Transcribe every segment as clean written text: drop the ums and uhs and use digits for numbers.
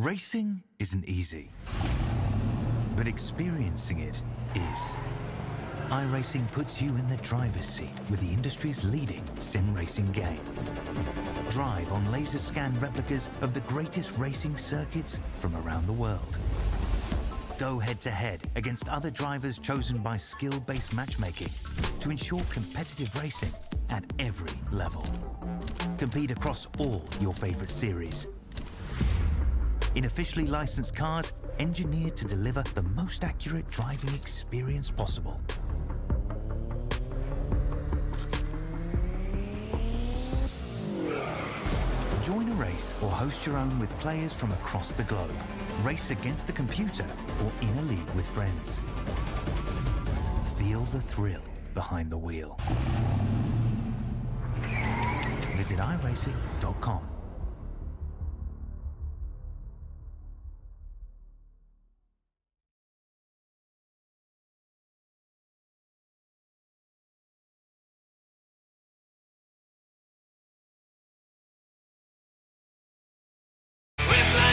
Racing isn't easy, but experiencing it is. iRacing puts you in the driver's seat with the industry's leading sim racing game. Drive on laser scan replicas of the greatest racing circuits from around the world. Go head-to-head against other drivers chosen by skill-based matchmaking to ensure competitive racing at every level. Compete across all your favorite series. In officially licensed cars, engineered to deliver the most accurate driving experience possible. Join a race or host your own with players from across the globe. Race against the computer or in a league with friends. Feel the thrill behind the wheel. Visit iRacing.com.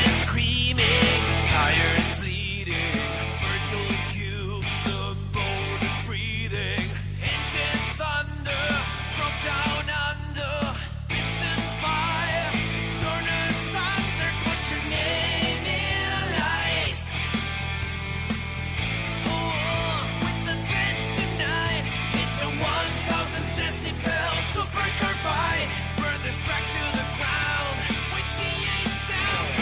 Screaming, tires bleeding, virtual cubes, the motor's breathing, engine thunder from down under, piston fire, turn asunder, put your name in lights. Oh, with the vets tonight, it's a 1,000 decibel super carbide, burn this track to the ground with V8 sound.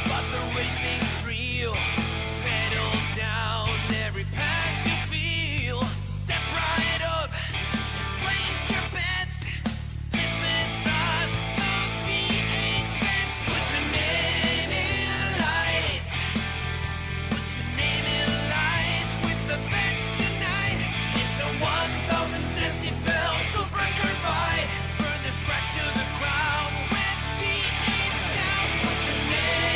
But the racing's real. Pedal down every pass you feel. Step right up and place your bets. This is us, the V8 Vets. Put your name in lights. Put your name in lights with the vets tonight. It's a 1,000 decibel super carbide. Burn this track to the ground with V8 sound. Put your name.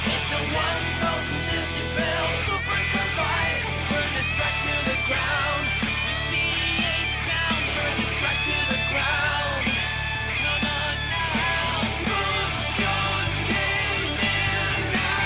It's a 1,000 decibel super carbide. Burn this track to the ground with V8 sound. Burn this track to the ground. Come on now, put your name in lights.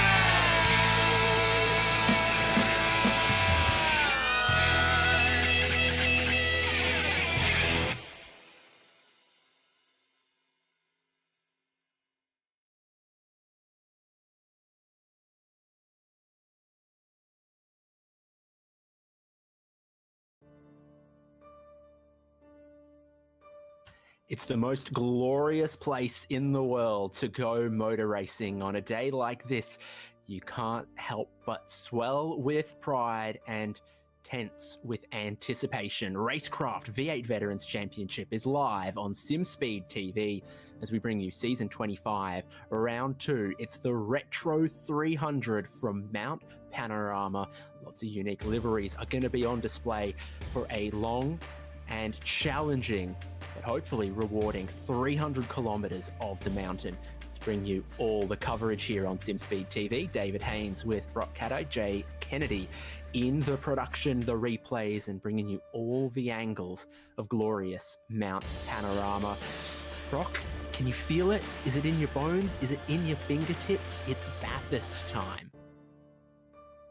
It's the most glorious place in the world to go motor racing. On a day like this, you can't help but swell with pride and tense with anticipation. RaceKraft V8 Veterans Championship is live on SimSpeed TV as we bring you Season 25, Round 2. It's the Retro 300 from Mount Panorama. Lots of unique liveries are going to be on display for a long and challenging, but hopefully rewarding 300 kilometers of the mountain. To bring you all the coverage here on SimSpeed TV, David Haynes with Brock Caddo, Jay Kennedy in the production, the replays, and bringing you all the angles of glorious Mount Panorama. Brock, can you feel it? Is it in your bones? Is it in your fingertips? It's Bathurst time.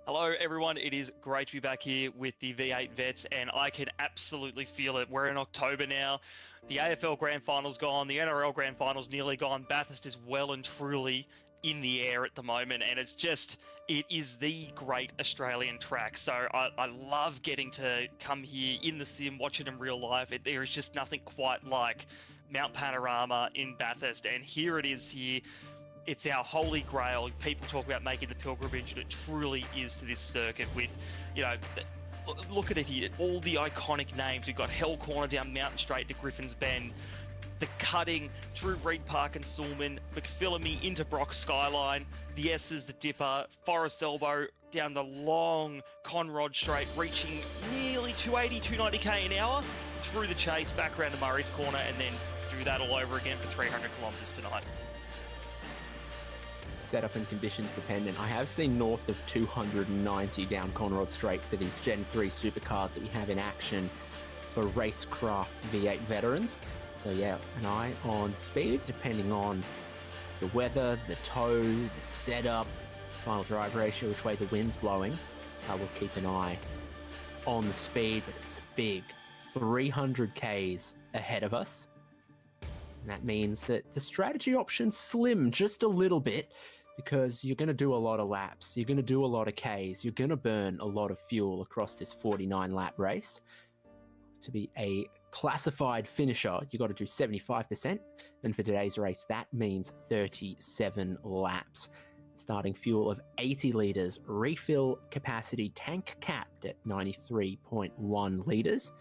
Hello everyone, it is great to be back here with the V8 Vets, and I can absolutely feel it. We're in October now, the AFL Grand Final's gone, the NRL Grand Final's nearly gone, Bathurst is well and truly in the air at the moment, and it is the great Australian track. So I love getting to come here in the sim, watch it in real life. There is just nothing quite like Mount Panorama in Bathurst, and here it is here. It's our holy grail. People talk about making the pilgrimage, and it truly is to this circuit with, look at it here. All the iconic names. We've got Hell Corner down Mountain Straight to Griffin's Bend, the cutting through Reed Park and Sulman, McPhillamy into Brock Skyline, the S's, the Dipper, Forest Elbow, down the long Conrod Straight, reaching nearly 280, 290k an hour, through the chase, back around to Murray's Corner, and then do that all over again for 300 kilometres tonight. Setup and conditions dependent. I have seen north of 290 down Conrod Straight for these Gen 3 supercars that we have in action. for RaceKraft V8 veterans. So yeah, an eye on speed, depending on the weather, the tow, the setup, final drive ratio, which way the wind's blowing. We'll keep an eye on the speed, but it's a big 300 Ks ahead of us. And that means that the strategy options slim just a little bit, because you're going to do a lot of laps, you're going to do a lot of Ks, you're going to burn a lot of fuel across this 49-lap race. To be a classified finisher, you've got to do 75%, and for today's race, that means 37 laps. Starting fuel of 80 litres, refill capacity tank capped at 93.1 litres.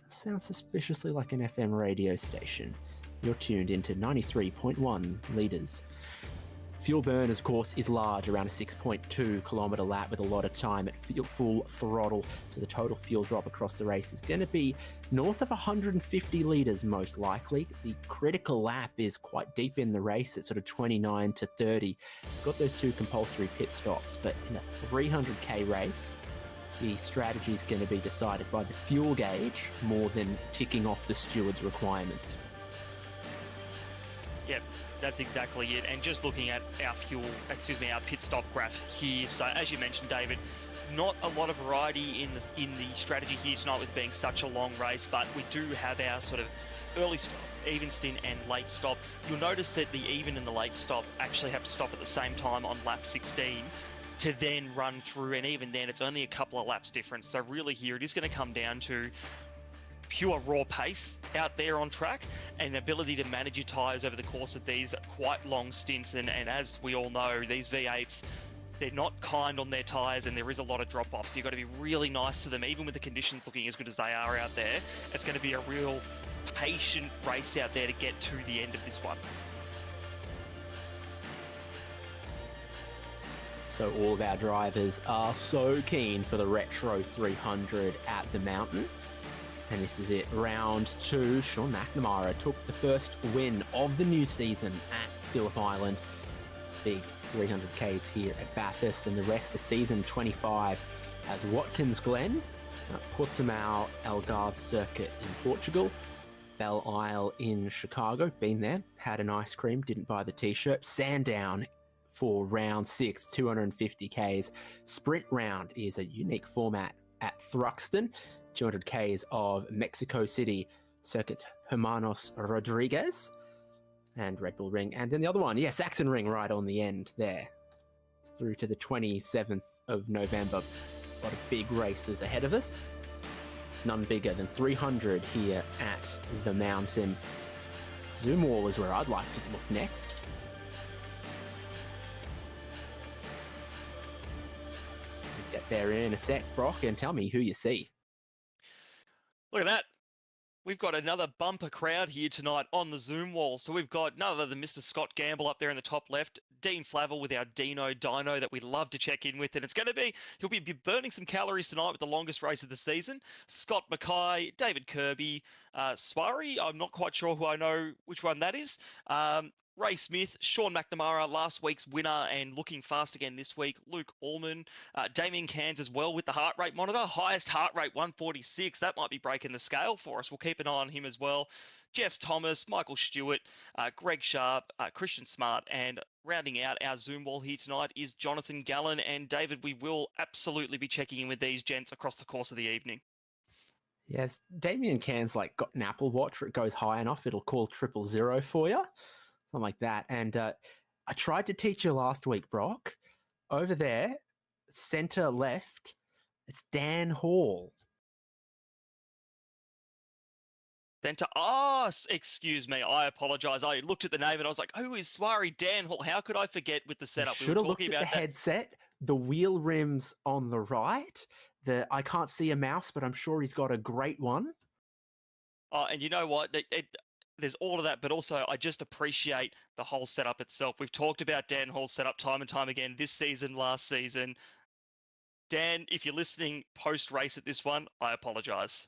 Does sound suspiciously like an FM radio station. You're tuned into 93.1 litres. Fuel burn, of course, is large, around a 6.2 kilometre lap with a lot of time at full throttle. So the total fuel drop across the race is going to be north of 150 litres most likely. The critical lap is quite deep in the race at sort of 29 to 30. Got those 2 compulsory pit stops, but in a 300k race, the strategy is going to be decided by the fuel gauge more than ticking off the steward's requirements. Yep, that's exactly it. And just looking at our pit stop graph here. So as you mentioned, David, not a lot of variety in the strategy here tonight with being such a long race, but we do have our sort of early stop, even stint and late stop. You'll notice that the even and the late stop actually have to stop at the same time on lap 16 to then run through, and even then it's only a couple of laps difference. So really here it is going to come down to pure raw pace out there on track and ability to manage your tyres over the course of these quite long stints. And as we all know, these V8s, they're not kind on their tyres and there is a lot of drop-off. So you've got to be really nice to them, even with the conditions looking as good as they are out there. It's going to be a real patient race out there to get to the end of this one. So all of our drivers are so keen for the Retro 300 at the mountain. And this is it, round 2. Sean McNamara took the first win of the new season at Phillip Island. Big 300Ks here at Bathurst, and the rest of season 25 as Watkins Glen, Portimao Algarve circuit in Portugal, Belle Isle in Chicago, been there, had an ice cream, didn't buy the t-shirt, Sandown for round 6, 250Ks. Sprint round is a unique format at Thruxton, 200Ks of Mexico City Circuit Hermanos Rodriguez and Red Bull Ring. And then the other one, yeah, Saxon Ring right on the end there. Through to the 27th of November. A lot of big races ahead of us. None bigger than 300 here at the mountain. Zoom Wall is where I'd like to look next. We'll get there in a sec, Brock, and tell me who you see. Look at that. We've got another bumper crowd here tonight on the Zoom wall. So we've got none other than Mr. Scott Gamble up there in the top left, Dean Flavel with our Dino Dino that we love to check in with. And it's going to be, he'll be burning some calories tonight with the longest race of the season. Scott Mackay, David Kirby, Swari, I'm not quite sure who I know which one that is. Ray Smith, Sean McNamara, last week's winner and looking fast again this week. Luke Allman, Damien Cairns as well with the heart rate monitor. Highest heart rate, 146. That might be breaking the scale for us. We'll keep an eye on him as well. Jeff Thomas, Michael Stewart, Greg Sharp, Christian Smart, and rounding out our Zoom wall here tonight is Jonathan Gallen. And David, we will absolutely be checking in with these gents across the course of the evening. Yes, Damien Cairns got an Apple Watch where it goes high enough, it'll call 000 for you. Something like that. And I tried to teach you last week, Brock. Over there, center left, it's Dan Hall. Center. Oh, excuse me. I apologize. I looked at the name and I was like, who is Swari Dan Hall? How could I forget with the setup? You should have looked at the headset, the wheel rims on the right. I can't see a mouse, but I'm sure he's got a great one. Oh, and you know what? There's all of that, but also I just appreciate the whole setup itself. We've talked about Dan Hall's setup time and time again this season, last season. Dan, if you're listening post-race at this one, I apologize.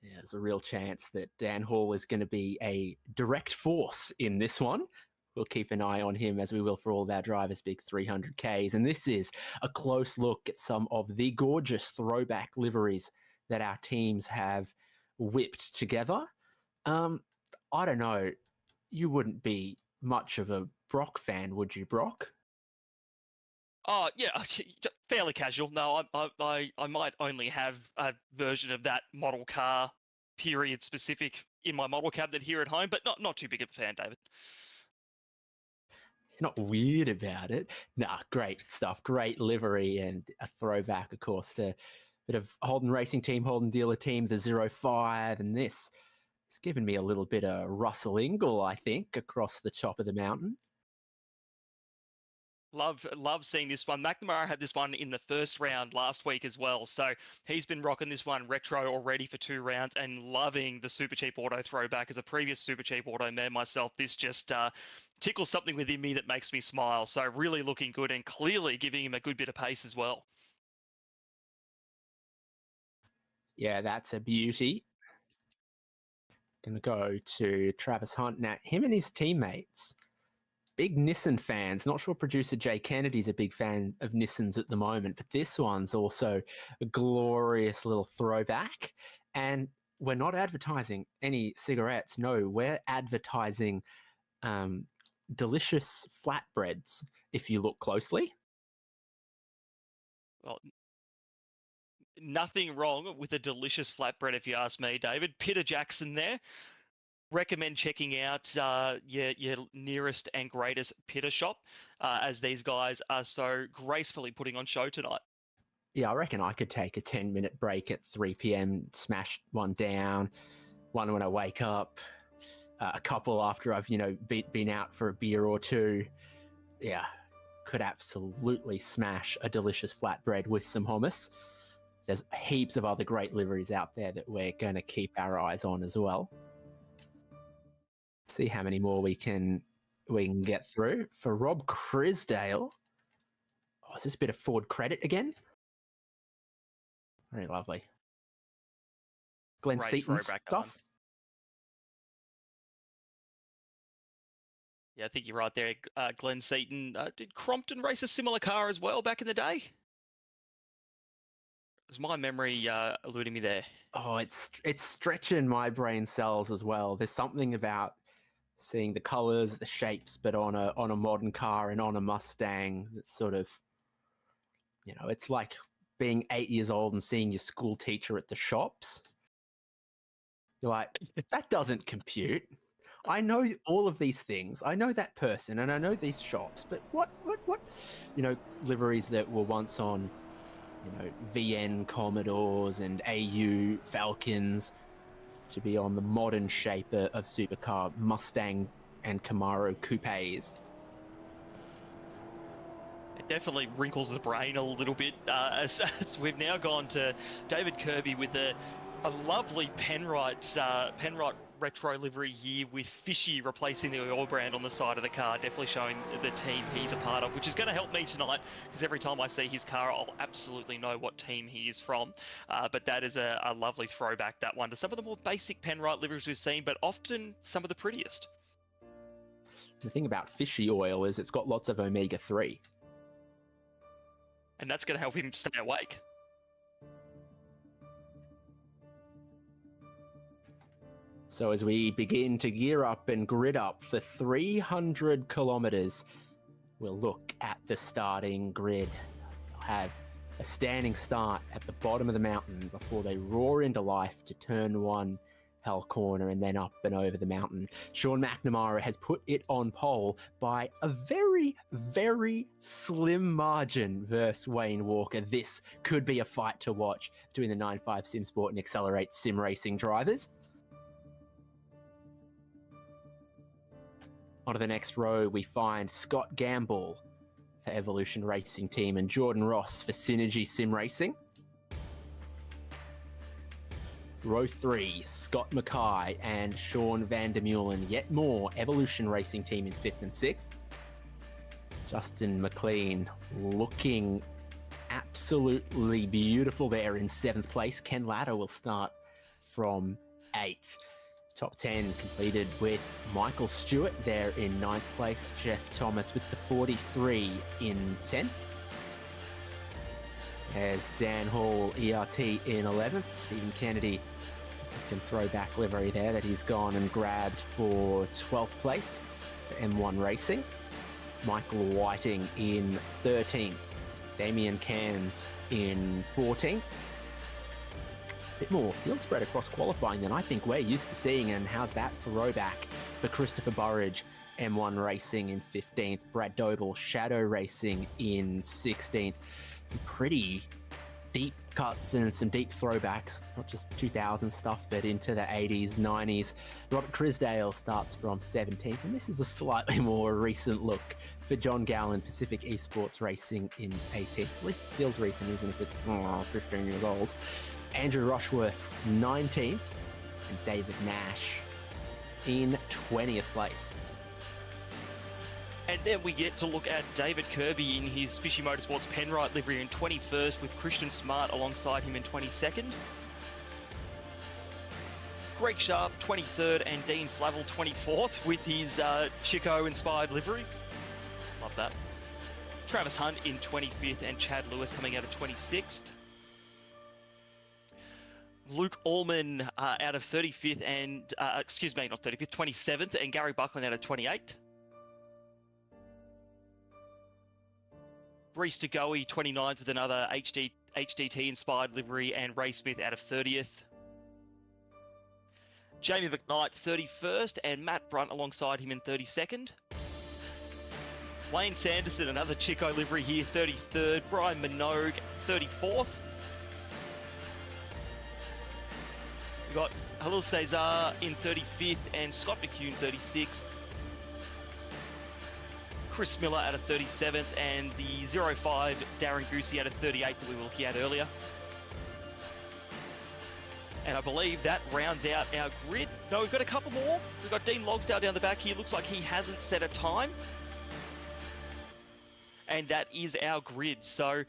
Yeah, there's a real chance that Dan Hall is going to be a direct force in this one. We'll keep an eye on him as we will for all of our drivers' big 300Ks. And this is a close look at some of the gorgeous throwback liveries that our teams have whipped together. I don't know. You wouldn't be much of a Brock fan, would you, Brock? Oh yeah, fairly casual. No, I might only have a version of that model car, period specific, in my model cabinet here at home, but not too big of a fan, David. You're not weird about it. Nah, great stuff. Great livery and a throwback, of course, to a bit of Holden Racing Team, Holden Dealer Team, the 05, and this. It's given me a little bit of Russell Ingle, I think, across the top of the mountain. Love seeing this one. McNamara had this one in the first round last week as well. So he's been rocking this one retro already for 2 rounds and loving the Super Cheap Auto throwback. As a previous Super Cheap Auto man myself, this just tickles something within me that makes me smile. So really looking good and clearly giving him a good bit of pace as well. Yeah, that's a beauty. Going to go to Travis Hunt. Now, him and his teammates, big Nissan fans. Not sure producer Jay Kennedy's a big fan of Nissans at the moment, but this one's also a glorious little throwback. And we're not advertising any cigarettes. No, we're advertising delicious flatbreads, if you look closely. Well, nothing wrong with a delicious flatbread, if you ask me, David. Peter Jackson there. Recommend checking out your nearest and greatest Pitta shop, as these guys are so gracefully putting on show tonight. Yeah, I reckon I could take a 10-minute break at 3 p.m, smash one down, one when I wake up, a couple after I've, been out for a beer or two. Yeah, could absolutely smash a delicious flatbread with some hummus. There's heaps of other great liveries out there that we're going to keep our eyes on as well. See how many more we can get through. For Rob Crisdale, is this a bit of Ford credit again? Very lovely. Glenn Great Seaton throwback, stuff. Yeah, I think you're right there. Glenn Seaton. Did Crompton race a similar car as well back in the day? Is my memory eluding me there? Oh, it's stretching my brain cells as well. There's something about seeing the colours, the shapes, but on a modern car and on a Mustang that's sort of, it's like being 8 years old and seeing your school teacher at the shops. You're like, that doesn't compute. I know all of these things. I know that person and I know these shops, but what? Liveries that were once on, VN Commodores and AU Falcons to be on the modern shape of supercar Mustang and Camaro coupes. It definitely wrinkles the brain a little bit as we've now gone to David Kirby with a lovely Penrite retro livery here with Fishy replacing the oil brand on the side of the car, definitely showing the team he's a part of, which is going to help me tonight because every time I see his car, I'll absolutely know what team he is from. But that is a lovely throwback, that one, to some of the more basic Penrite liveries we've seen, but often some of the prettiest. The thing about Fishy oil is it's got lots of omega-3. And that's going to help him stay awake. So as we begin to gear up and grid up for 300 kilometres, we'll look at the starting grid. They'll have a standing start at the bottom of the mountain before they roar into life to turn 1, Hell Corner, and then up and over the mountain. Sean McNamara has put it on pole by a very, very slim margin versus Wayne Walker. This could be a fight to watch between the 9.5 Sim Sport and Accelerate Sim Racing drivers. Onto the next row, we find Scott Gamble for Evolution Racing Team and Jordan Ross for Synergy Sim Racing. Row 3, Scott Mackay and Sean van der Meulen, yet more Evolution Racing Team in 5th and 6th. Justin McLean looking absolutely beautiful there in 7th place. Ken Latta will start from 8th. Top 10 completed with Michael Stewart there in 9th place. Jeff Thomas with the 43 in 10th. As Dan Hall, ERT in 11th. Stephen Kennedy can throwback livery there that he's gone and grabbed for 12th place for M1 Racing. Michael Whiting in 13th. Damien Cairns in 14th. A bit more field spread across qualifying than I think we're used to seeing, and how's that throwback for Christopher Burridge, M1 Racing in 15th. Brad Doble, Shadow Racing in 16th. Some pretty deep cuts and some deep throwbacks, not just 2000 stuff, but into the 80s, 90s. Robert Crisdale starts from 17th, and this is a slightly more recent look for John Gallen, Pacific Esports Racing in 18th. At least it feels recent, even if it's 15 years old. Andrew Rushworth, 19th, and David Nash in 20th place. And then we get to look at David Kirby in his Fishy Motorsports Penrite livery in 21st, with Christian Smart alongside him in 22nd. Greg Sharp 23rd and Dean Flavel 24th with his Chico-inspired livery. Love that. Travis Hunt in 25th and Chad Lewis coming out of 26th. Luke Allman out of 35th and, not 35th, 27th, and Gary Buckland out of 28th. Reese DeGoey 29th with another HDT-inspired livery, and Ray Smith out of 30th. Jamie McKnight 31st, and Matt Brunt alongside him in 32nd. Wayne Sanderson, another Chico livery here, 33rd. Brian Minogue 34th. We've got Halil Cesar in 35th and Scott McCune 36th. Chris Miller out of 37th, and the 05 Darren Goosey out of 38th that we were looking at earlier. And I believe that rounds out our grid. No, we've got a couple more. We've got Dean Logsdale down the back here. Looks like he hasn't set a time. And that is our grid. So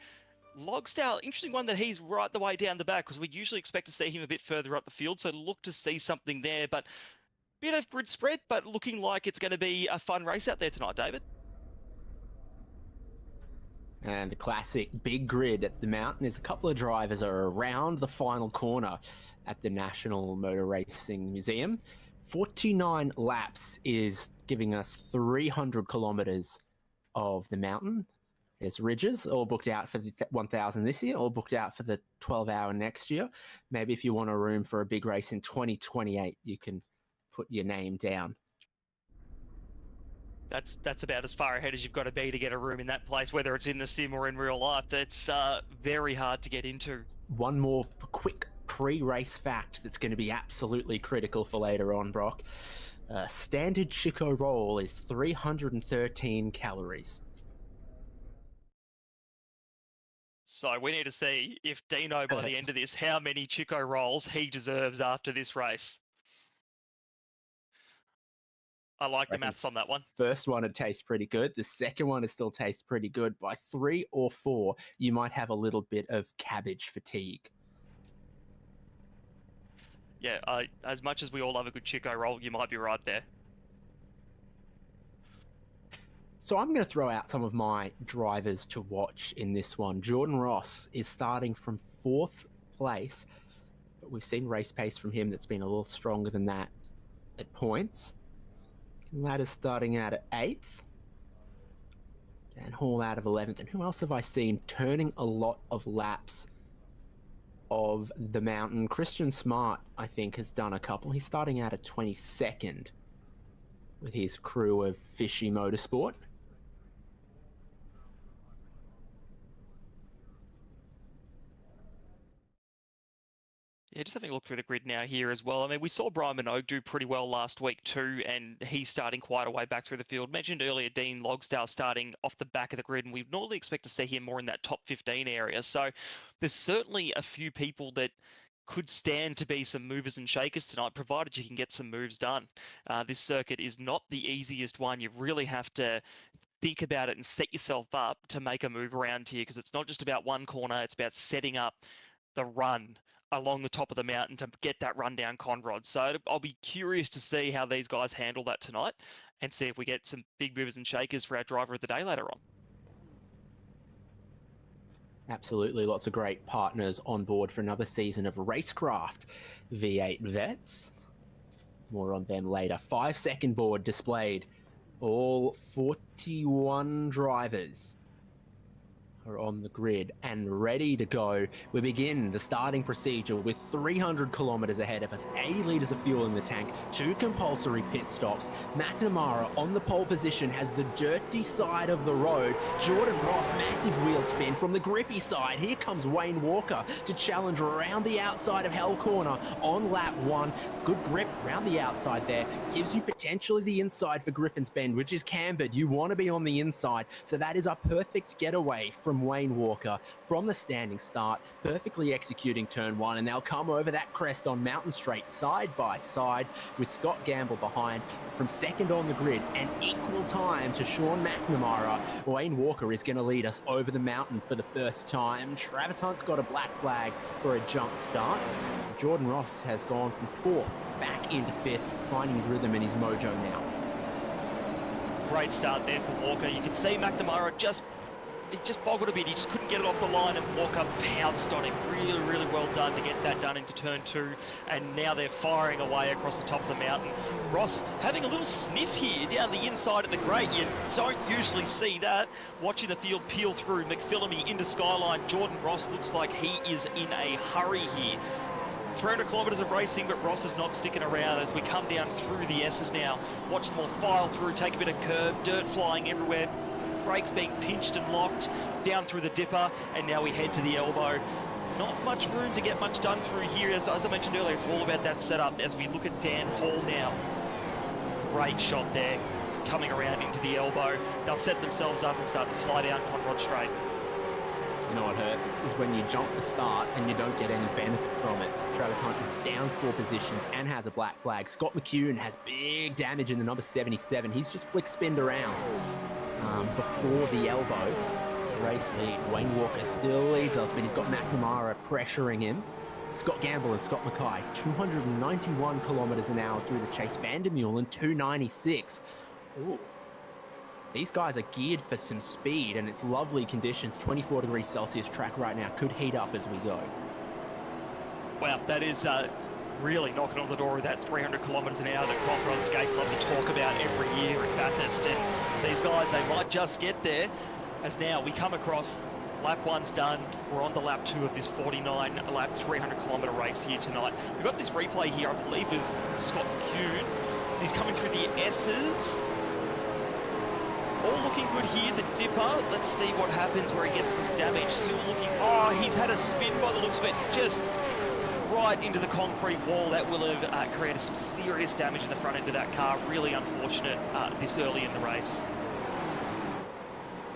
Logsdale, interesting one that he's right the way down the back, because we usually expect to see him a bit further up the field. So look to see something there. But bit of grid spread, but looking like it's going to be a fun race out there tonight, David. And the classic big grid at the mountain. There's a couple of drivers are around the final corner at the National Motor Racing Museum. 49 laps is giving us 300 kilometers of the mountain. There's ridges all booked out for the 1000 this year, all booked out for the 12-hour next year. Maybe if you want a room for a big race in 2028, you can put your name down. That's about as far ahead as you've got to be to get a room in that place, whether it's in the sim or in real life. That's very hard to get into. One more quick pre-race fact that's going to be absolutely critical for later on, Brock. Standard Chico roll is 313 calories. So we need to see if Dino, by the end of this, how many Chico rolls he deserves after this race. I like the maths on that one. First one, it tastes pretty good. The second one, it still tastes pretty good. By 3 or 4, you might have a little bit of cabbage fatigue. Yeah, as much as we all love a good Chico roll, you might be right there. So I'm going to throw out some of my drivers to watch in this one. Jordan Ross is starting from 4th place, but we've seen race pace from him that's been a little stronger than that at points. Ladder starting out at 8th. Dan Hall out of 11th. And who else have I seen turning a lot of laps of the mountain? Christian Smart, I think, has done a couple. He's starting out at 22nd with his crew of Fishy Motorsport. Yeah, just having a look through the grid now here as well. I mean, we saw Brian Minogue do pretty well last week too, and he's starting quite a way back through the field. Mentioned earlier, Dean Logsdale starting off the back of the grid, and we normally expect to see him more in that top 15 area. So there's certainly a few people that could stand to be some movers and shakers tonight, provided you can get some moves done. This circuit is not the easiest one. You really have to think about it and set yourself up to make a move around here, because it's not just about one corner, it's about setting up the run along the top of the mountain to get that run down Conrod. So I'll be curious to see how these guys handle that tonight and see if we get some big movers and shakers for our driver of the day later on. Absolutely, lots of great partners on board for another season of RaceKraft V8 Vets. More on them later. 5-second board displayed. All 41 drivers are on the grid and ready to go. We begin the starting procedure with 300 kilometers ahead of us, 80 liters of fuel in the tank, 2 compulsory pit stops. McNamara on the pole position has the dirty side of the road. Jordan Ross, massive wheel spin from the grippy side. Here comes Wayne Walker to challenge around the outside of Hell Corner on lap 1. Good grip around the outside there. Gives you potentially the inside for Griffin's Bend, which is cambered. You want to be on the inside. So that is a perfect getaway from Wayne Walker from the standing start, perfectly executing turn 1, and they'll come over that crest on Mountain Straight side by side with Scott Gamble behind from second on the grid, and equal time to Sean McNamara. Wayne Walker is going to lead us over the mountain for the first time. Travis Hunt's got a black flag for a jump start. Jordan Ross has gone from 4th back into 5th, finding his rhythm and his mojo now. Great start there for Walker. You can see McNamara just boggled a bit. He just couldn't get it off the line, and Walker pounced on him. Really, really well done to get that done into turn 2. And now they're firing away across the top of the mountain. Ross having a little sniff here down the inside of the grate. You don't usually see that. Watching the field peel through McPhillamy into Skyline. Jordan Ross looks like he is in a hurry here. 300 kilometres of racing, but Ross is not sticking around as we come down through the S's now. Watch them all file through, take a bit of curve, dirt flying everywhere. Brakes being pinched and locked down through the dipper, and now we head to the elbow. Not much room to get much done through here. As I mentioned earlier, it's all about that setup as we look at Dan Hall now. Great shot there, coming around into the elbow. They'll set themselves up and start to fly down Conrod Straight. You know what hurts is when you jump the start and you don't get any benefit from it. Travis Hunt is down 4 positions and has a black flag. Scott McCune has big damage in the number 77. He's just flick spinned around before the elbow. Race lead. Wayne Walker still leads us, but he's got McNamara pressuring him. Scott Gamble and Scott Mackay, 291 kilometers an hour through the chase. Vandermeulen, 296. Ooh. These guys are geared for some speed, and it's lovely conditions. 24 degrees Celsius track right now. Could heat up as we go. Wow, that is really knocking on the door of that 300 kilometres an hour that Cochrane Skate Club will talk about every year at Bathurst. And these guys, they might just get there, as now we come across. Lap 1's done. We're on to lap 2 of this 49 lap 300 kilometre race here tonight. We've got this replay here, I believe, of Scott McCune. As he's coming through the S's. All looking good here, the dipper. Let's see what happens where he gets this damage. Still looking, oh, he's had a spin by the looks of it, just right into the concrete wall. That will have created some serious damage in the front end of that car. Really unfortunate this early in the race.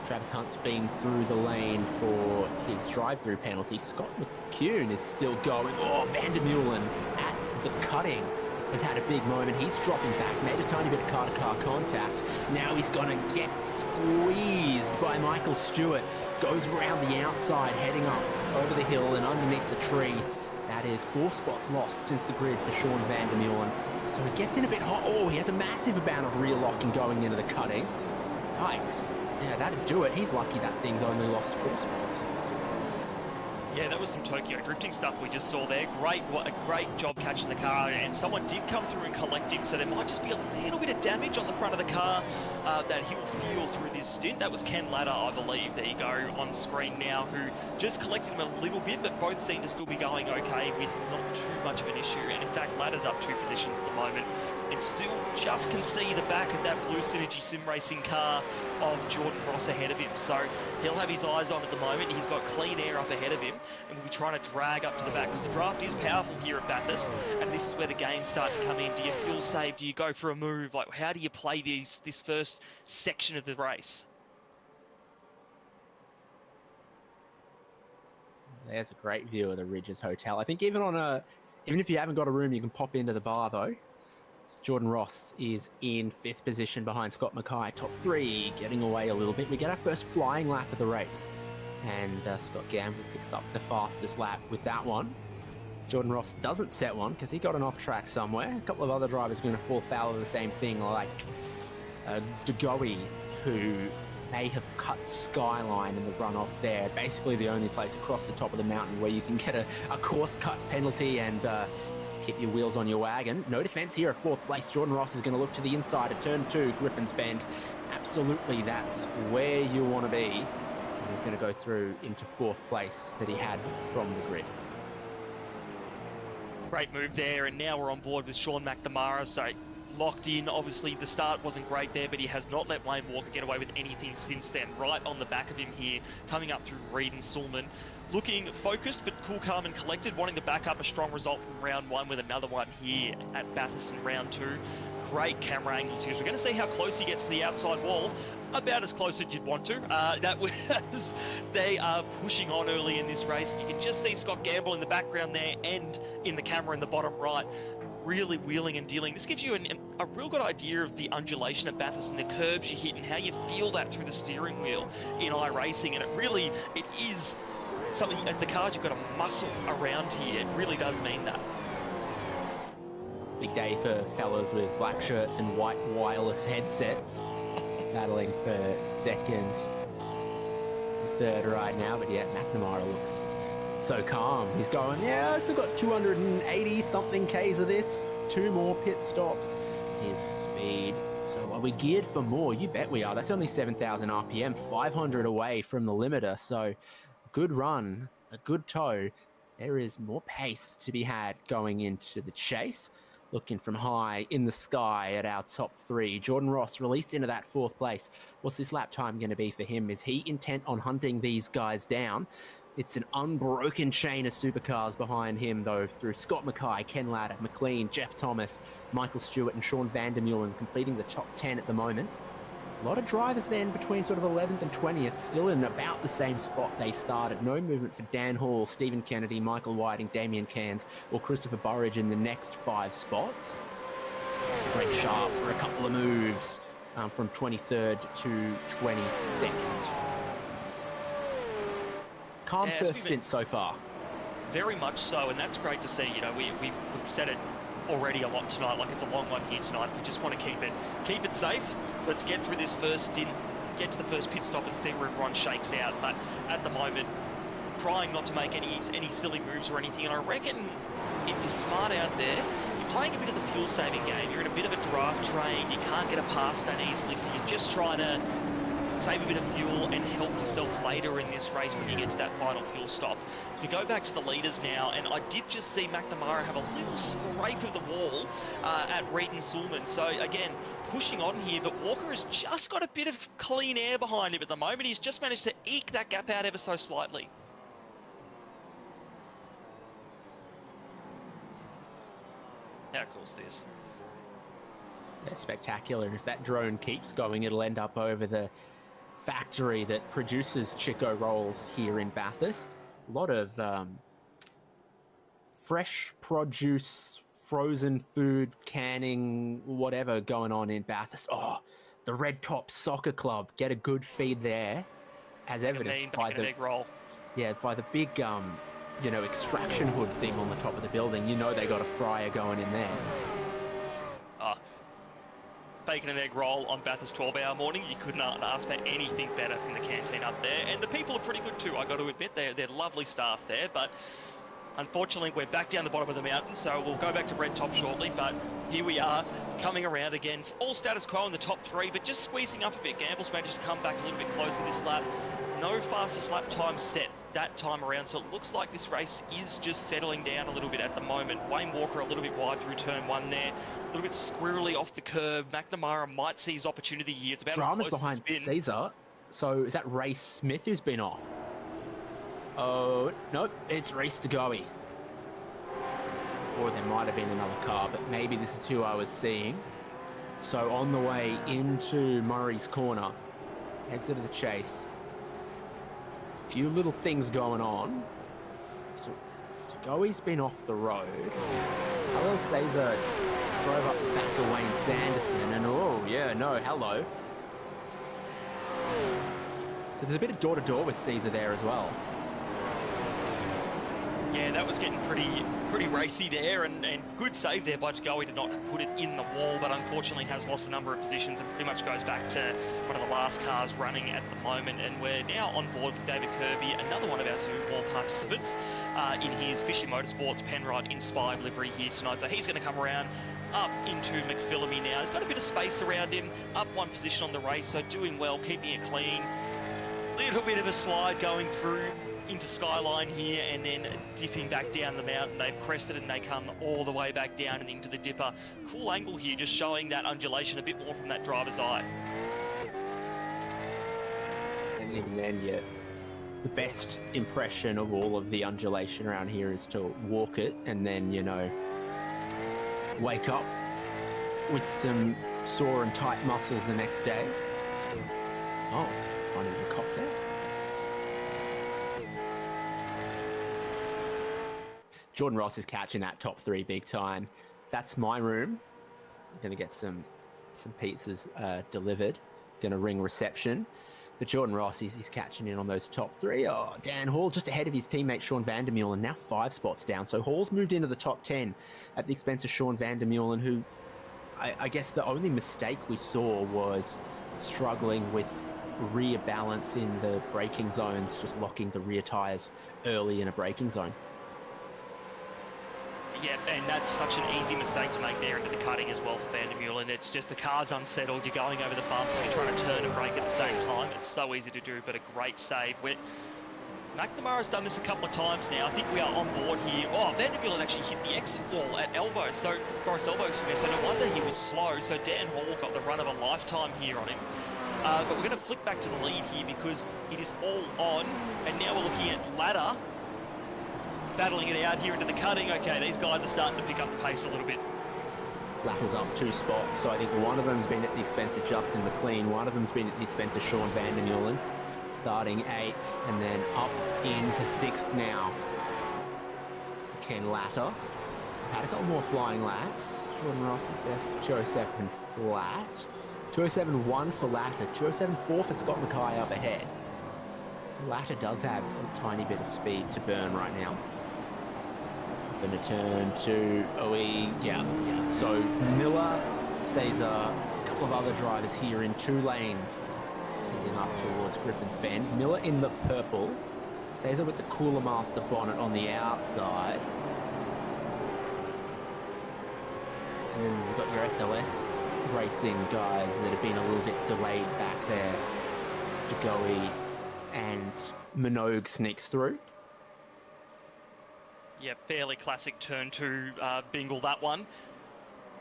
Travis Hunt's been through the lane for his drive-through penalty. Scott McCune is still going. Oh, Vandermeulen at the cutting has had a big moment. He's dropping back, made a tiny bit of car-to-car contact. Now he's going to get squeezed by Michael Stewart. Goes around the outside, heading up over the hill and underneath the tree. That is 4 spots lost since the grid for Sean Vandermeulen. So he gets in a bit hot. Oh, he has a massive amount of rear locking going into the cutting. Yikes. Yeah, that'd do it. He's lucky that thing's only lost 4 spots. Yeah, that was some Tokyo drifting stuff we just saw there. A great job catching the car, and someone did come through and collect him, so there might just be a little bit of damage on the front of the car that he'll feel through this stint. That was Ken Ladder, I believe. There you go, on screen now, who just collected him a little bit, but both seem to still be going okay with not too much of an issue. And in fact, Ladder's up 2 positions at the moment, and still just can see the back of that Blue Synergy Sim Racing car of Jordan Ross ahead of him. So he'll have his eyes on at the moment. He's got clean air up ahead of him, and we'll be trying to drag up to the back, because the draft is powerful here at Bathurst, and this is where the games start to come in. Do you fuel save? Do you go for a move? Like, how do you play this first section of the race? There's a great view of the Ridges Hotel. I think even if you haven't got a room, you can pop into the bar though. Jordan Ross is in 5th position behind Scott Mackay. Top 3 getting away a little bit. We get our first flying lap of the race, and Scott Gamble picks up the fastest lap with that one. Jordan Ross doesn't set one because he got an off track somewhere. A couple of other drivers are going to fall foul of the same thing, like DeGoey, who may have cut Skyline in the runoff there. Basically the only place across the top of the mountain where you can get a course cut penalty and keep your wheels on your wagon. No defense here at 4th place. Jordan Ross is going to look to the inside at turn 2, Griffin's Bend. Absolutely, that's where you want to be. He's going to go through into 4th place that he had from the grid. Great move there, and now we're on board with Sean McNamara, so locked in. Obviously, the start wasn't great there, but he has not let Wayne Walker get away with anything since then. Right on the back of him here, coming up through Reed and Sulman. Looking focused, but cool, calm and collected, wanting to back up a strong result from round 1 with another one here at Bathurst in round 2. Great camera angles here. So we're going to see how close he gets to the outside wall. About as close as you'd want to. They are pushing on early in this race. You can just see Scott Gamble in the background there and in the camera in the bottom right, really wheeling and dealing. This gives you a real good idea of the undulation of Bathurst and the curves you hit and how you feel that through the steering wheel in iRacing. And it is something, the cars you've got to muscle around here. It really does mean that. Big day for fellas with black shirts and white wireless headsets. Battling for 2nd, 3rd right now, but yeah, McNamara looks so calm. He's going, yeah, I still got 280 something Ks of this, 2 more pit stops. Here's the speed. So are we geared for more? You bet we are. That's only 7,000 RPM, 500 away from the limiter. So good run, a good tow. There is more pace to be had going into the chase. Looking from high in the sky at our top 3. Jordan Ross released into that 4th place. What's this lap time going to be for him? Is he intent on hunting these guys down? It's an unbroken chain of supercars behind him, though, through Scott Mackay, Ken Ladd, McLean, Jeff Thomas, Michael Stewart and Sean Vandermeulen completing the top 10 at the moment. A lot of drivers then between sort of 11th and 20th, still in about the same spot they started. No movement for Dan Hall, Stephen Kennedy, Michael Whiting, Damien Cairns, or Christopher Burridge in the next 5 spots. Great sharp for a couple of moves from 23rd to 22nd. Calm first stint so far. Very much so, and that's great to see. You know, we've said it already a lot tonight, like it's a long one here tonight. We just want to keep it safe. Let's get through this first stint, get to the first pit stop and see where everyone shakes out. But at the moment, trying not to make any silly moves or anything. And I reckon if you're smart out there, you're playing a bit of the fuel saving game. You're in a bit of a draft train. You can't get a pass done easily, so you're just trying to save a bit of fuel and help yourself later in this race when you get to that final fuel stop. So we go back to the leaders now, and I did just see McNamara have a little scrape of the wall at Reed and Sulman. So again, pushing on here, but Walker has just got a bit of clean air behind him at the moment. He's just managed to eke that gap out ever so slightly. How cool is this? Yeah, spectacular. And if that drone keeps going, it'll end up over the factory that produces Chico rolls here in Bathurst. A lot of fresh produce, frozen food, canning, whatever going on in Bathurst. Oh, the Red Top Soccer Club. Get a good feed there, as evidenced by the roll. Yeah, by the big extraction hood thing on the top of the building. You know they got a fryer going in there. Bacon and egg roll on Bathurst 12-hour morning. You could not ask for anything better from the canteen up there. And the people are pretty good too, I got to admit. They're lovely staff there, but unfortunately we're back down the bottom of the mountain, so we'll go back to Red Top shortly. But here we are, coming around again. It's all status quo in the top 3, but just squeezing up a bit. Gamble's managed to come back a little bit closer this lap. No fastest lap time set that time around, so it looks like this race is just settling down a little bit at the moment. Wayne Walker a little bit wide through turn 1 there, a little bit squirrely off the curb. McNamara might see his opportunity here. It's about Dramas as close behind as it's been. Caesar. So is that Race Smith who's been off? Oh, nope, it's Race to Goey. Or there might have been another car, but maybe this is who I was seeing. So on the way into Murray's Corner, exit of the chase. Few little things going on. So Goey's been off the road. Halil Caesar drove up the back of Wayne Sanderson, and oh yeah, no, hello. So there's a bit of door-to-door with Caesar there as well. Yeah, that was getting pretty racy there, and good save there by Jagowi to not put it in the wall, but unfortunately has lost a number of positions and pretty much goes back to one of the last cars running at the moment. And we're now on board with David Kirby, another one of our Zoom Wall participants, in his Fishy Motorsports Penrite Inspired livery here tonight. So he's going to come around up into McPhillamy now. He's got a bit of space around him, up one position on the race, so doing well, keeping it clean. Little bit of a slide going through into Skyline here and then dipping back down the mountain. They've crested and they come all the way back down and into the dipper. Cool angle here, just showing that undulation a bit more from that driver's eye. And even then, yeah, the best impression of all of the undulation around here is to walk it and then, you know, wake up with some sore and tight muscles the next day. Oh, tiny little cough there. Jordan Ross is catching that top three big time. That's my room. I'm going to get some pizzas delivered. Going to ring reception. But Jordan Ross, he's catching in on those top three. Oh, Dan Hall just ahead of his teammate Sean van der Meulen, now 5 spots down. So Hall's moved into the top 10 at the expense of Sean van der Meulen, who I guess the only mistake we saw was struggling with rear balance in the braking zones, just locking the rear tyres early in a braking zone. Yeah, and that's such an easy mistake to make there into the cutting as well for Van der Meulen. It's just the car's unsettled, you're going over the bumps, you're trying to turn and brake at the same time. It's so easy to do, but a great save. McNamara's done this a couple of times now. I think we are on board here. Oh, Van der Meulen actually hit the exit wall at Elbow, so Forest Elbow, excuse me, so no wonder he was slow. So Dan Hall got the run of a lifetime here on him. But we're going to flick back to the lead here because it is all on, and now we're looking at Ladder battling it out here into the cutting. Okay, these guys are starting to pick up the pace a little bit. Ladder's up 2 spots, so I think one of them's been at the expense of Justin McLean, one of them's been at the expense of Sean van der Meulen, starting 8th and then up into 6th now. Ken Latter. Had a couple more flying laps. Jordan Ross's best, 207 flat. 207.1 for Latter, 207.4 for Scott Mackay up ahead. So Latter does have a tiny bit of speed to burn right now. Going to turn to OE, yeah. So Miller, Caesar, a couple of other drivers here in 2 lanes, heading up towards Griffin's Bend. Miller in the purple, Caesar with the Cooler Master bonnet on the outside. And then we've got your SLS racing guys that have been a little bit delayed back there. Jagowi and Minogue sneaks through. Yeah, fairly classic turn 2 bingle, that one.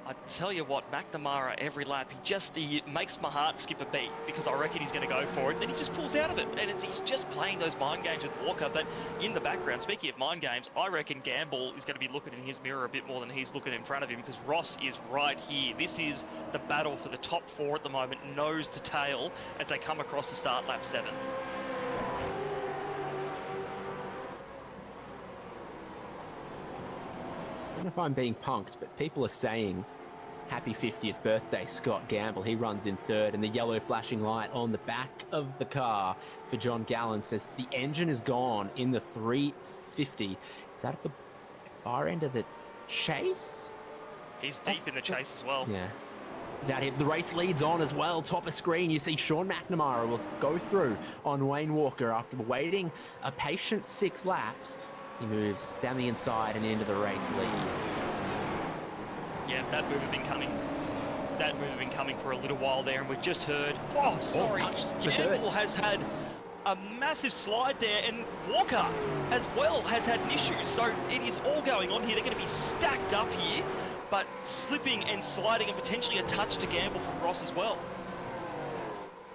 I tell you what, McNamara every lap, he makes my heart skip a beat because I reckon he's going to go for it. And then he just pulls out of it, and he's just playing those mind games with Walker. But in the background, speaking of mind games, I reckon Gamble is going to be looking in his mirror a bit more than he's looking in front of him because Ross is right here. This is the battle for the top 4 at the moment, nose to tail, as they come across the start lap 7. I don't know if I'm being punked, but people are saying happy 50th birthday, Scott Gamble. He runs in 3rd, and the yellow flashing light on the back of the car for John Gallen says the engine is gone in the 350. Is that at the far end of the chase? He's deep in the chase as well. Yeah. Is that it? The race leads on as well. Top of screen, you see Sean McNamara will go through on Wayne Walker after waiting a patient 6 laps. He moves down the inside and into the race lead. Yeah, that move had been coming. That move had been coming for a little while there, and we've just heard. Oh, sorry. Gamble has had a massive slide there, and Walker as well has had an issue. So it is all going on here. They're going to be stacked up here, but slipping and sliding, and potentially a touch to Gamble from Ross as well.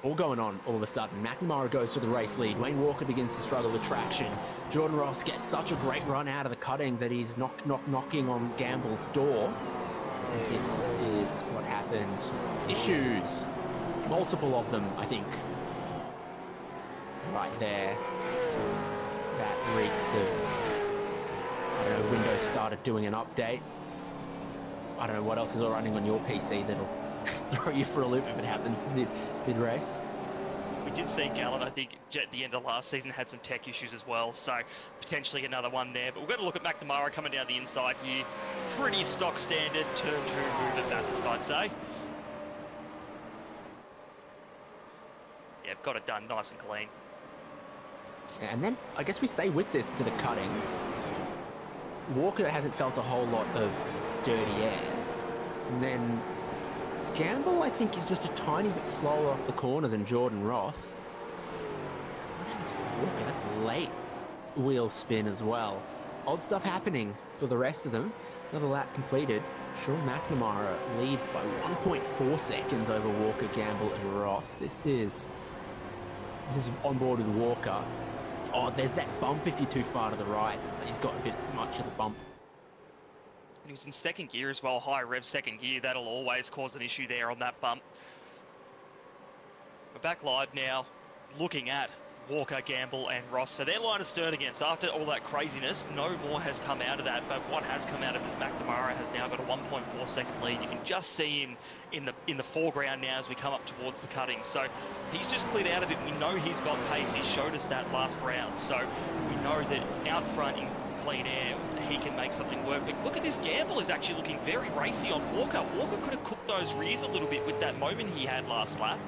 All going on all of a sudden. McNamara goes to the race lead. Wayne Walker begins to struggle with traction. Jordan Ross gets such a great run out of the cutting that he's knocking on Gamble's door. And this is what happened. Issues. Multiple of them, I think. Right there. That reeks of, I don't know, Windows started doing an update. I don't know what else is running on your PC that'll throw you for a loop if it happens mid-race. We did see Gallen, I think, at the end of the last season had some tech issues as well, so potentially another one there. But we're going to look at McNamara coming down the inside here. Pretty stock standard turn 2 move at Bathurst, I'd say. Yeah, got it done nice and clean. And then I guess we stay with this to the cutting. Walker hasn't felt a whole lot of dirty air. And then Gamble, I think, is just a tiny bit slower off the corner than Jordan Ross. What happens for Walker? That's late wheel spin as well. Odd stuff happening for the rest of them. Another lap completed. Sean McNamara leads by 1.4 seconds over Walker, Gamble, and Ross. This is on board with Walker. Oh, there's that bump if you're too far to the right. He's got a bit much of the bump. And he was in second gear as well, high rev second gear. That'll always cause an issue there on that bump. We're back live now, looking at Walker, Gamble, and Ross. So they're line astern again. So after all that craziness, no more has come out of that. But what has come out of it is McNamara has now got a 1.4 second lead. You can just see him in the foreground now as we come up towards the cutting. So he's just cleared out of it. We know he's got pace. He showed us that last round. So we know that out front in clean air, he can make something work. But look at this, Gamble is actually looking very racy on Walker. Walker could have cooked those rears a little bit with that moment he had last lap.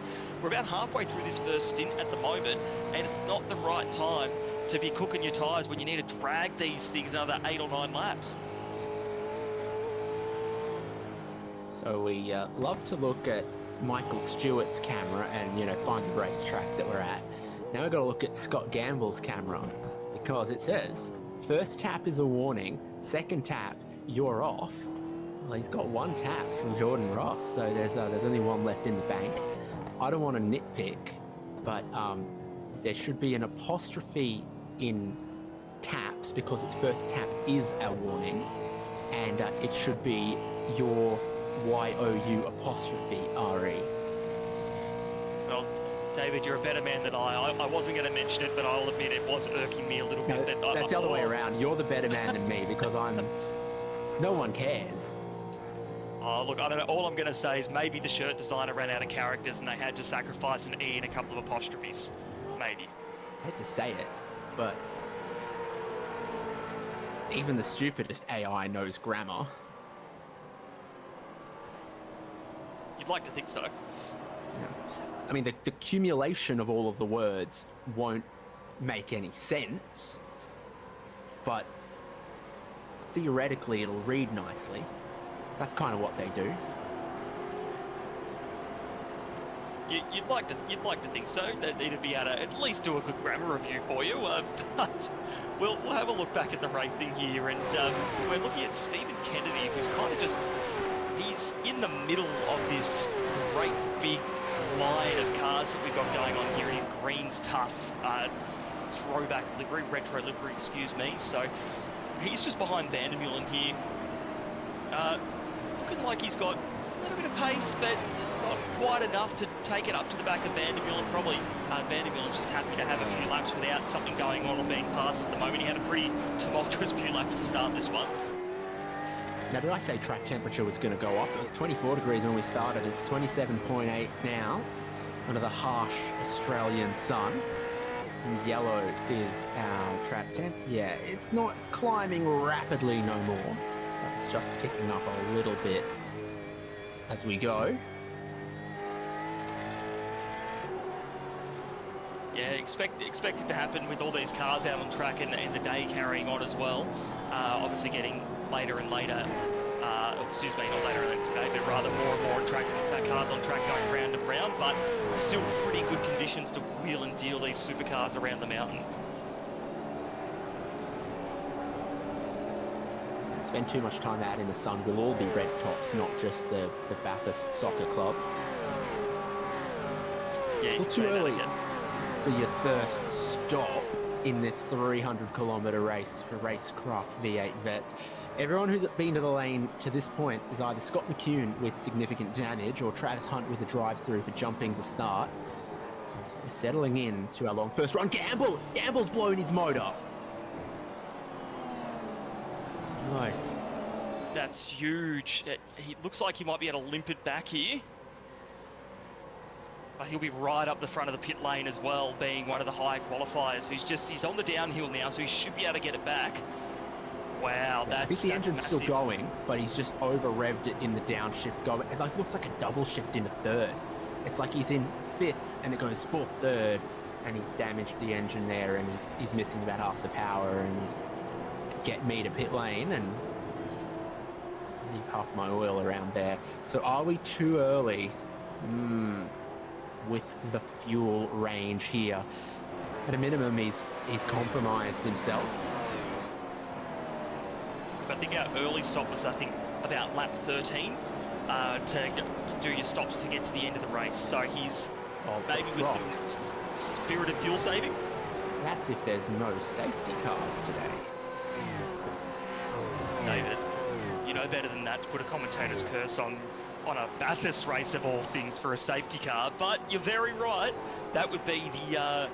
We're about halfway through this first stint at the moment, and not the right time to be cooking your tyres when you need to drag these things another 8 or 9 laps. So we love to look at Michael Stewart's camera and, find the racetrack that we're at. Now we've got to look at Scott Gamble's camera, because it says, first tap is a warning, second tap, you're off. Well, he's got 1 tap from Jordan Ross, so there's only 1 left in the bank. I don't want to nitpick, but there should be an apostrophe in taps because its first tap is a warning, and it should be your Y-O-U apostrophe R-E. Well, David, you're a better man than I wasn't going to mention it, but I'll admit it was irking me a little bit. No, that's the other way around. You're the better man than me because no one cares. Oh, look, I don't know. All I'm going to say is maybe the shirt designer ran out of characters and they had to sacrifice an E and a couple of apostrophes. Maybe. I hate to say it, but even the stupidest AI knows grammar. You'd like to think so. Yeah. I mean, the accumulation of all of the words won't make any sense, but theoretically it'll read nicely. That's kind of what they do. You'd like to think so. They'd need to be able to at least do a good grammar review for you. But we'll have a look back at the racing here, and we're looking at Stephen Kennedy, who's kind of he's in the middle of this great big line of cars that we've got going on here in his Greens Tough throwback livery, retro livery, excuse me. So he's just behind Vandermeulen here. Looking like he's got a little bit of pace, but not quite enough to take it up to the back of Vandermeulen. Probably Vandermeulen's just happy to have a few laps without something going on or being passed at the moment. He had a pretty tumultuous few laps to start this one. Now, did I say track temperature was going to go up? It was 24 degrees when we started. It's 27.8 now, under the harsh Australian sun. And yellow is our track temp. Yeah, it's not climbing rapidly no more. It's just picking up a little bit as we go. Yeah, expect it to happen with all these cars out on track and the day carrying on as well. Obviously getting later and later, excuse me, not later and later today, but rather more and more tracks, cars on track going round and round, but still pretty good conditions to wheel and deal these supercars around the mountain. Spend too much time out in the sun, we'll all be red tops, not just the Bathurst Soccer Club. Yeah, it's not too early for your first stop in this 300-kilometre race for RaceKraft V8 Vets. Everyone who's been to the lane to this point is either Scott McCune with significant damage or Travis Hunt with a drive-through for jumping the start. So we're settling in to our long first run. Gamble's blown his motor. No. That's huge. He looks like he might be able to limp it back here. But he'll be right up the front of the pit lane as well, being one of the high qualifiers. So he's on the downhill now, so he should be able to get it back. Wow, I think the engine's still going, but he's just over-revved it in the downshift. It like, looks like a double shift into third. It's like he's in fifth, and it goes fourth, third, and he's damaged the engine there, and he's missing about half the power, and he's get me to pit lane, and leave half my oil around there. So are we too early with the fuel range here? At a minimum, he's compromised himself. I think our early stop was, about lap 13 to do your stops to get to the end of the race. So he's maybe with some spirit of fuel saving. That's if there's no safety cars today. David, you know better than that to put a commentator's curse on a Bathurst race of all things for a safety car, but you're very right. That would be the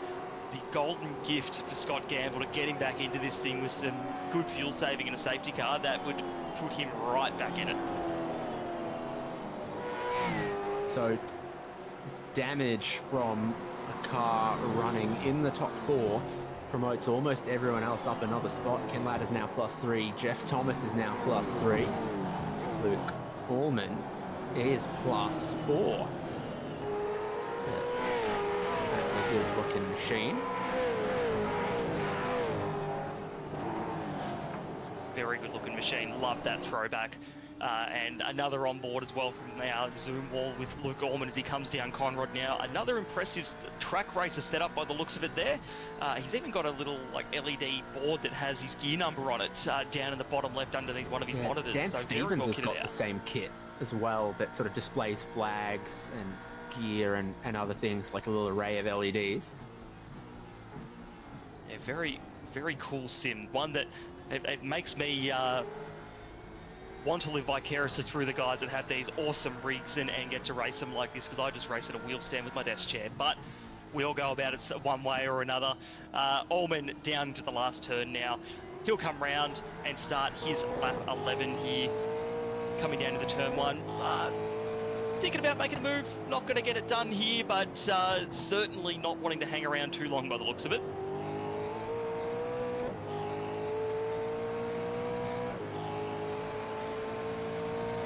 golden gift for Scott Gamble to get him back into this thing with some good fuel saving in a safety car. That would put him right back in it. So damage from a car running in the top four promotes almost everyone else up another spot. Ken Ladd is now +3. Jeff Thomas is now +3. Luke Allman is +4. That's a good looking machine. Very good looking machine. Love that throwback. And another on board as well from our zoom wall with Luke Allman as he comes down Conrod now. Another impressive track racer setup by the looks of it there. He's even got a little LED board that has his gear number on it down in the bottom left underneath one of his monitors. Dan Stevens has got the same kit as well that sort of displays flags and gear and other things, like a little array of LEDs. Yeah, very, very cool sim. One that it makes me want to live vicariously through the guys that have these awesome rigs and get to race them like this, because I just race at a wheel stand with my desk chair. But we all go about it one way or another. Allman down to the last turn now. He'll come round and start his lap 11 here, coming down to the turn one. Thinking about making a move, not going to get it done here, but certainly not wanting to hang around too long by the looks of it.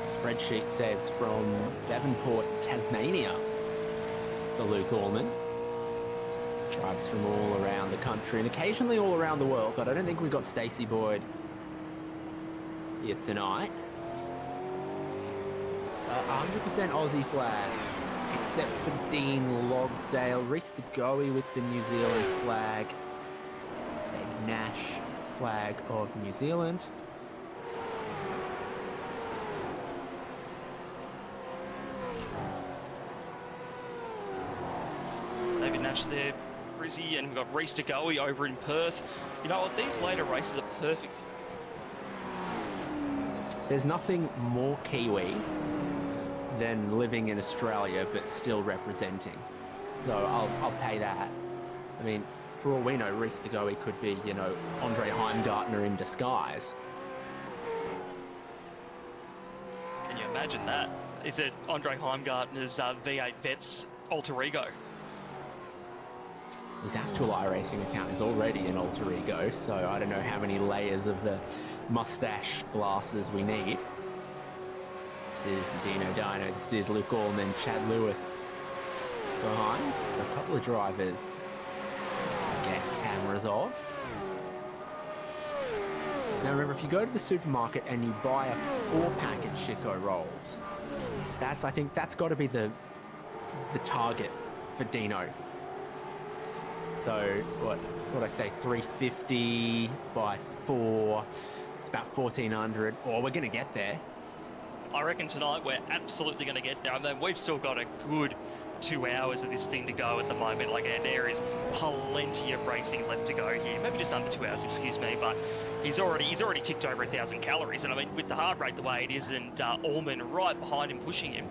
Spreadsheet says from Devonport, Tasmania for Luke Allman. Drives from all around the country and occasionally all around the world, but I don't think we've got Stacey Boyd here tonight. It's 100% Aussie flags, except for Dean Logsdale. Reese DeGoey with the New Zealand flag. Dave Nash, flag of New Zealand. David Nash there, Brizzy, and we've got Reese DeGoey over in Perth. You know what, these later races are perfect. There's nothing more Kiwi than living in Australia but still representing. So I'll pay that. I mean, for all we know, Reese DeGoey could be, you know, Andre Heimgartner in disguise. Can you imagine that? Is it Andre Heimgartner's V8 Vets alter ego? His actual iRacing account is already an alter ego, so I don't know how many layers of the mustache glasses we need. This is the Dino Dino, this is Luke Allman, Chad Lewis behind. So a couple of drivers get cameras off. Now remember, if you go to the supermarket and you buy a 4-pack of Chico rolls, I think that's got to be the target for Dino. So what I say, 350 by 4, it's about 1400. Oh, we're going to get there. I reckon tonight we're absolutely going to get there. I mean, we've still got a good 2 hours of this thing to go at the moment. Like, there is plenty of racing left to go here. Maybe just under 2 hours, excuse me. But he's already ticked over 1,000 calories. And I mean, with the heart rate the way it is, and Allman right behind him pushing him,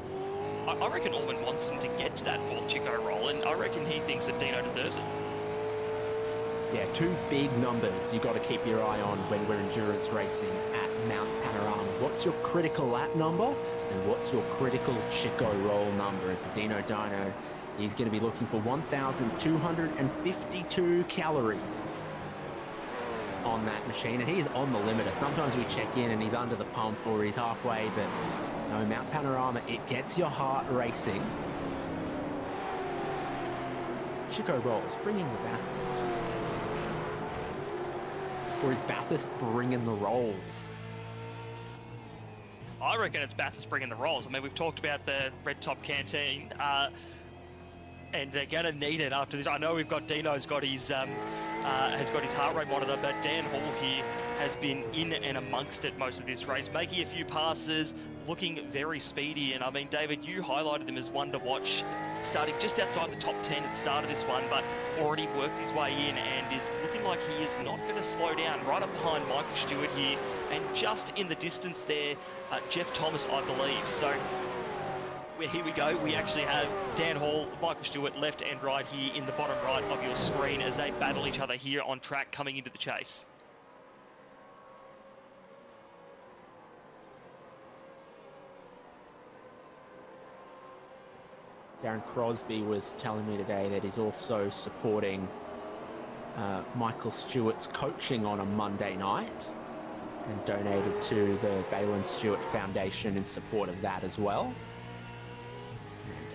I reckon Allman wants him to get to that 4th Chico roll, and I reckon he thinks that Dino deserves it. Yeah, 2 big numbers you got to keep your eye on when we're endurance racing at Mount Panorama. What's your critical lap number and what's your critical Chico roll number? And for Dino Dino, He's going to be looking for 1,252 calories on that machine, and he is on the limiter. Sometimes we check in and he's under the pump or he's halfway, but no, Mount Panorama, it gets your heart racing. Chico Rolls, bringing the Bathurst. Or is Bathurst bringing the rolls? I reckon it's Bathurst bringing the rolls. I mean, we've talked about the Red Top Canteen, and they're going to need it after this. I know we've got Dino's got his has got his heart rate monitor, but Dan Hall here has been in and amongst it most of this race, making a few passes, looking very speedy. And I mean, David, you highlighted him as one to watch, starting just outside the top 10 at the start of this one, but already worked his way in and is looking like he is not going to slow down. Right up behind Michael Stewart here, and just in the distance there, Jeff Thomas, I believe. So here we go. We actually have Dan Hall, Michael Stewart, left and right here in the bottom right of your screen as they battle each other here on track coming into the chase. Darren Crosby was telling me today that he's also supporting Michael Stewart's coaching on a Monday night and donated to the Balin Stewart Foundation in support of that as well.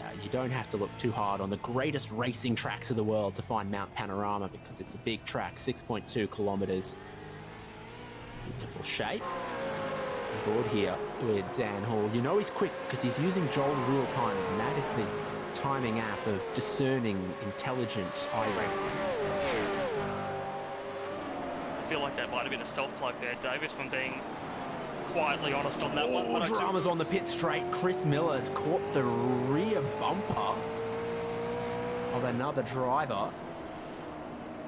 And you don't have to look too hard on the greatest racing tracks of the world to find Mount Panorama, because it's a big track, 6.2 kilometers. Beautiful shape. Board here with Dan Hall. You know he's quick because he's using Joel Real Timing, and that is the timing app of discerning, intelligent iRacers. I feel like that might have been a self-plug there, David, if I'm being quietly honest on that one. Oh, dramas on the pit straight. Chris Miller has caught the rear bumper of another driver.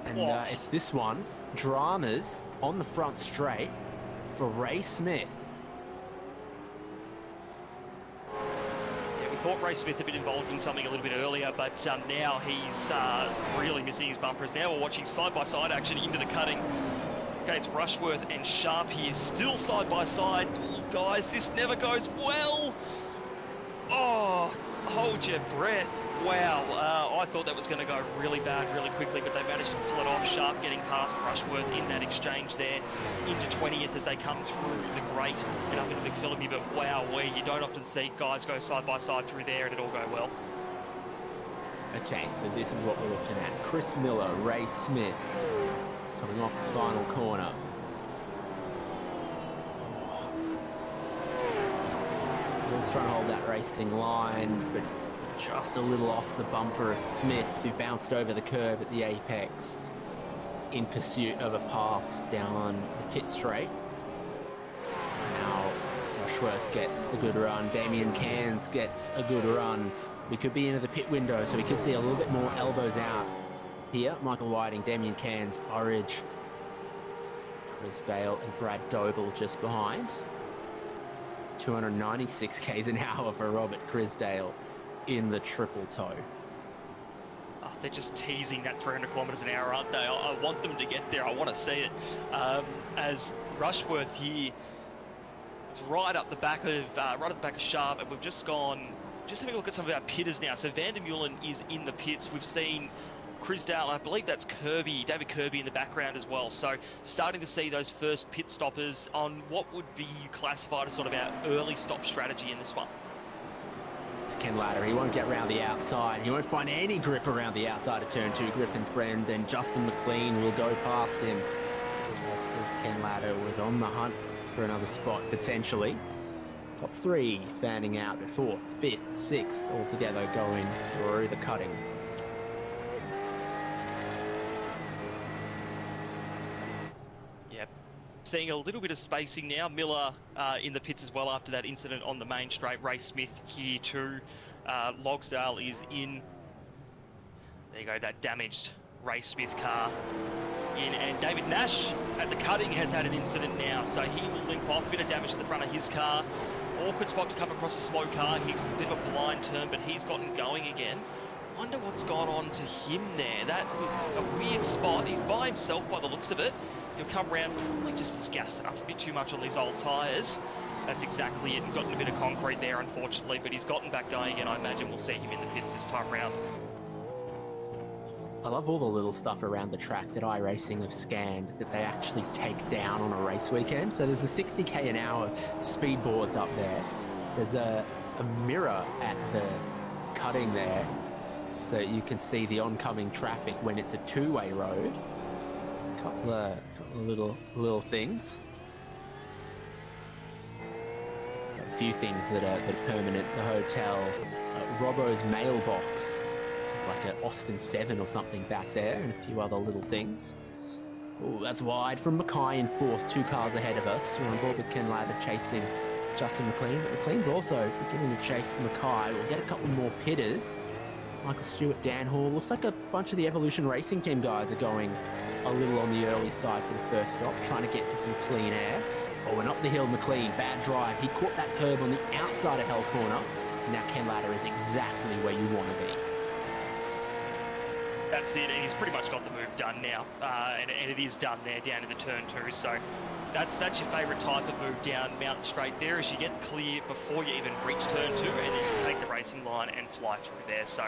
And it's this one. Dramas on the front straight for Ray Smith. Thought Ray Smith had been involved in something a little bit earlier, but now he's really missing his bumpers. Now we're watching side-by-side action into the cutting. Okay, it's Rushworth and Sharp here, still side-by-side. Guys, this never goes well. Oh, hold your breath. Wow, I thought that was going to go really bad really quickly, but they managed to pull it off. Sharp getting past Rushworth in that exchange there into 20th as they come through the Great and up into McPhillippi. But wow, you don't often see guys go side by side through there and it all go well. Okay, so this is what we're looking at. Chris Miller, Ray Smith coming off the final corner. Will's trying to hold that racing line, but just a little off the bumper of Smith, who bounced over the curb at the apex in pursuit of a pass down the pit straight. Now Rushworth gets a good run. Damien Cairns gets a good run. We could be into the pit window, so we could see a little bit more elbows out here. Michael Whiting, Damien Cairns, Burridge, Chris Dale and Brad Doble just behind. 296 k's an hour for Robert Crisdale in the triple toe. Oh, they're just teasing that 300 kilometers an hour, aren't they? I want them to get there. I want to see it. As Rushworth here, it's right up the back of Sharp, and we've just having a look at some of our pitters now. So Van der Meulen is in the pits. We've seen Crisdale, I believe that's David Kirby in the background as well. So starting to see those first pit stoppers on what would be classified as sort of our early stop strategy in this one. It's Ken Ladder. He won't get around the outside. He won't find any grip around the outside of turn 2. Griffin's Brand, and Justin McLean will go past him. Just as Ken Ladder was on the hunt for another spot, potentially. Top 3 fanning out at 4th, 5th, 6th, all together going through the cutting. Seeing a little bit of spacing now. Miller in the pits as well after that incident on the main straight. Ray Smith here too. Logsdale is in. There you go, that damaged Ray Smith car in. And David Nash at the cutting has had an incident now, so he will limp off. A bit of damage to the front of his car. Awkward spot to come across a slow car here because it's a bit of a blind turn, but he's gotten going again. Wonder what's gone on to him there. That a weird spot. He's by himself by the looks of it. He'll come round, probably just gassed it up a bit too much on these old tyres. That's exactly it. Gotten a bit of concrete there, unfortunately, but he's gotten back going, and I imagine we'll see him in the pits this time round. I love all the little stuff around the track that iRacing have scanned that they actually take down on a race weekend. So there's the 60k an hour speed boards up there. There's a mirror at the cutting there, so you can see the oncoming traffic when it's a two-way road. A couple of little things. Got a few things that are permanent. The hotel, Robbo's mailbox. Like an Austin 7 or something back there, and a few other little things. Oh, that's wide from Mackay in fourth, 2 cars ahead of us. We're on board with Ken Ladder chasing Justin McLean, but McLean's also beginning to chase Mackay. We'll get a couple more pitters. Michael Stewart, Dan Hall. Looks like a bunch of the Evolution Racing Team guys are going a little on the early side for the first stop, trying to get to some clean air. Oh, and up the hill, McLean, bad drive. He caught that curb on the outside of Hell Corner. Now Ken Ladder is exactly where you want to be. That's it, and he's pretty much got the move done now, and it is done there down in the turn 2. So that's your favourite type of move down Mountain Straight there, is you get clear before you even reach turn 2, and then you take the racing line and fly through there. So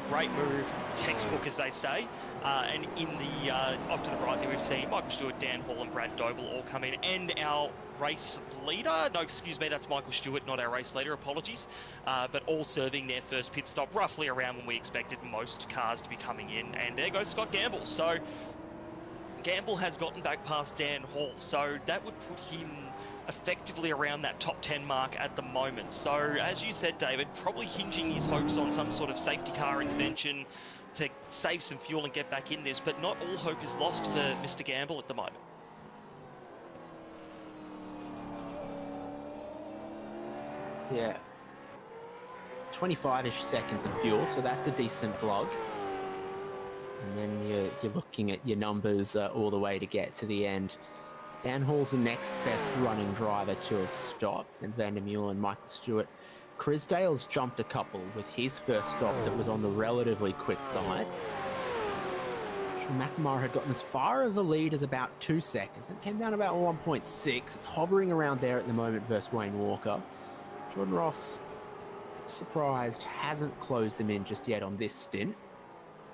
great move, textbook as they say. And in the off to the right there, we've seen Michael Stewart, Dan Hall, and Brad Doble all come in, and our race leader, no, excuse me, that's Michael Stewart, not our race leader, apologies, but all serving their first pit stop roughly around when we expected most cars to be coming in. And there goes Scott Gamble. So Gamble has gotten back past Dan Hall, so that would put him effectively around that top 10 mark at the moment. So as you said, David, probably hinging his hopes on some sort of safety car intervention to save some fuel and get back in this, but not all hope is lost for Mr. Gamble at the moment. Yeah. 25-ish seconds of fuel, so that's a decent glog. And then you're looking at your numbers all the way to get to the end. Dan Hall's the next best running driver to have stopped, and Vandermeulen and Michael Stewart. Crisdale's jumped a couple with his first stop that was on the relatively quick side. McNamara had gotten as far of a lead as about 2 seconds. It came down about 1.6. It's hovering around there at the moment versus Wayne Walker. Jordan Ross, surprised, hasn't closed them in just yet on this stint.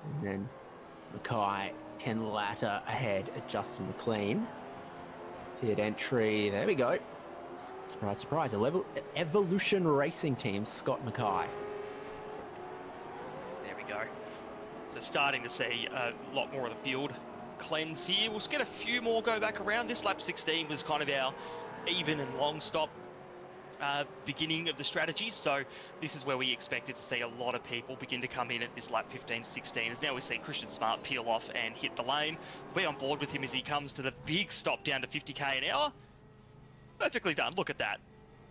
And then Mackay, Ken Latter ahead at Justin McLean. Pit entry, there we go. Surprise, surprise, Evolution Racing Team, Scott Mackay. There we go. So starting to see a lot more of the field cleanse here. We'll get a few more go back around. This lap 16 was kind of our even and long stop beginning of the strategy, so this is where we expected to see a lot of people begin to come in at this lap 15-16, as now we see Christian Smart peel off and hit the lane. We'll be on board with him as he comes to the big stop down to 50k an hour. Perfectly done, look at that.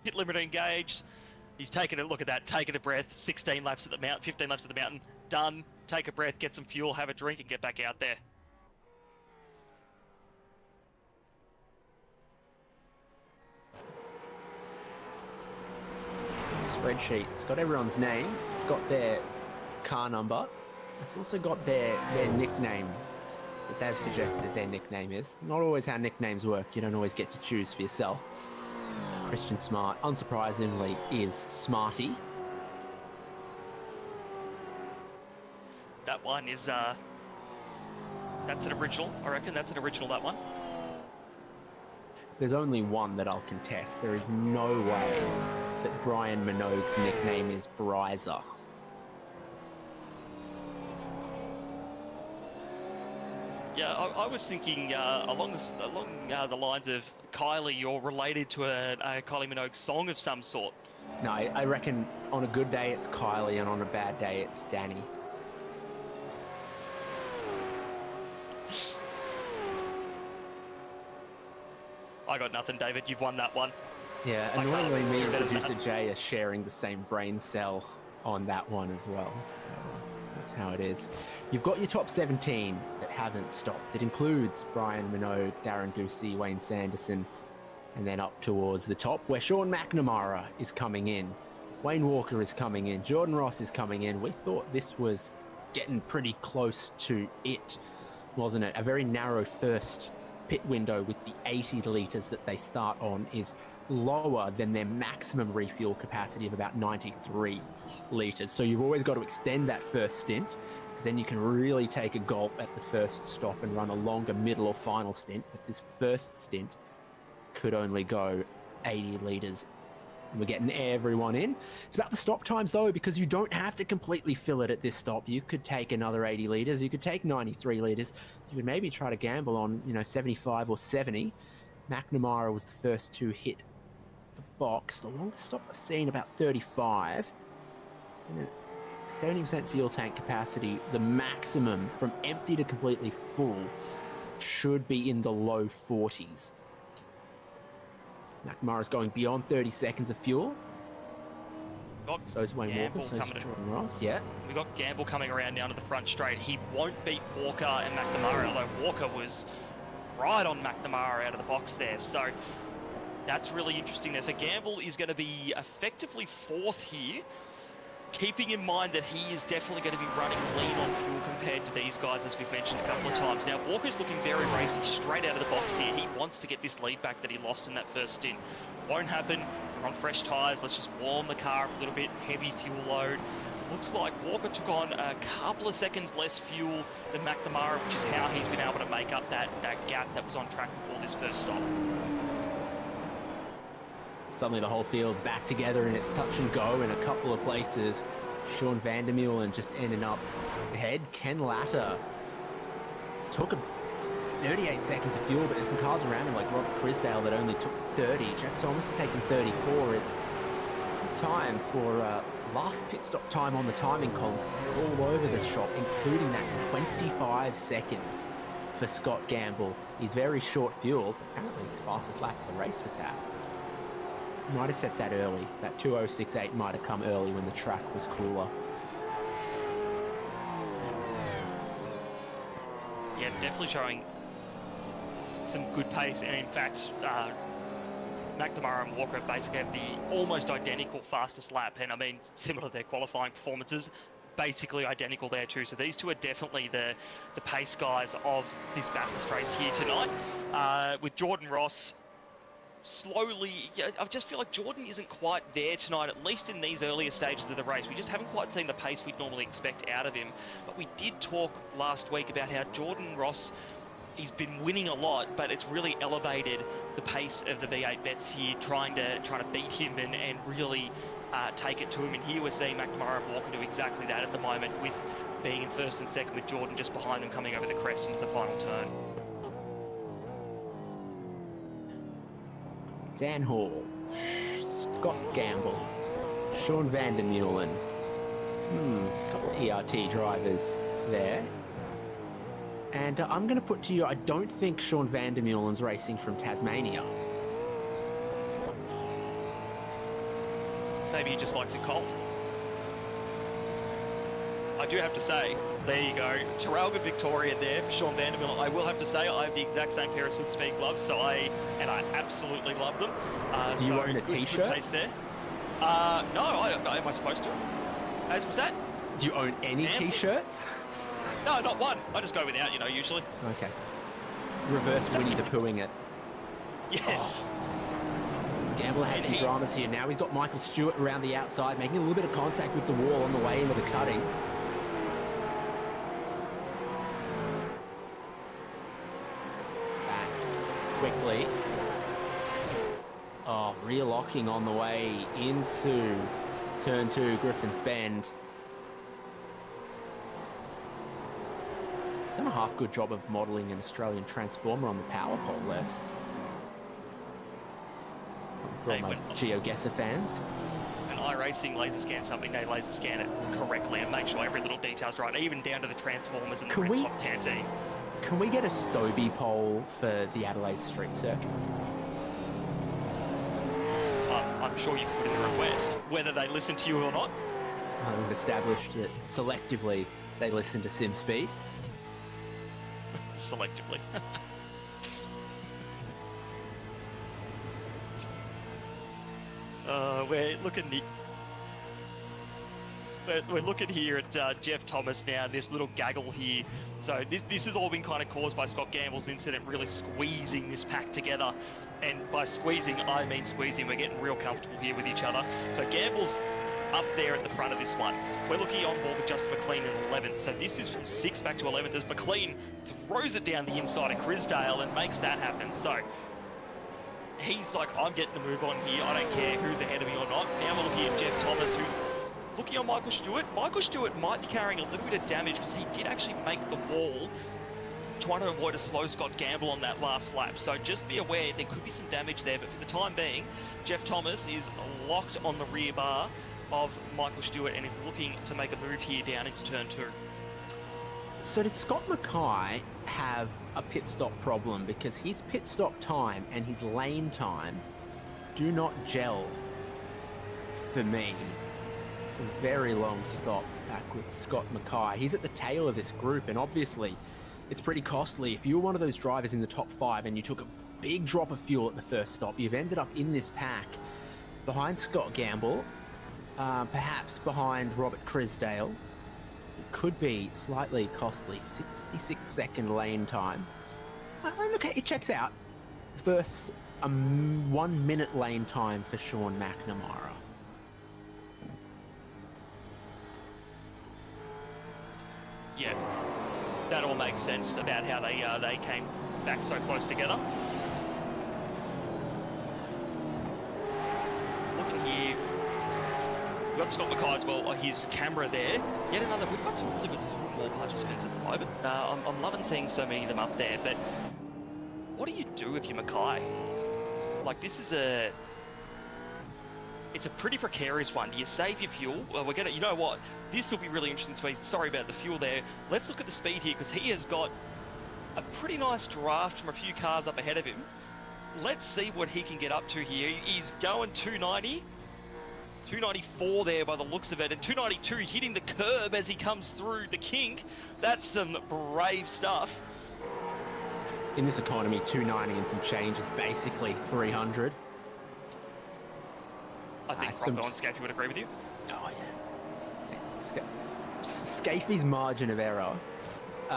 Pit limiter engaged, he's taken a look at that, taking a breath, 16 laps at the mountain, 15 laps at the mountain, done, take a breath, get some fuel, have a drink and get back out there. Spreadsheet. It's got everyone's name. It's got their car number. It's also got their nickname that they've suggested their nickname is. Not always how nicknames work. You don't always get to choose for yourself. Christian Smart, unsurprisingly, is Smarty. That one is, that's an original, I reckon. That's an original, that one. There's only one that I'll contest. There is no way that Brian Minogue's nickname is Bryzer. Yeah, I was thinking along the lines of Kylie, you're related to a Kylie Minogue song of some sort. No, I reckon on a good day it's Kylie and on a bad day it's Danny. I got nothing, David. You've won that one. Yeah, annoyingly me and producer Jay are sharing the same brain cell on that one as well. So that's how it is. You've got your top 17 that haven't stopped. It includes Brian Minogue, Darren Goosey, Wayne Sanderson, and then up towards the top where Sean McNamara is coming in. Wayne Walker is coming in. Jordan Ross is coming in. We thought this was getting pretty close to it, wasn't it? A very narrow first pit window with the 80 litres that they start on is lower than their maximum refuel capacity of about 93 litres. So you've always got to extend that first stint, because then you can really take a gulp at the first stop and run a longer middle or final stint. But this first stint could only go 80 litres. We're getting everyone in. It's about the stop times, though, because you don't have to completely fill it at this stop. You could take another 80 litres. You could take 93 litres. You could maybe try to gamble on, 75 or 70. McNamara was the first to hit the box. The longest stop I've seen, about 35. 70% fuel tank capacity. The maximum from empty to completely full should be in the low 40s. McNamara's going beyond 30 seconds of fuel. So is Wayne Walker, so is Jordan Ross, yeah. We got Gamble coming around down to the front straight. He won't beat Walker and McNamara, although Walker was right on McNamara out of the box there. So that's really interesting there. So Gamble is going to be effectively fourth here, keeping in mind that he is definitely going to be running lean on fuel compared to these guys, as we've mentioned a couple of times. Now, Walker's looking very racy straight out of the box here. He wants to get this lead back that he lost in that first stint. Won't happen. They're on fresh tyres. Let's just warm the car up a little bit. Heavy fuel load. Looks like Walker took on a couple of seconds less fuel than McNamara, which is how he's been able to make up that gap that was on track before this first stop. Suddenly the whole field's back together and it's touch and go in a couple of places. Sean Vandermeulen just ending up ahead. Ken Latta took 38 seconds of fuel, but there's some cars around him like Robert Crisdale that only took 30. Jeff Thomas has taken 34. It's time for last pit stop time on the timing column. They're all over the shop, including that 25 seconds for Scott Gamble. He's very short fuel. Apparently his fastest lap of the race with that. Might have set that early. That 2:06.8 might have come early when the track was cooler. Yeah, definitely showing some good pace, and in fact, McNamara and Walker basically have the almost identical fastest lap, and I mean, similar to their qualifying performances, basically identical there too. So these two are definitely the pace guys of this Bathurst race here tonight. With Jordan Ross slowly, I just feel like Jordan isn't quite there tonight, at least in these earlier stages of the race. We just haven't quite seen the pace we'd normally expect out of him. But we did talk last week about how Jordan Ross, he's been winning a lot, but it's really elevated the pace of the V8 Vets here, trying to beat him and really take it to him. And here we're seeing McNamara and Walker do exactly that at the moment, with being in first and second, with Jordan just behind them coming over the crest into the final turn. Dan Hall, Scott Gamble, Sean Vandermeulen. A couple of ERT drivers there. And I'm going to put to you, I don't think Sean Vandermeulen's racing from Tasmania. Maybe he just likes it cold. I do have to say, there you go, Terralga Victoria there for Sean Vandermeulen. I will have to say, I have the exact same pair of SimSpeed gloves, so I absolutely love them. Do you own a t-shirt? Good taste there. No, am I supposed to? As was that? Do you own any t-shirts? No, not one. I just go without, usually. Okay. Reverse Winnie the Poohing it. Yes. Gamble had some dramas here. Now he's got Michael Stewart around the outside, making a little bit of contact with the wall on the way into the cutting. Back quickly. Oh, re-locking on the way into turn 2, Griffin's Bend. Done a half good job of modelling an Australian transformer on the power pole there. For all my GeoGuessr fans. When iRacing laser scans something, they laser scan it correctly and make sure every little detail's right, even down to the transformers and the red top canteen. Can we get a Stobie pole for the Adelaide Street Circuit? I'm sure you can put in a request, whether they listen to you or not. We've established that selectively they listen to SimSpeed. Selectively. we're looking here at Jeff Thomas now, this little gaggle here. So this has all been kind of caused by Scott Gamble's incident, really squeezing this pack together. And by squeezing, I mean squeezing. We're getting real comfortable here with each other. So Gamble's up there at the front of this one. We're looking on board with Justin McLean in 11th. So this is from 6th back to 11th as McLean throws it down the inside of Crisdale and makes that happen. So he's like, I'm getting the move on here. I don't care who's ahead of me or not. Now we're looking at Jeff Thomas, who's looking on Michael Stewart. Michael Stewart might be carrying a little bit of damage because he did actually make the wall, trying to avoid a slow Scott Gamble on that last lap. So just be aware there could be some damage there, but for the time being, Jeff Thomas is locked on the rear bar of Michael Stewart and is looking to make a move here down into turn 2. So did Scott Mackay have a pit stop problem? Because his pit stop time and his lane time do not gel for me. It's a very long stop back with Scott Mackay. He's at the tail of this group, and obviously it's pretty costly. If you were one of those drivers in the top 5 and you took a big drop of fuel at the first stop, you've ended up in this pack behind Scott Gamble, perhaps behind Robert Crisdale. It could be slightly costly. 66-second lane time. Okay, it checks out. Versus a 1 minute lane time for Sean McNamara. Yeah, that all makes sense about how they came back so close together. Looking here, we've got Scott Mackay as well, his camera there. Yet another, we've got some really good Zoom wall participants at the moment. I'm loving seeing so many of them up there, but what do you do if you're Mackay? Like, this is it's a pretty precarious one. Do you save your fuel? Well, we're gonna, you know what? This will be really interesting to me. Sorry about the fuel there. Let's look at the speed here, because he has got a pretty nice draft from a few cars up ahead of him. Let's see what he can get up to here. He's going 290. 294 there by the looks of it, and 292 hitting the curb as he comes through the kink. That's some brave stuff. In this economy, 290 and some change is basically 300. I think Rocco and Scafey would agree with you. Oh, yeah. Scafey's margin of error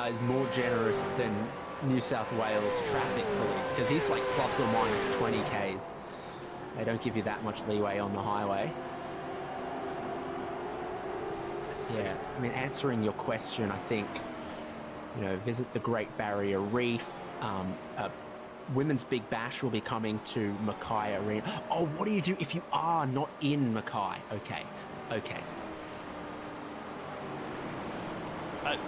is more generous than New South Wales traffic police, because he's like plus or minus 20 Ks. They don't give you that much leeway on the highway. Yeah, I mean, answering your question, I think, you know, visit the Great Barrier Reef. Women's Big Bash will be coming to Mackay Arena. Oh, what do you do if you are not in Mackay? Okay. And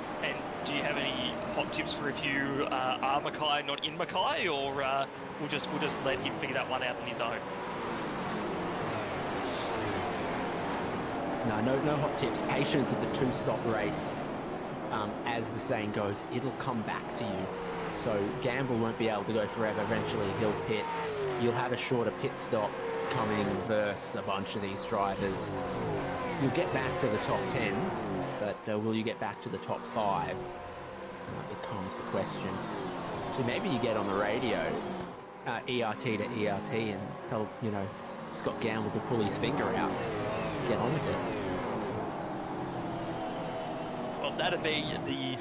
do you have any hot tips for if you are Mackay not in Mackay, or we'll just let him figure that one out on his own? No hot tips. Patience. It's a 2-stop race. As the saying goes, it'll come back to you. So Gamble won't be able to go forever. Eventually he'll pit. You'll have a shorter pit stop coming versus a bunch of these drivers. You'll get back to the top 10, but will you get back to the top 5? That becomes the question. So maybe you get on the radio, ERT to ERT, and tell, you know, Scott Gamble to pull his finger out. Get on with it. Well, that'd be the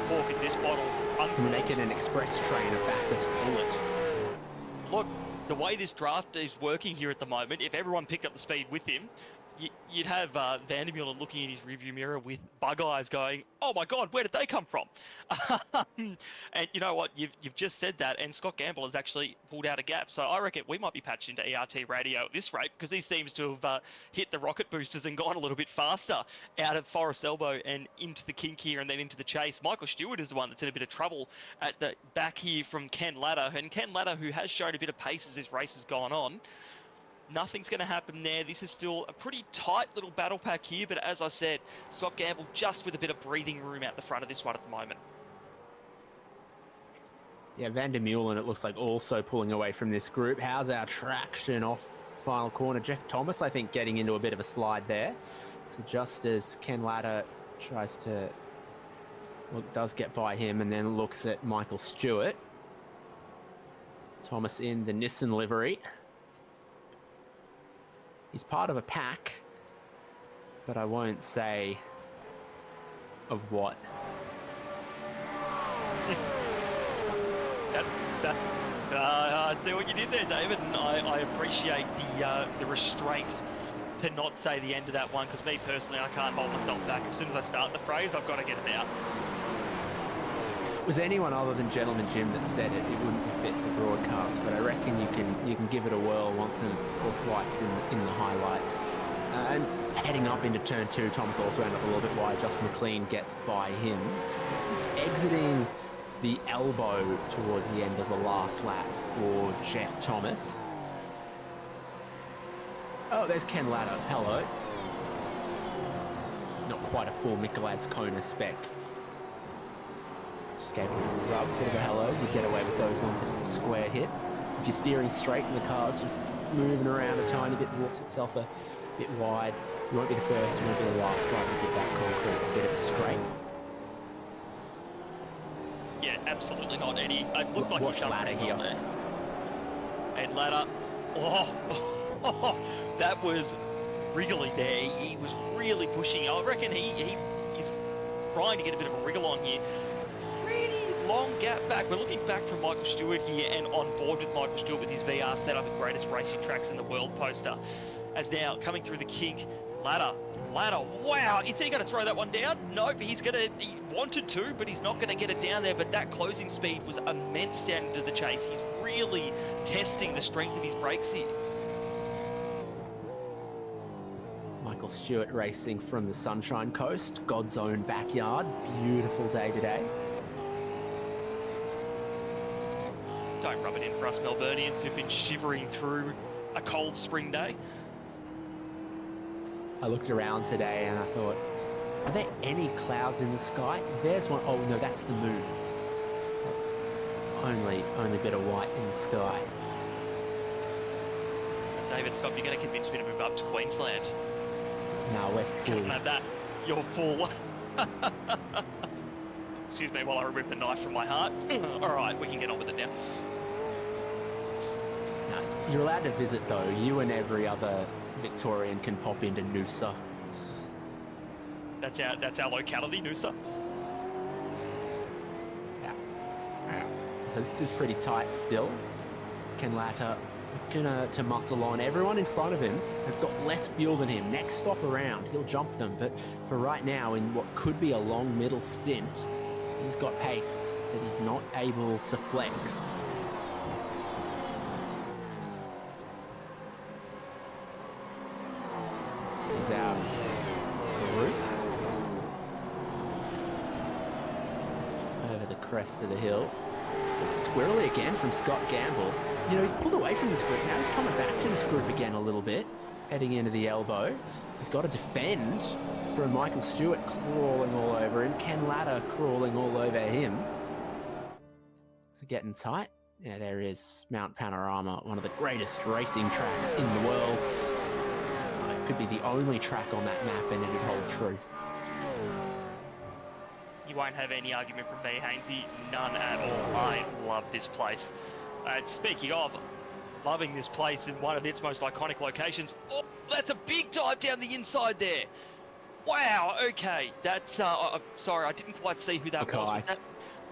cork in this bottle. Make it an express train, a Bathurst bullet. Look, the way this draft is working here at the moment, if everyone picked up the speed with him, you'd have Vandermeulen looking in his rearview mirror with bug eyes going, oh my God, where did they come from? And you know what, you've just said that, and Scott Gamble has actually pulled out a gap. So I reckon we might be patched into ERT radio at this rate, because he seems to have hit the rocket boosters and gone a little bit faster out of Forest Elbow and into the kink here and then into the chase. Michael Stewart is the one that's in a bit of trouble at the back here from Ken Latta, and Ken Latta, who has shown a bit of pace as this race has gone on. Nothing's going to happen there. This is still a pretty tight little battle pack here, but as I said, Scott Gamble just with a bit of breathing room out the front of this one at the moment. Yeah, Vandermeulen, it looks like, also pulling away from this group. How's our traction off final corner? Jeff Thomas, I think, getting into a bit of a slide there. So just as Ken Latta tries to, well, does get by him and then looks at Michael Stewart. Thomas in the Nissan livery. He's part of a pack but I won't say of what. I see what you did there, David, and I appreciate the restraint to not say the end of that one, because me personally, I can't hold myself back. As soon as I start the phrase, I've got to get it out. If it was anyone other than Gentleman Jim that said it, it wouldn't be fit for broadcast, but I reckon you can give it a whirl once or twice in the highlights. And heading up into turn 2, Thomas also ended up a little bit wide. Justin McLean gets by him. So this is exiting the elbow towards the end of the last lap for Jeff Thomas. Oh, there's Ken Latta. Hello. Not quite a full Mikolas Kona spec. Just gave it a little rub, bit of a hello. You get away with those ones if it's a square hit. If you're steering straight and the car's just moving around a tiny bit, walks itself a bit wide, you won't be the first, you won't be the last driver to give that concrete a bit of a scrape. Yeah, absolutely not. Eddie, it looks like Watch Latta here. There. And Latta, that was wriggly there. He was really pushing. I reckon he's trying to get a bit of a wriggle on here. Pretty long gap back. We're looking back from Michael Stewart here and on board with Michael Stewart with his VR setup at Greatest Racing Tracks in the World poster. As now coming through the kink, Latta, wow, is he going to throw that one down? Nope, he wanted to, but he's not going to get it down there. But that closing speed was immense down into the chase. He's really testing the strength of his brakes here. Michael Stewart racing from the Sunshine Coast, God's own backyard. Beautiful day today. Don't rub it in for us Melburnians who've been shivering through a cold spring day. I looked around today and I thought, are there any clouds in the sky? There's one. Oh no, that's the moon. Only a bit of white in the sky. David, stop. You're going to convince me to move up to Queensland. No, we're full. Can't have that. You're full. Excuse me while I remove the knife from my heart. All right, we can get on with it now. No, you're allowed to visit though. You and every other Victorian can pop into Noosa. That's our locality, Noosa. Yeah. So this is pretty tight still. Ken Latta gonna muscle on. Everyone in front of him has got less fuel than him. Next stop around, he'll jump them. But for right now, in what could be a long middle stint, he's got pace that he's not able to flex. He's out group. Over the crest of the hill. Squirrely again from Scott Gamble. You know, he pulled away from this group. Now he's coming back to this group again a little bit. Heading into the elbow. He's got to defend from Michael Stewart crawling all over him. Ken Latta crawling all over him. Is it getting tight? Yeah, there is Mount Panorama, one of the greatest racing tracks in the world. It could be the only track on that map and it'd hold true. You won't have any argument from me, Hainsey. None at all. I love this place. Speaking of loving this place in one of its most iconic locations, oh, that's a big dive down the inside there. Wow, okay. That's, sorry, I didn't quite see who that was. But that,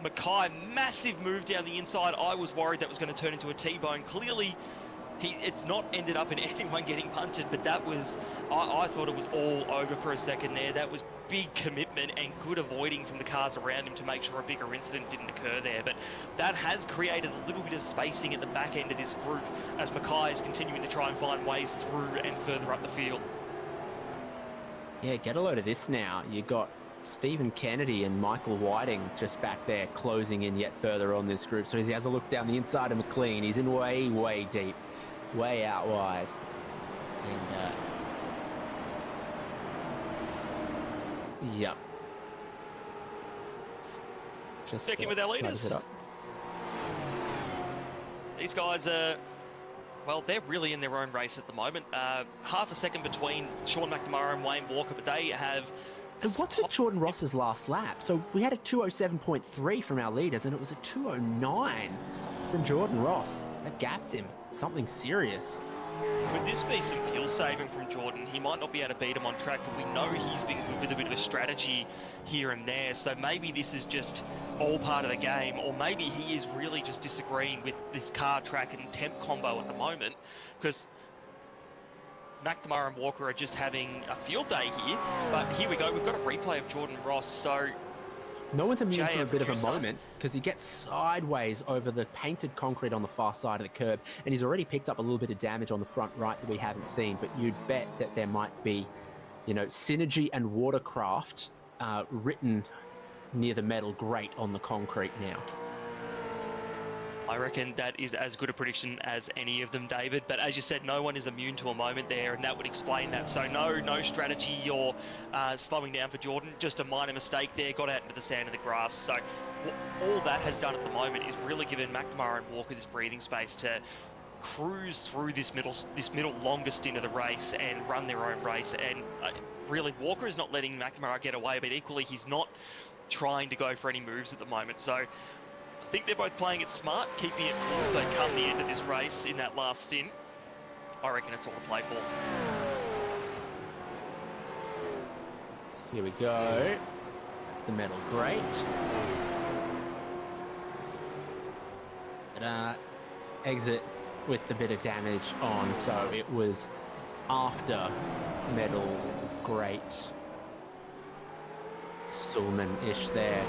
Mackay, massive move down the inside. I was worried that was going to turn into a T-bone. Clearly, it's not ended up in anyone getting punted, but that was, I thought it was all over for a second there. That was big commitment and good avoiding from the cars around him to make sure a bigger incident didn't occur there. But that has created a little bit of spacing at the back end of this group as Mackay is continuing to try and find ways through and further up the field. Yeah, get a load of this now. You got Stephen Kennedy and Michael Whiting just back there closing in yet further on this group. So he has a look down the inside of McLean. He's in way, way deep. Way out wide. And, yep. Just checking with our leaders. These guys are, well, they're really in their own race at the moment. Half a second between Sean McNamara and Wayne Walker, but they have... And what's with Jordan Ross's last lap? So we had a 207.3 from our leaders, and it was a 209 from Jordan Ross. They've gapped him. Something serious. Could this be some fuel saving from Jordan? He might not be able to beat him on track, but we know he's been good with a bit of a strategy here and there. So maybe this is just all part of the game, or maybe he is really just disagreeing with this car, track, and temp combo at the moment, because McNamara and Walker are just having a field day here. But here we go, we've got a replay of Jordan Ross. So no one's immune Jay, for a bit of a producer. moment because he gets sideways over the painted concrete on the far side of the curb, and he's already picked up a little bit of damage on the front right that we haven't seen. But you'd bet that there might be, you know, Synergy and Watercraft written near the metal grate on the concrete now. I reckon that is as good a prediction as any of them, David. But as you said, no one is immune to a moment there, and that would explain that. So no strategy or slowing down for Jordan. Just a minor mistake there, got out into the sand and the grass. So all that has done at the moment is really given McNamara and Walker this breathing space to cruise through this middle longest stint of the race and run their own race. And really, Walker is not letting McNamara get away, but equally he's not trying to go for any moves at the moment. So I think they're both playing it smart, keeping it cool, but come the end of this race in that last stint, I reckon it's all to play for. So here we go. That's the metal grate. But, exit with the bit of damage on, so it was after metal grate. Sulman-ish there.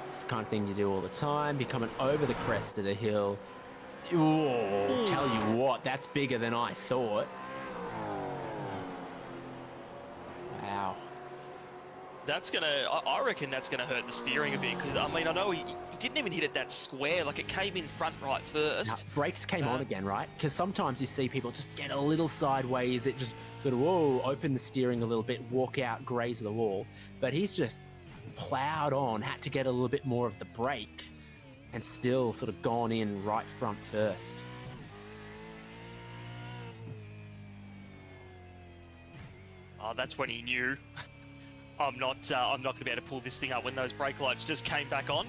It's the kind of thing you do all the time. Be coming over the crest of the hill. Ooh, tell you what, that's bigger than I thought. Wow. That's gonna, I reckon that's gonna hurt the steering a bit, because I mean, I know he didn't even hit it that square, like it came in front right first. Now, brakes came on again, right? Because sometimes you see people just get a little sideways, it just sort of, whoa, open the steering a little bit, walk out, graze the wall. But he's just plowed on, had to get a little bit more of the brake, and still sort of gone in right front first. Oh, that's when he knew. I'm not going to be able to pull this thing up. When those brake lights just came back on,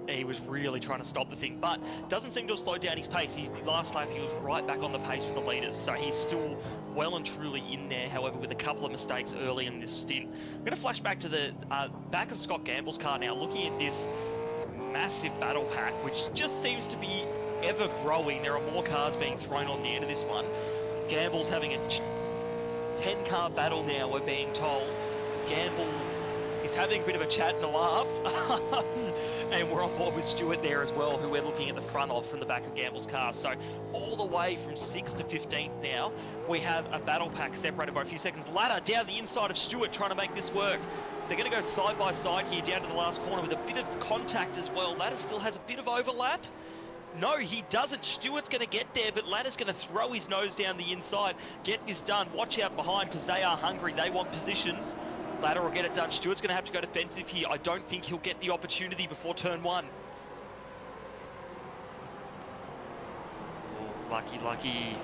he was really trying to stop the thing, but doesn't seem to have slowed down his pace. The last lap, he was right back on the pace with the leaders, so he's still well and truly in there, however, with a couple of mistakes early in this stint. I'm going to flash back to the back of Scott Gamble's car now, looking at this massive battle pack, which just seems to be ever growing. There are more cars being thrown on the end of this one. Gamble's having a 10-car battle now, we're being told. Gamble is having a bit of a chat and a laugh. And we're on board with Stewart there as well, who we're looking at the front of from the back of Gamble's car. So all the way from 6th to 15th now, we have a battle pack separated by a few seconds. Ladder down the inside of Stewart trying to make this work. They're going to go side by side here down to the last corner with a bit of contact as well. Ladder still has a bit of overlap. No, he doesn't. Stewart's going to get there, but Ladder's going to throw his nose down the inside. Get this done. Watch out behind, because they are hungry. They want positions. Ladder will get it done. Stewart's going to have to go defensive here. I don't think he'll get the opportunity before turn 1. Oh, lucky.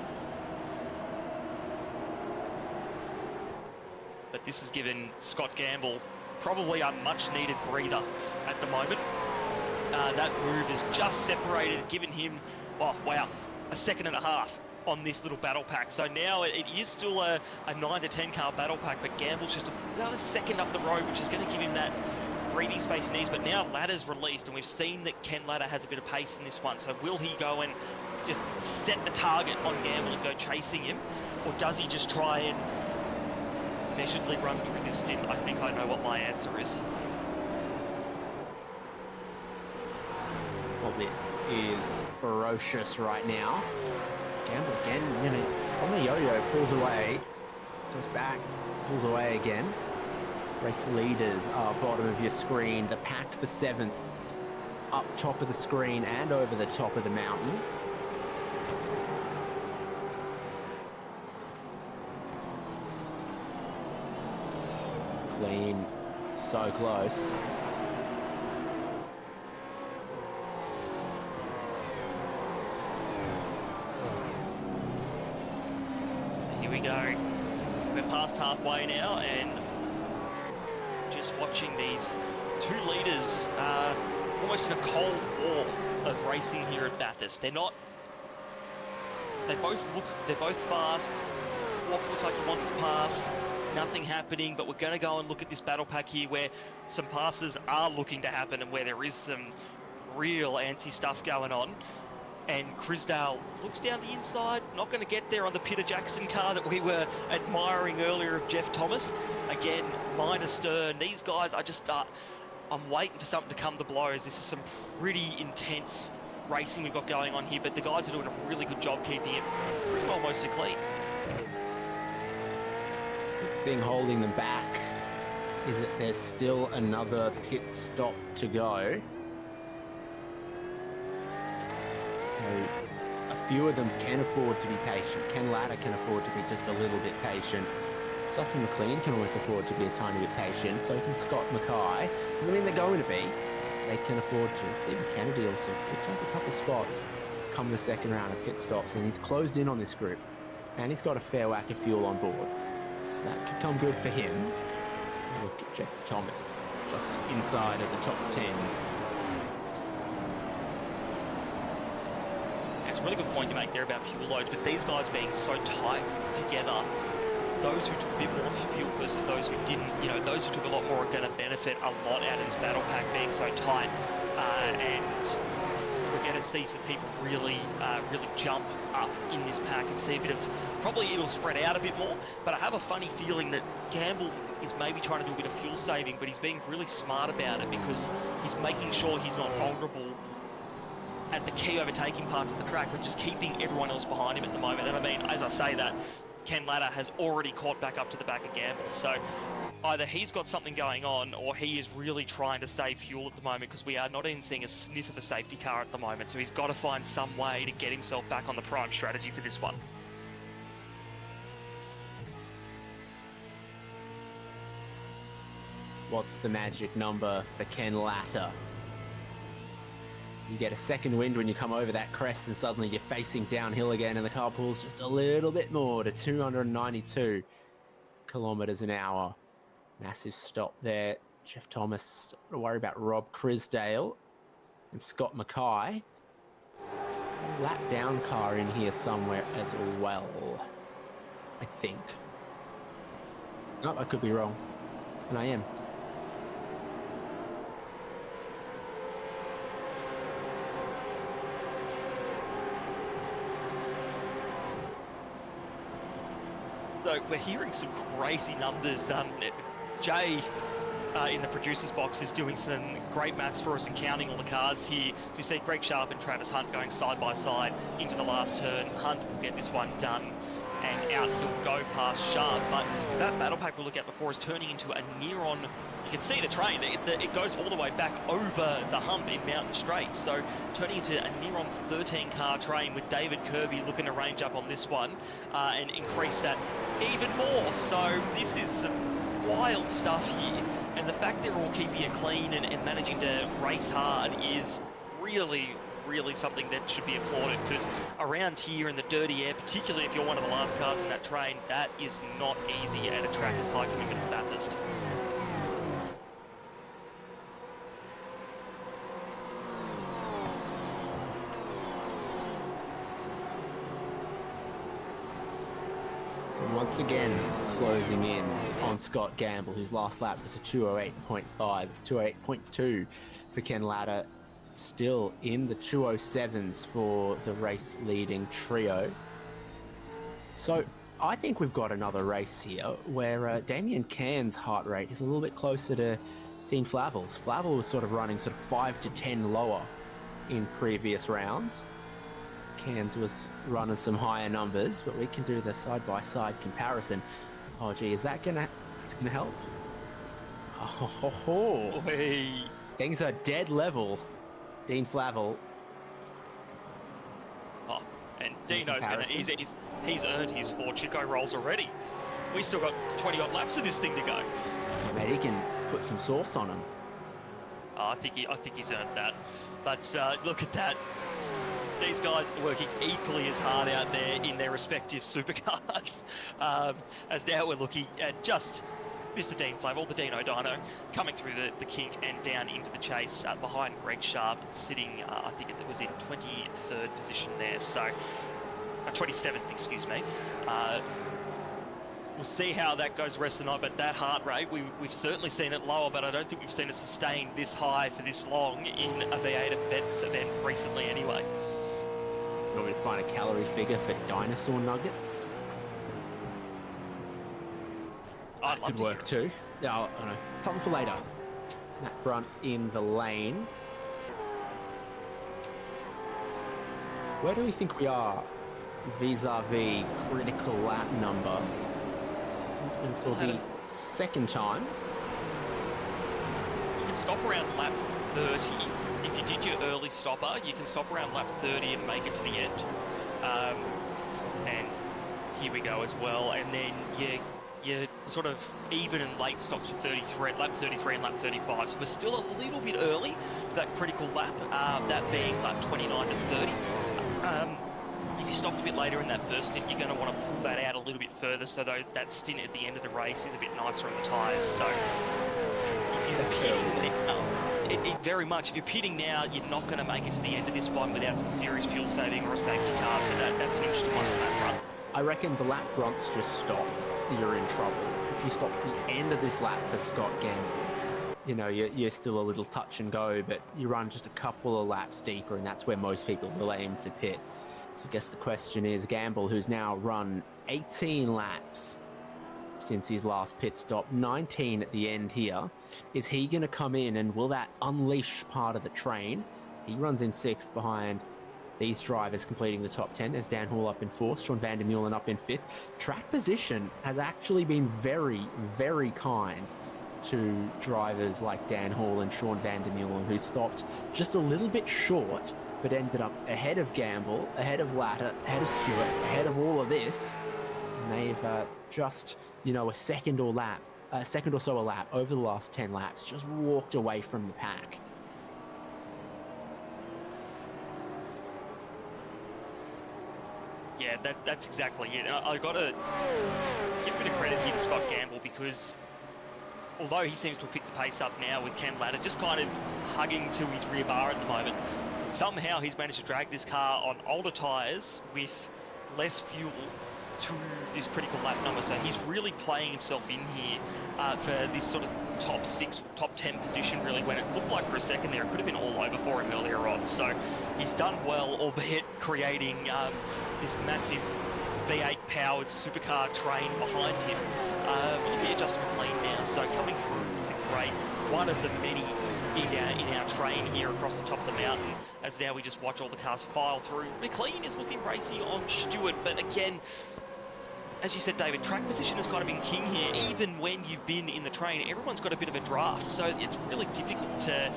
But this has given Scott Gamble probably a much-needed breather at the moment. That move has just separated, given him, oh wow, a second and a half on this little battle pack. So now it is still a 9 to 10 car battle pack, but Gamble's just another second up the road, which is going to give him that breathing space he needs. But now Ladder's released, and we've seen that Ken Ladder has a bit of pace in this one. So will he go and just set the target on Gamble and go chasing him, or does he just try and measuredly run through this stint? I think I know what my answer is. Well, this is ferocious right now. Gamble again, you know, on the yo-yo, pulls away, goes back, pulls away again. Race leaders are bottom of your screen. The pack for 7th, up top of the screen and over the top of the mountain. Clean, so close. Go. We're past halfway now, and just watching these two leaders almost in a cold war of racing here at Bathurst. They're they're both fast. Walker looks like he wants to pass. Nothing happening, but we're going to go and look at this battle pack here where some passes are looking to happen and where there is some real antsy stuff going on. And Crisdale looks down the inside, not going to get there on the Peter Jackson car that we were admiring earlier of Jeff Thomas. Again, minor Stern. These guys, I'm waiting for something to come to blows. This is some pretty intense racing we've got going on here, but the guys are doing a really good job keeping it pretty well mostly clean. The thing holding them back is that there's still another pit stop to go. So a few of them can afford to be patient. Ken Latta can afford to be just a little bit patient. Justin McLean can always afford to be a tiny bit patient. So can Scott Mackay. Doesn't mean they're going to be. They can afford to. Stephen Kennedy also could jump a couple spots come the second round of pit stops, and he's closed in on this group. And he's got a fair whack of fuel on board. So that could come good for him. Look at Jeff Thomas, just inside of the top 10. It's a really good point you make there about fuel loads, but these guys being so tight together, those who took a bit more fuel versus those who didn't, those who took a lot more are going to benefit a lot out of this battle pack being so tight. And we're going to see some people really jump up in this pack and see a bit of, probably it'll spread out a bit more, but I have a funny feeling that Gamble is maybe trying to do a bit of fuel saving, but he's being really smart about it because he's making sure he's not vulnerable at the key overtaking parts of the track, which is keeping everyone else behind him at the moment. And I mean, as I say that, Ken Latta has already caught back up to the back of Gamble. So either he's got something going on or he is really trying to save fuel at the moment, because we are not even seeing a sniff of a safety car at the moment. So he's got to find some way to get himself back on the prime strategy for this one. What's the magic number for Ken Latta? You get a second wind when you come over that crest and suddenly you're facing downhill again and the car pulls just a little bit more to 292 kilometers an hour. Massive stop there. Jeff Thomas, got to worry about Rob Crisdale and Scott Mackay. A lap down car in here somewhere as well, I think. No, I could be wrong, and I am. So we're hearing some crazy numbers. Jay in the producer's box is doing some great maths for us and counting all the cars here. You see Greg Sharp and Travis Hunt going side by side into the last turn. Hunt will get this one done and out he'll go past Sharp, but that battle pack we'll look at before is turning into a near-on. You can see the train, it goes all the way back over the hump in Mountain Straight, so turning into a near-on 13-car train with David Kirby looking to range up on this one and increase that even more. So this is some wild stuff here, and the fact they're all keeping it clean and managing to race hard is really something that should be applauded, because around here in the dirty air, particularly if you're one of the last cars in that train, that is not easy at a track as high commitment as Bathurst. So once again, closing in on Scott Gamble, whose last lap was a 208.5, 208.2 for Ken Latta. Still in the 207s for the race leading trio. So I think we've got another race here where Damien Cairns' heart rate is a little bit closer to Dean Flavel's. Flavel was sort of running 5 to 10 lower in previous rounds. Cairns was running some higher numbers, but we can do the side-by-side comparison. Oh gee, is that gonna help? Oh, things are dead level. Dean Flavel. Oh, and Dino's he's earned his 4 Chico rolls already. We still got 20 odd laps of this thing to go. Mate, he can put some sauce on him. Oh, I think he's earned that. But look at that. These guys are working equally as hard out there in their respective supercars. As now we're looking at just Mr. Dean Flavel, the Dino Dino, coming through the kink and down into the chase behind Greg Sharp, sitting, I think it was in 23rd position there. So 27th, excuse me. We'll see how that goes the rest of the night, but that heart rate, we've certainly seen it lower, but I don't think we've seen it sustained this high for this long in a V8 Vets event recently anyway. You want me to find a calorie figure for dinosaur nuggets? I'd love Could to work hear it. too. Yeah, I know. Something for later. Matt Brunt in the lane. Where do we think we are vis-a-vis critical lap number? And for the second time. You can stop around lap 30. If you did your early stopper, you can stop around lap 30 and make it to the end. And here we go as well. And then you're sort of even and late stops for 33, lap 33 and lap 35. So we're still a little bit early for that critical lap, that being lap 29 to 30. If you stopped a bit later in that first stint, you're going to want to pull that out a little bit further so that stint at the end of the race is a bit nicer on the tyres. So if you're pitting, it very much, if you're pitting now, you're not going to make it to the end of this one without some serious fuel saving or a safety car. So that's an interesting one from that run. I reckon the lap Brunts just stopped. You're in trouble. If you stop at the end of this lap for Scott Gamble, you know, you're still a little touch and go, but you run just a couple of laps deeper, and that's where most people will aim to pit. So I guess the question is, Gamble, who's now run 18 laps since his last pit stop, 19 at the end here, is he going to come in and will that unleash part of the train? He runs in 6th behind these drivers completing the top 10. There's Dan Hall up in 4th, Sean Van der Meulen up in 5th. Track position has actually been very, very kind to drivers like Dan Hall and Sean Van der Meulen, who stopped just a little bit short, but ended up ahead of Gamble, ahead of Latta, ahead of Stewart, ahead of all of this. And they've just, you know, a second or so a lap over the last 10 laps, just walked away from the pack. Yeah, that's exactly it. And I've got to give a bit of credit here to Scott Gamble, because although he seems to have picked the pace up now with Ken Latta just kind of hugging to his rear bar at the moment, somehow he's managed to drag this car on older tyres with less fuel to this critical lap number. So he's really playing himself in here for this sort of top 6, top 10 position, really, when it looked like for a second there it could have been all over for him earlier on. So he's done well, albeit creating this massive V8 powered supercar train behind him. We'll look at Justin McLean now. So coming through the great, one of the many in our train here across the top of the mountain, as now we just watch all the cars file through. McLean is looking racy on Stewart, but again, as you said, David, track position has kind of been king here. Even when you've been in the train, everyone's got a bit of a draft, so it's really difficult to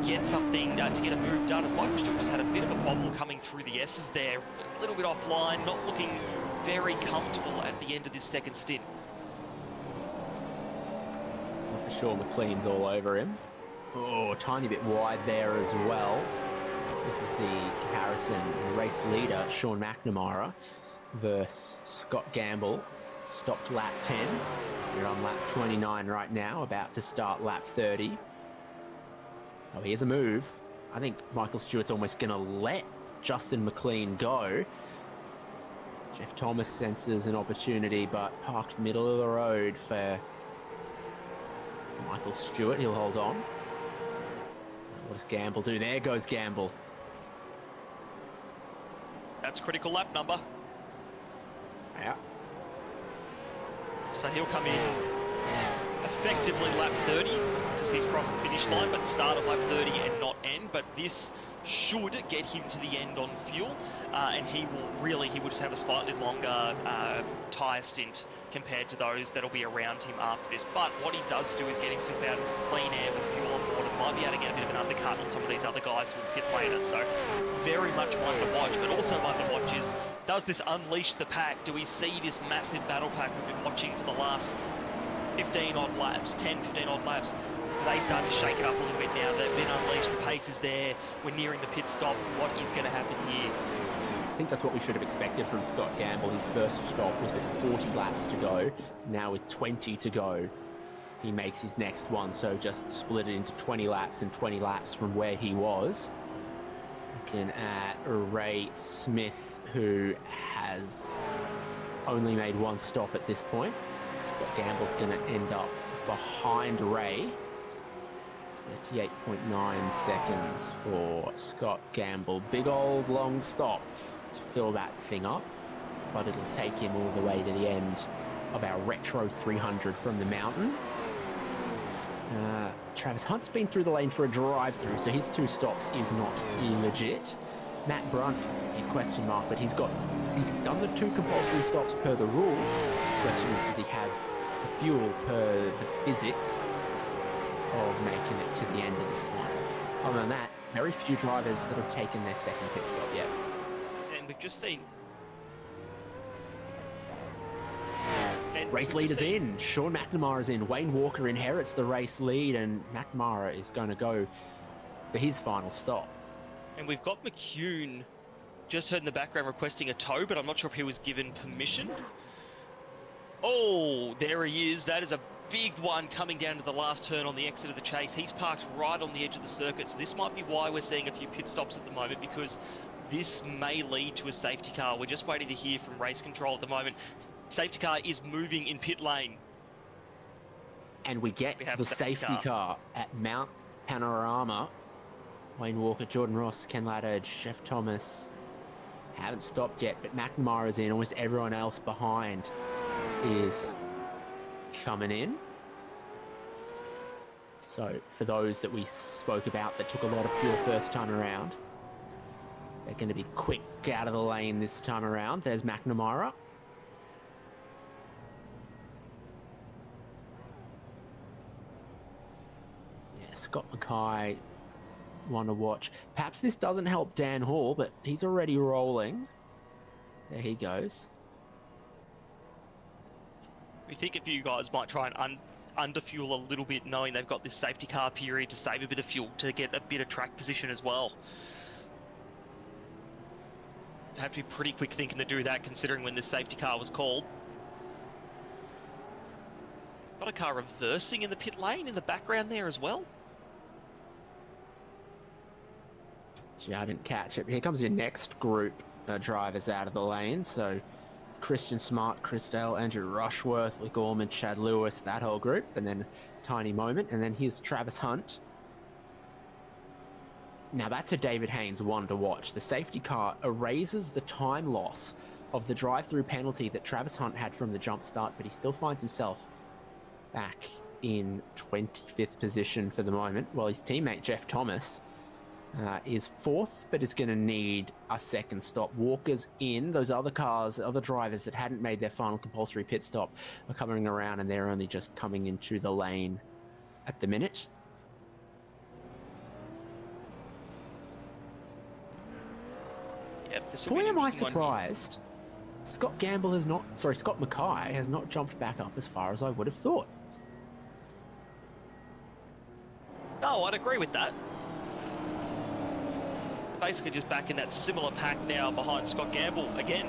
get something, to get a move done, as Michael Stewart just had a bit of a bobble coming through the S's there, a little bit offline, not looking very comfortable at the end of this second stint. Well, for sure, McLean's all over him. Oh, a tiny bit wide there as well. This is the comparison. Race leader, Sean McNamara, versus Scott Gamble. Stopped lap 10. We're on lap 29 right now, about to start lap 30. Oh, here's a move. I think Michael Stewart's almost going to let Justin McLean go. Jeff Thomas senses an opportunity, but parked middle of the road for Michael Stewart. He'll hold on. What does Gamble do? There goes Gamble. That's critical lap number. Yeah. So he'll come in effectively lap 30 because he's crossed the finish line, but start at lap 30 and not end. But this should get him to the end on fuel, and he will just have a slightly longer tyre stint compared to those that'll be around him after this. But what he does do is get himself out in some clean air with fuel on board, and might be able to get a bit of an undercut on some of these other guys who will pit later. So very much one to watch, but also one to watch is, does this unleash the pack? Do we see this massive battle pack we've been watching for the last 15 odd laps, 10, 15 odd laps? Do they start to shake it up a little bit now? They've been unleashed, the pace is there, we're nearing the pit stop. What is going to happen here? I think that's what we should have expected from Scott Gamble. His first stop was with 40 laps to go. Now with 20 to go, he makes his next one. So just split it into 20 laps and 20 laps from where he was. looking at Ray Smith, who has only made one stop at this point. Scott Gamble's going to end up behind Ray. 38.9 seconds for Scott Gamble. Big old long stop to fill that thing up, but it'll take him all the way to the end of our Retro 300 from the mountain. Travis Hunt's been through the lane for a drive-through, so his 2 stops is not legit. Matt Brunt, a question mark, but he's done the 2 compulsory stops per the rule. The question is, does he have the fuel per the physics of making it to the end of this one? Other than that, very few drivers that have taken their second pit stop yet. And we've just seen... Race leader's in. Sean McNamara's in. Wayne Walker inherits the race lead, and McNamara is going to go for his final stop. And we've got McCune just heard in the background requesting a tow, but I'm not sure if he was given permission. Oh, there he is. That is a big one coming down to the last turn on the exit of the chase. He's parked right on the edge of the circuit, so this might be why we're seeing a few pit stops at the moment, because this may lead to a safety car. We're just waiting to hear from race control at the moment. Safety car is moving in pit lane. And we get the safety car at Mount Panorama. Wayne Walker, Jordan Ross, Ken Laddard, Jeff Thomas haven't stopped yet, but McNamara's in. Almost everyone else behind is coming in. So for those that we spoke about that took a lot of fuel first time around, they're going to be quick out of the lane this time around. There's McNamara. Scott Mackay, one to watch. Perhaps this doesn't help Dan Hall, but he's already rolling. There he goes. We think if you guys might try and underfuel a little bit, knowing they've got this safety car period to save a bit of fuel to get a bit of track position as well. Have to be pretty quick thinking to do that, considering when this safety car was called. Got a car reversing in the pit lane in the background there as well. Gee, I didn't catch it. Here comes your next group drivers out of the lane. So Christian Smart, Chris Dale, Andrew Rushworth, Luke Ormond, Chad Lewis, that whole group. And then Tiny Moment. And then here's Travis Hunt. Now that's a David Haynes one to watch. The safety car erases the time loss of the drive-through penalty that Travis Hunt had from the jump start, but he still finds himself back in 25th position for the moment, while his teammate Jeff Thomas is 4th, but is going to need a second stop. Walker's in. Those other cars, other drivers that hadn't made their final compulsory pit stop are coming around, and they're only just coming into the lane at the minute. Yep, Boy, am I surprised. Scott Mackay has not jumped back up as far as I would have thought. No, I'd agree with that. Basically just back in that similar pack now behind Scott Gamble again.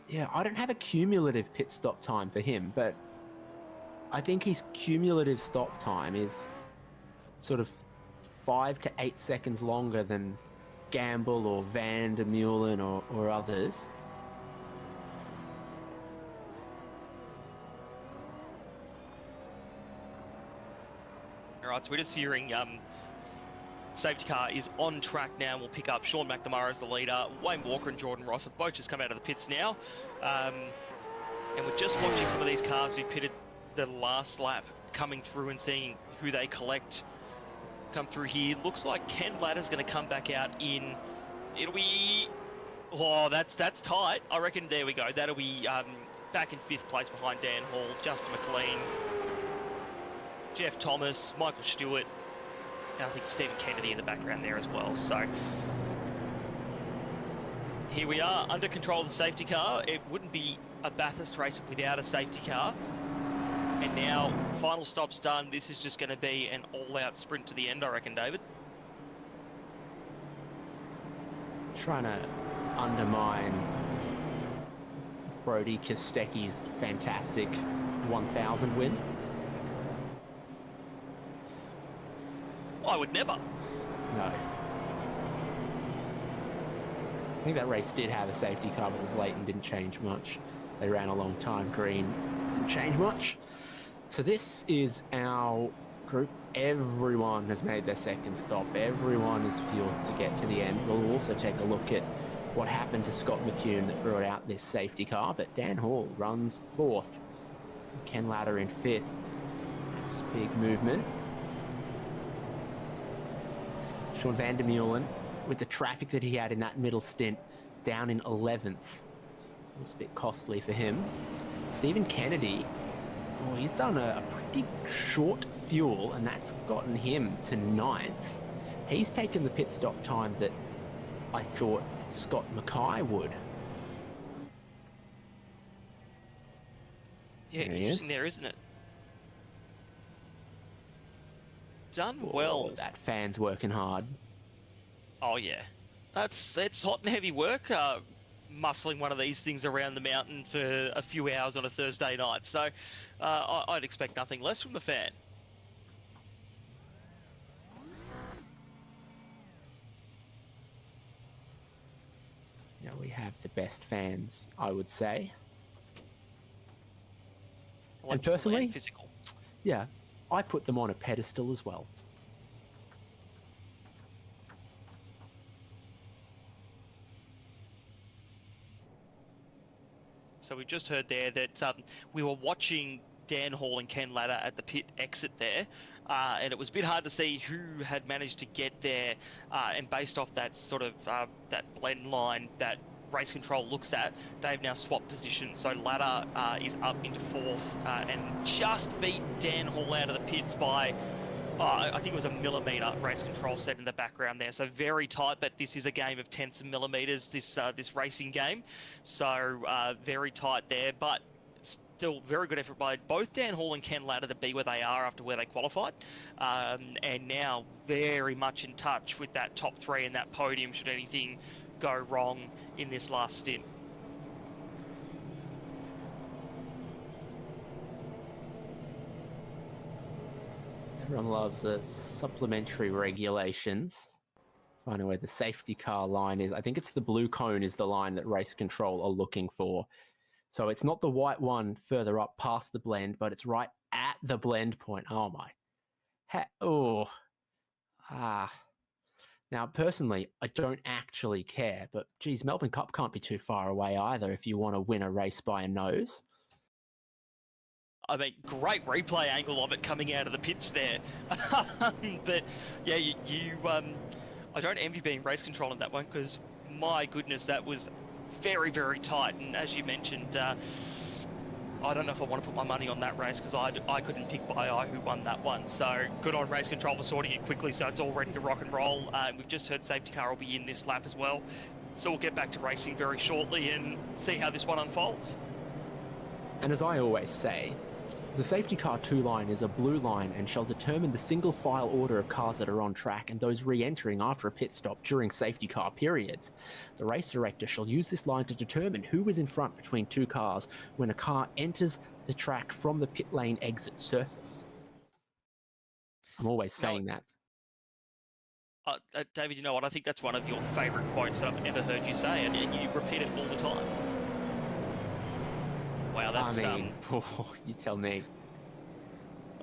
Yeah, I don't have a cumulative pit stop time for him, but I think his cumulative stop time is sort of 5 to 8 seconds longer than Gamble or Van der Meulen or others. All right, so we're just hearing safety car is on track now, and we'll pick up Sean McNamara as the leader. Wayne Walker and Jordan Ross have both just come out of the pits now. And we're just watching some of these cars who pitted the last lap coming through and seeing who they collect come through here. Looks like Ken Ladder's going to come back out in... It'll be... Oh, that's tight. I reckon, there we go. That'll be back in 5th place behind Dan Hall, Justin McLean, Jeff Thomas, Michael Stewart, and I think Stephen Kennedy in the background there as well. So here we are, under control of the safety car. It wouldn't be a Bathurst race without a safety car. And now, final stop's done. This is just going to be an all-out sprint to the end, I reckon, David. Trying to undermine Brody Kostecki's fantastic 1,000 win. I would never. No. I think that race did have a safety car, but it was late and didn't change much. They ran a long time green, didn't change much. So this is our group. Everyone has made their second stop. Everyone is fueled to get to the end. We'll also take a look at what happened to Scott McCune that brought out this safety car, but Dan Hall runs fourth. Ken Latta in fifth. That's a big movement. Sean van der Meulen, with the traffic that he had in that middle stint, down in 11th. It was a bit costly for him. Stephen Kennedy, oh, he's done a pretty short fuel, and that's gotten him to 9th. He's taken the pit stop time that I thought Scott Mackay would. Yeah, There he interesting is. there, isn't it? Done Oh, well. that fan's working hard. Oh yeah, it's hot and heavy work. Muscling one of these things around the mountain for a few hours on a Thursday night. So I'd expect nothing less from the fan. Yeah, we have the best fans, I would say. Electrical personally? and physical. Yeah, I put them on a pedestal as well. So we just heard there that we were watching Dan Hall and Ken Latta at the pit exit there, and it was a bit hard to see who had managed to get there, and based off that sort of that blend line that race control looks at, they've now swapped positions. So Latta is up into fourth and just beat Dan Hall out of the pits by I think it was a millimetre. Race control set in the background there, so very tight. But this is a game of tenths of millimetres. This racing game, so very tight there. But still, very good effort by both Dan Hall and Ken Latta to be where they are after where they qualified, and now very much in touch with that top three and that podium. Should anything go wrong in this last stint. Everyone loves the supplementary regulations. Finding where the safety car line is. I think it's the blue cone is the line that race control are looking for. So it's not the white one further up past the blend, but it's right at the blend point. Oh my. Now, personally, I don't actually care, but geez, Melbourne Cup can't be too far away either if you want to win a race by a nose. I mean, great replay angle of it coming out of the pits there. But yeah, I don't envy being race control in that one because my goodness, that was very, very tight. And as you mentioned, I don't know if I want to put my money on that race because I couldn't pick by eye who won that one. So good on race control for sorting it quickly so it's all ready to rock and roll. We've just heard safety car will be in this lap as well. So we'll get back to racing very shortly and see how this one unfolds. And as I always say, the safety car 2 line is a blue line and shall determine the single file order of cars that are on track and those re-entering after a pit stop during safety car periods. The race director shall use this line to determine who is in front between 2 cars when a car enters the track from the pit lane exit surface. I'm always saying that. David, you know what? I think that's one of your favourite quotes that I've ever heard you say, and you repeat it all the time. Wow, that's... I mean, you tell me.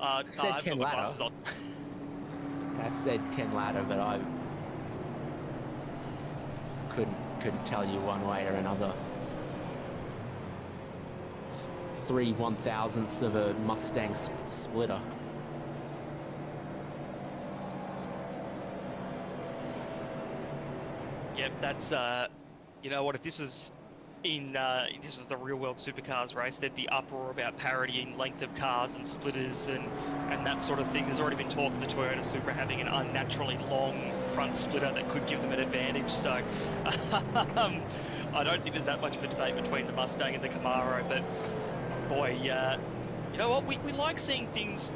I've said got Ken my Latta. glasses on. I've said Ken Latta, but I couldn't tell you one way or another. 3 1,000ths of a Mustang splitter. Yep, that's you know what? If this was if this was the real world supercars race, there'd be uproar about parity in length of cars and splitters and that sort of thing. There's already been talk of the Toyota Supra having an unnaturally long front splitter that could give them an advantage. So I don't think there's that much of a debate between the Mustang and the Camaro. But boy, you know what? We like seeing things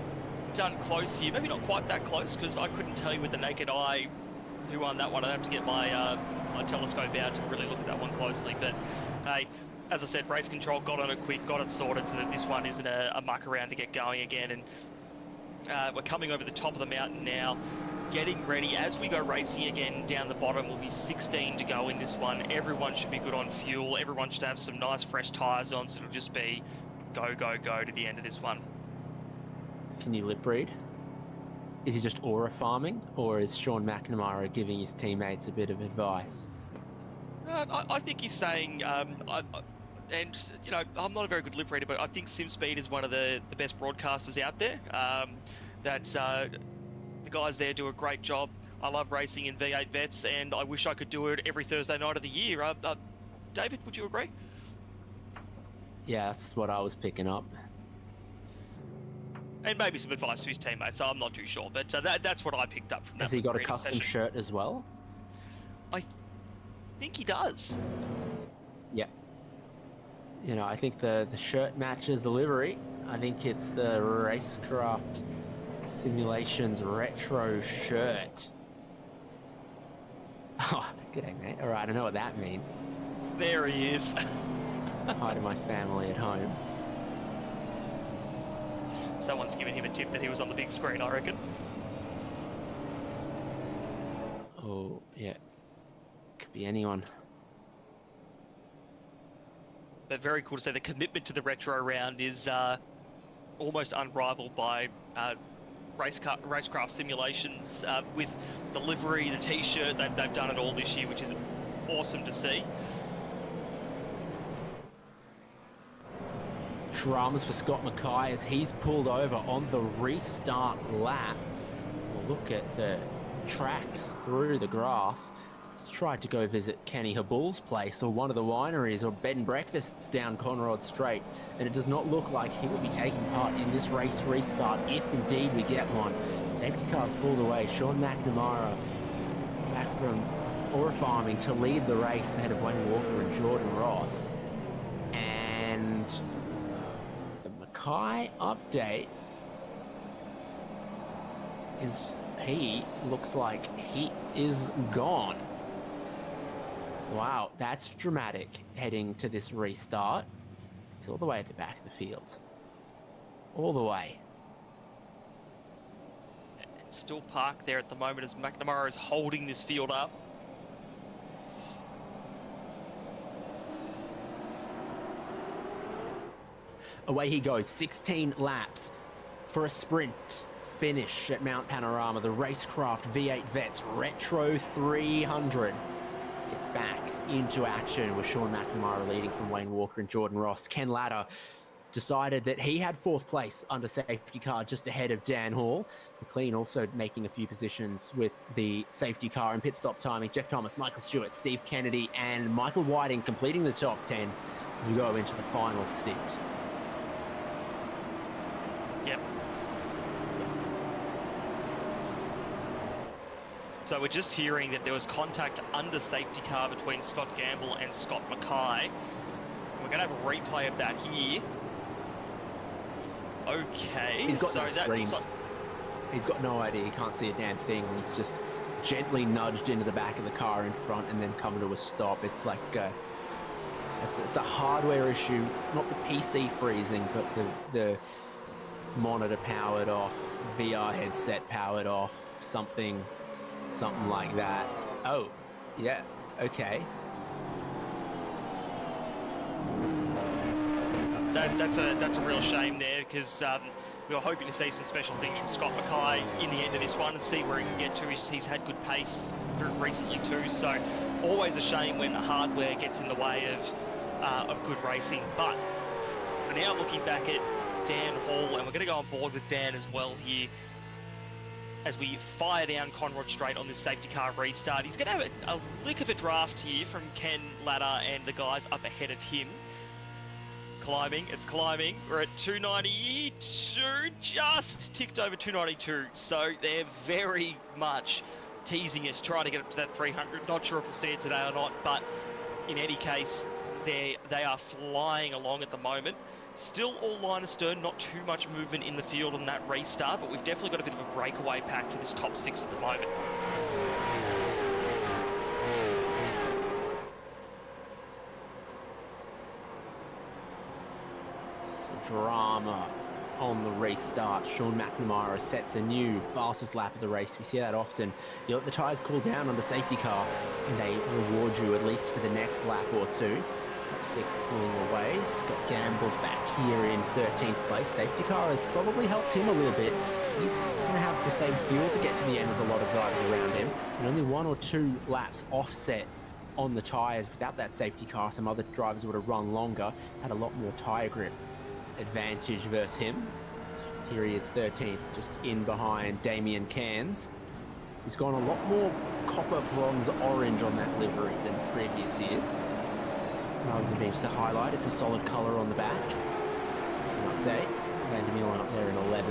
done close here. Maybe not quite that close because I couldn't tell you with the naked eye who won that one. I'd have to get my my telescope out to really look at that one closely. But hey, as I said, race control got on it quick, got it sorted so that this one isn't a muck around to get going again. And We're coming over the top of the mountain now, getting ready. As we go racing again down the bottom, will be 16 to go in this one. Everyone should be good on fuel. Everyone should have some nice fresh tyres on, so it'll just be go, go, go to the end of this one. Can you lip read? Is he just aura farming, or is Sean McNamara giving his teammates a bit of advice? I think he's saying, and you know, I'm not a very good lip reader, but I think SimSpeed is one of the best broadcasters out there. The guys there do a great job. I love racing in V8 Vets, and I wish I could do it every Thursday night of the year. David, would you agree? Yeah, that's what I was picking up. And maybe some advice to his teammates. I'm not too sure, but that's what I picked up from that. Has he got a reading custom session. shirt as well? I think he does. Yeah. You know, I think the shirt matches the livery. I think it's the RaceKraft Simulations retro shirt. Oh, g'day, mate. All right, I know what that means. There he is. Hi to my family at home. Someone's giving him a tip that he was on the big screen, I reckon. Oh, yeah. Could be anyone. But very cool to say the commitment to the retro round is almost unrivaled by RaceKraft Simulations with the livery, the t-shirt. They've done it all this year, which is awesome to see. Dramas for Scott Mackay as he's pulled over on the restart lap. We'll look at the tracks through the grass. He's tried to go visit Kenny Habul's place or one of the wineries or bed and breakfasts down Conrod Straight, and it does not look like he will be taking part in this race restart if indeed we get one. Safety car's pulled away. Sean McNamara back from aura farming to lead the race ahead of Wayne Walker and Jordan Ross. And the Mackay update is he looks like he is gone. Wow, that's dramatic heading to this restart. It's all the way at the back of the field. All the way. It's still parked there at the moment as McNamara is holding this field up. Away he goes, 16 laps for a sprint finish at Mount Panorama. The RaceKraft V8 Vets Retro 300 gets back into action with Sean McNamara leading from Wayne Walker and Jordan Ross. Ken Latta decided that he had fourth place under safety car just ahead of Dan Hall. McLean also making a few positions with the safety car and pit stop timing. Jeff Thomas, Michael Stewart, Steve Kennedy and Michael Whiting completing the top 10 as we go into the final stint. Yep. So we're just hearing that there was contact under safety car between Scott Gamble and Scott Mackay. We're going to have a replay of that here. Okay, He's got so no that screens. looks like... He's got no idea. He can't see a damn thing. He's just gently nudged into the back of the car in front and then come to a stop. It's like it's a hardware issue, not the PC freezing, but the monitor powered off, VR headset powered off, something like that. Oh, yeah, okay. That's a real shame there because we were hoping to see some special things from Scott Mackay in the end of this one and see where he can get to. He's had good pace recently too, so always a shame when hardware gets in the way of good racing. But we're now looking back at Dan Hall, and we're going to go on board with Dan as well here as we fire down Conrod Straight on this safety car restart. He's going to have a lick of a draft here from Ken Latta and the guys up ahead of him. Climbing, it's climbing. We're at 292, just ticked over 292. So they're very much teasing us, trying to get up to that 300. Not sure if we'll see it today or not, but in any case, they are flying along at the moment. Still all line astern, not too much movement in the field on that restart, but we've definitely got a bit of a breakaway pack to this top six at the moment. Drama on the restart. Sean McNamara sets a new fastest lap of the race. We see that often. You let the tyres cool down on the safety car and they reward you at least for the next lap or two. Top 6 pulling away. Scott Gamble's back here in 13th place. Safety car has probably helped him a little bit. He's going to have the same fuel to get to the end as a lot of drivers around him. And only 1 or 2 laps offset on the tyres. Without that safety car, some other drivers would have run longer, had a lot more tyre grip advantage versus him. Here he is 13th, just in behind Damien Cairns. He's gone a lot more copper, bronze, orange on that livery than previous years. Rather than being just a highlight, it's a solid colour on the back. It's an update. Vandermeulen up there in 11th.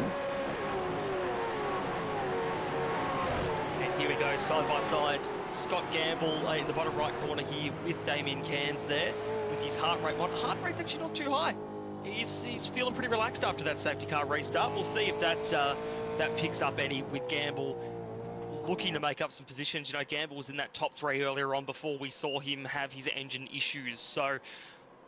And here we go, side by side. Scott Gamble in the bottom right corner here with Damien Cairns there, with his heart rate. Heart rate's actually not too high. He's feeling pretty relaxed after that safety car restart. We'll see if that picks up any with Gamble looking to make up some positions. You know, Gamble was in that top 3 earlier on before we saw him have his engine issues. So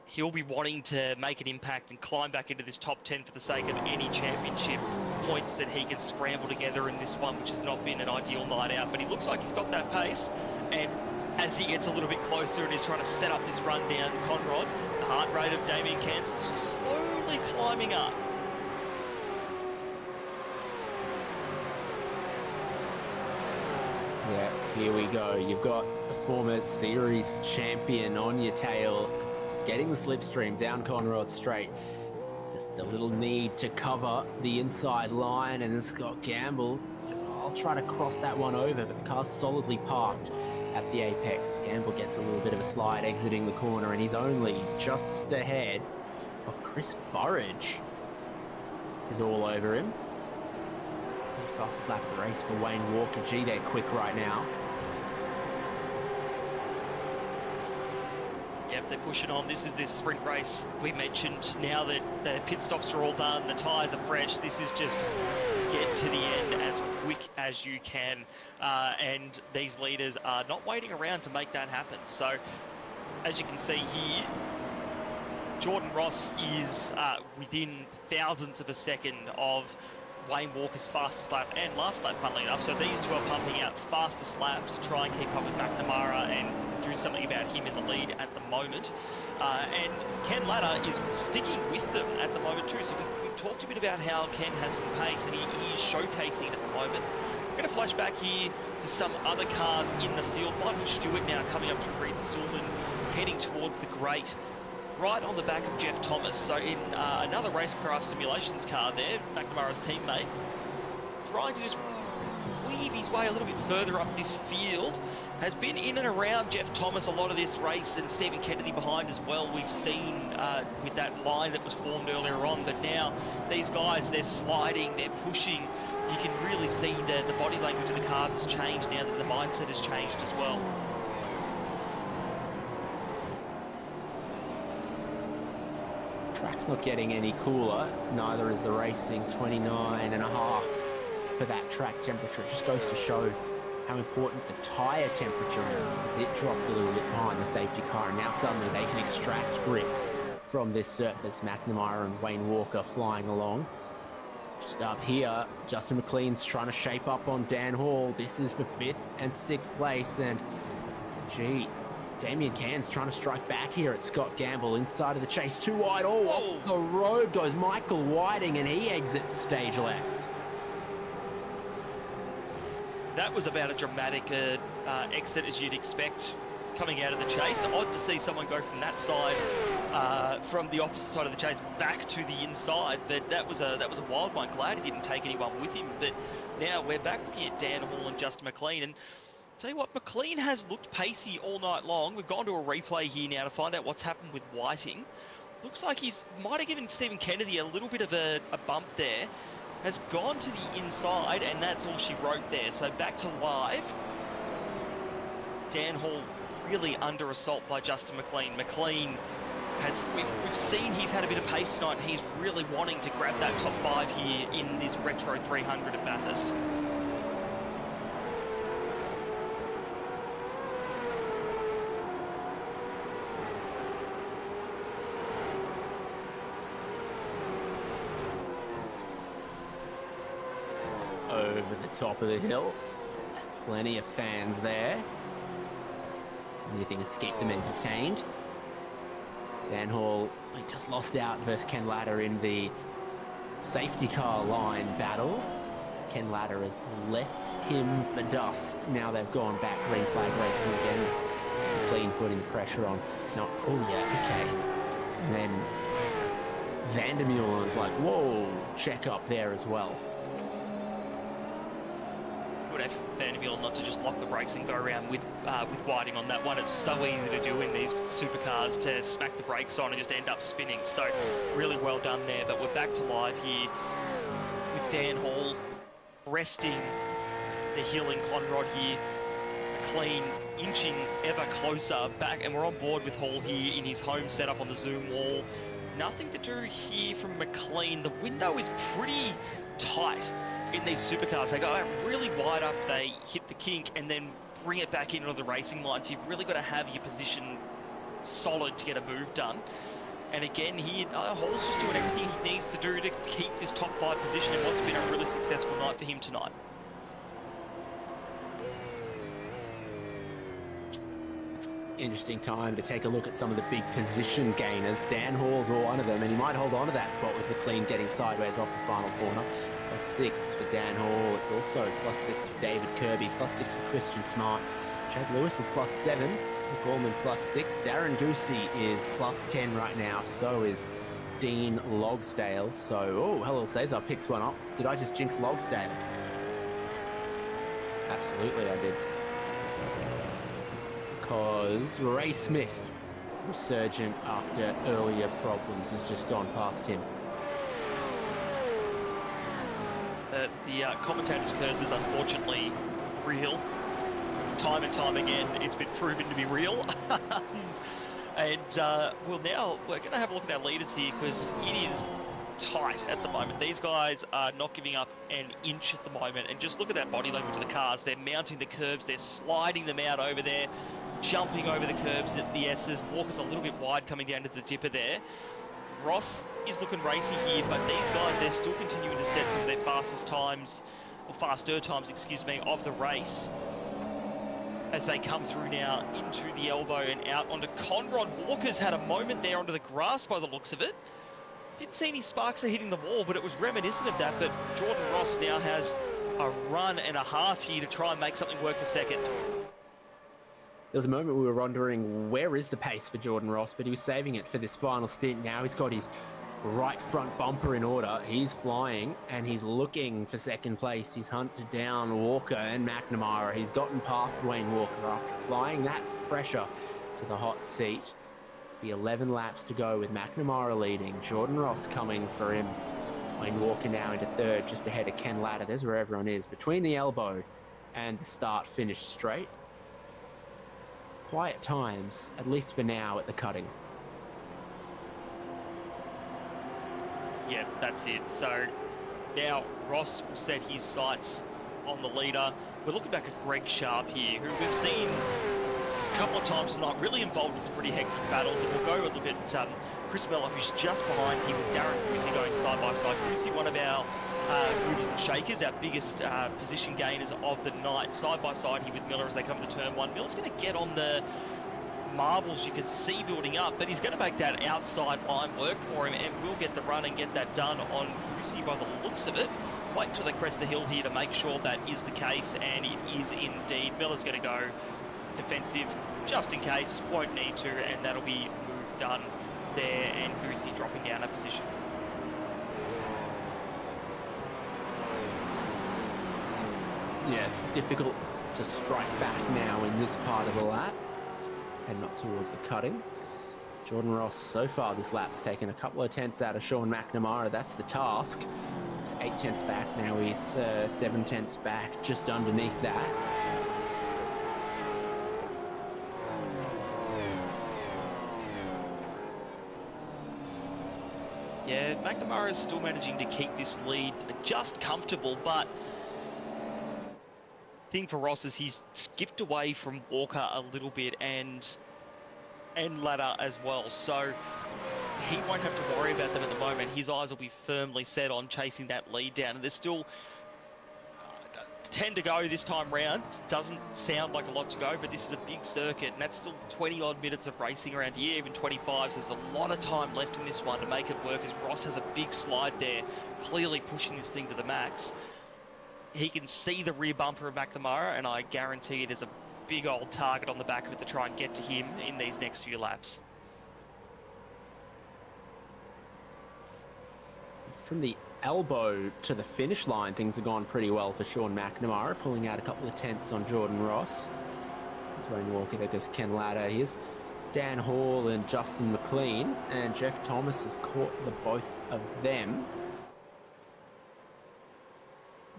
he'll be wanting to make an impact and climb back into this top 10 for the sake of any championship points that he can scramble together in this one, which has not been an ideal night out. But he looks like he's got that pace. And as he gets a little bit closer and he's trying to set up this run down Conrod, the heart rate of Damien Cairns is just slowly climbing up. Yeah, here we go. You've got a former series champion on your tail, getting the slipstream down Conrod straight. Just a little need to cover the inside line, and then Scott Gamble, I'll try to cross that one over, but the car's solidly parked at the apex. Gamble gets a little bit of a slide exiting the corner, and he's only just ahead of Chris Burridge, who's all over him. Fastest lap of the race for Wayne Walker. Gee, they're quick right now. Yep, they're pushing on. This is this sprint race we mentioned. Now that the pit stops are all done, the tyres are fresh, this is just get to the end as quick as you can. And these leaders are not waiting around to make that happen. So, as you can see here, Jordan Ross is within thousandths of a second of Wayne Walker's fastest lap and last lap, funnily enough. So these two are pumping out fastest laps to try and keep up with McNamara and do something about him in the lead at the moment. And Ken Latta is sticking with them at the moment too. So we talked a bit about how Ken has some pace and he is showcasing at the moment. We're going to flash back here to some other cars in the field. Michael Stewart now coming up from Reed Sullivan, heading towards the Great, right on the back of Jeff Thomas. So in another RaceKraft Simulations car there, McNamara's teammate, trying to just weave his way a little bit further up this field, has been in and around Jeff Thomas a lot of this race, and Stephen Kennedy behind as well. We've seen with that line that was formed earlier on, but now these guys, they're sliding, they're pushing. You can really see the body language of the cars has changed now that the mindset has changed as well. Track's not getting any cooler, neither is the racing. 29.5 for that track temperature. It just goes to show how important the tyre temperature is, because it dropped a little bit behind the safety car, and now suddenly they can extract grip from this surface. McNamara and Wayne Walker flying along. Just up here, Justin McLean's trying to shape up on Dan Hall. This is for 5th and 6th place, and gee, Damien Cairns trying to strike back here at Scott Gamble inside of the chase. Too wide. Oh, off the road goes Michael Whiting, and he exits stage left. That was about a dramatic exit as you'd expect coming out of the chase. Odd to see someone go from that side, from the opposite side of the chase back to the inside, but that was a wild one. Glad he didn't take anyone with him. But now we're back looking at Dan Hall and Justin McLean, and tell you what, McLean has looked pacey all night long. We've gone to a replay here now to find out what's happened with Whiting. Looks like he's might have given Stephen Kennedy a little bit of a bump there. Has gone to the inside, and that's all she wrote there. So back to live. Dan Hall really under assault by Justin McLean. McLean has, we've seen he's had a bit of pace tonight, and he's really wanting to grab that top 5 here in this Retro 300 at Bathurst. over the top of the hill. Plenty of fans there. Plenty of things to keep them entertained. Zandhall just lost out versus Ken Latta in the safety car line battle. Ken Latta has left him for dust. Now they've gone back green flag racing again. It's clean putting pressure on. No, oh yeah, okay. And then Vandermeulen is like, whoa, check up there as well. Good effort, Vandermeulen, not to just lock the brakes and go around with Whiting on that one. It's so easy to do in these supercars to smack the brakes on and just end up spinning. So really well done there. But we're back to live here with Dan Hall resting the hill in Conrod here. McLean inching ever closer back, and we're on board with Hall here in his home setup on the Zoom wall. Nothing to do here from McLean. The window is pretty tight in these supercars. They go out really wide up, they hit the kink, and then bring it back into the racing line. So you've really got to have your position solid to get a move done. And again, here, Hall's just doing everything he needs to do to keep this top 5 position in what's been a really successful night for him tonight. Interesting time to take a look at some of the big position gainers. Dan Hall's one of them, and he might hold on to that spot with McLean getting sideways off the final corner. +6 for Dan Hall. It's also +6 for David Kirby, +6 for Christian Smart. Chad Lewis is +7. Nick Allman +6. Darren Goosey is +10 right now. So is Dean Logsdale. So, oh, Halil Cesar picks one up. Did I just jinx Logsdale? Absolutely, I did. Because Ray Smith, resurgent after earlier problems, has just gone past him. The commentator's curse is unfortunately real. Time and time again, it's been proven to be real. And well, now we're going to have a look at our leaders here, because it is tight at the moment. These guys are not giving up an inch at the moment. And just look at that body language of the cars. They're mounting the curbs. They're sliding them out over there, jumping over the curbs at the S's. Walker's a little bit wide coming down to the dipper there. Ross is looking racy here, but these guys, they're still continuing to set some of their fastest times, or faster times, excuse me, of the race, as they come through now into the elbow and out onto Conrod. Walker's had a moment there onto the grass by the looks of it. Didn't see any sparks are hitting the wall, but it was reminiscent of that. But Jordan Ross now has a run and a half here to try and make something work for second. There was a moment we were wondering, where is the pace for Jordan Ross? But he was saving it for this final stint. Now he's got his right front bumper in order. He's flying, and he's looking for second place. He's hunted down Walker and McNamara. He's gotten past Wayne Walker after applying that pressure to the hot seat. The 11 laps to go with McNamara leading. Jordan Ross coming for him. Wayne Walker now into third, just ahead of Ken Latta. There's where everyone is, between the elbow and the start-finish straight. Quiet times, at least for now, at the cutting. Yeah, that's it. So now Ross will set his sights on the leader. We're looking back at Greg Sharp here, who we've seen a couple of times tonight, really involved in some pretty hectic battles. And we'll go and look at Chris Miller, who's just behind him with Darren Goosey going side by side. Goosey, one of our movers and shakers, our biggest position gainers of the night, side by side here with Miller as they come to turn one. Miller's going to get on the marbles you can see building up, but he's going to make that outside line work for him, and will get the run and get that done on Goosey by the looks of it. Wait until they crest the hill here to make sure that is the case, and it is indeed. Miller's going to go defensive just in case, won't need to, and that'll be move done there, and Goosey dropping down a position. Yeah, difficult to strike back now in this part of the lap. Heading up towards the cutting. Jordan Ross, so far this lap's taken a couple of tenths out of Sean McNamara. That's the task. He's 8 tenths back now. He's 7 tenths back, just underneath that. Yeah, McNamara is still managing to keep this lead just comfortable, but thing for Ross is he's skipped away from Walker a little bit, and Latta as well, so he won't have to worry about them at the moment. His eyes will be firmly set on chasing that lead down, and there's still 10 to go this time round. Doesn't sound like a lot to go, but this is a big circuit, and that's still 20 odd minutes of racing around here, even 25. So there's a lot of time left in this one to make it work, as Ross has a big slide there, clearly pushing this thing to the max. He can see the rear bumper of McNamara, and I guarantee it is a big old target on the back of it to try and get to him in these next few laps. From the elbow to the finish line, things have gone pretty well for Sean McNamara, pulling out a couple of tenths on Jordan Ross. There's Wayne Walker, there goes Ken Latta. Here's Dan Hall and Justin McLean, and Jeff Thomas has caught the both of them.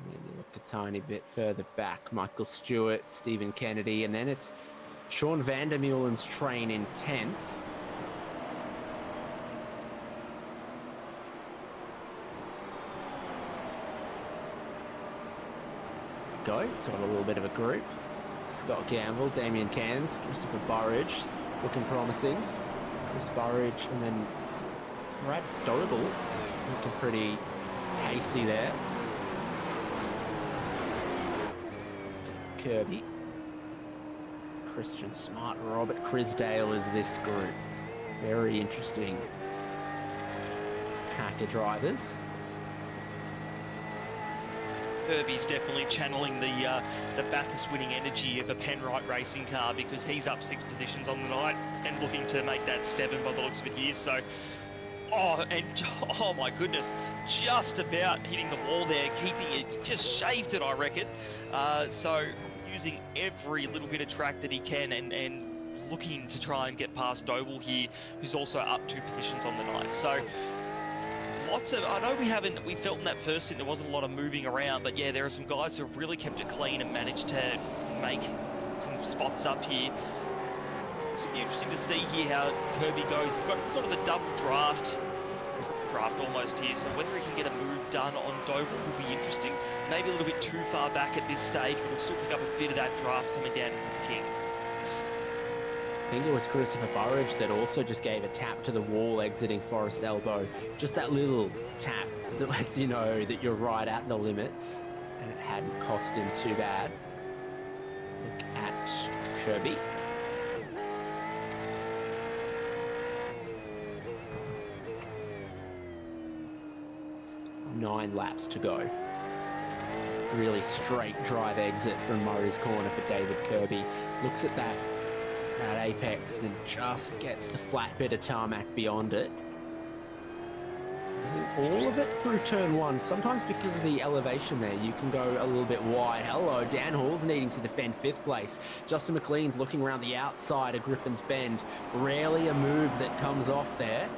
And then you look a tiny bit further back, Michael Stewart, Stephen Kennedy, and then it's Sean Vandermeulen's train in 10th. Got a little bit of a group. Scott Gamble, Damien Cairns, Christopher Burridge, looking promising. Chris Burridge, and then Brad Doble, looking pretty pacey there. Kirby, Christian Smart, Robert Crisdale is this group. Very interesting pack of drivers. Kirby's definitely channeling the Bathurst winning energy of a Penrite racing car, because he's up 6 positions on the night and looking to make that 7 by the looks of it here. So, oh my goodness, just about hitting the wall there, keeping it, just shaved it, I reckon. So using every little bit of track that he can, and looking to try and get past Doble here, who's also up 2 positions on the night. So lots of, I know we felt in that first stint there wasn't a lot of moving around, but yeah, there are some guys who have really kept it clean and managed to make some spots up here. It's be interesting to see here how Kirby goes. He's got sort of the double draft almost here, so whether he can get a move done on Doble will be interesting. Maybe a little bit too far back at this stage, but we'll still pick up a bit of that draft coming down into the kink. I think it was Christopher Burridge that also just gave a tap to the wall exiting Forest Elbow. Just that little tap that lets you know that you're right at the limit, and it hadn't cost him too bad. Look at Kirby. Nine laps to go. Really straight drive exit from Murray's Corner for David Kirby. Looks at that apex and just gets the flat bit of tarmac beyond it. Using all of it through turn 1. Sometimes because of the elevation there, you can go a little bit wide. Hello, Dan Hall's needing to defend 5th place. Justin McLean's looking around the outside of Griffin's Bend. Rarely a move that comes off there.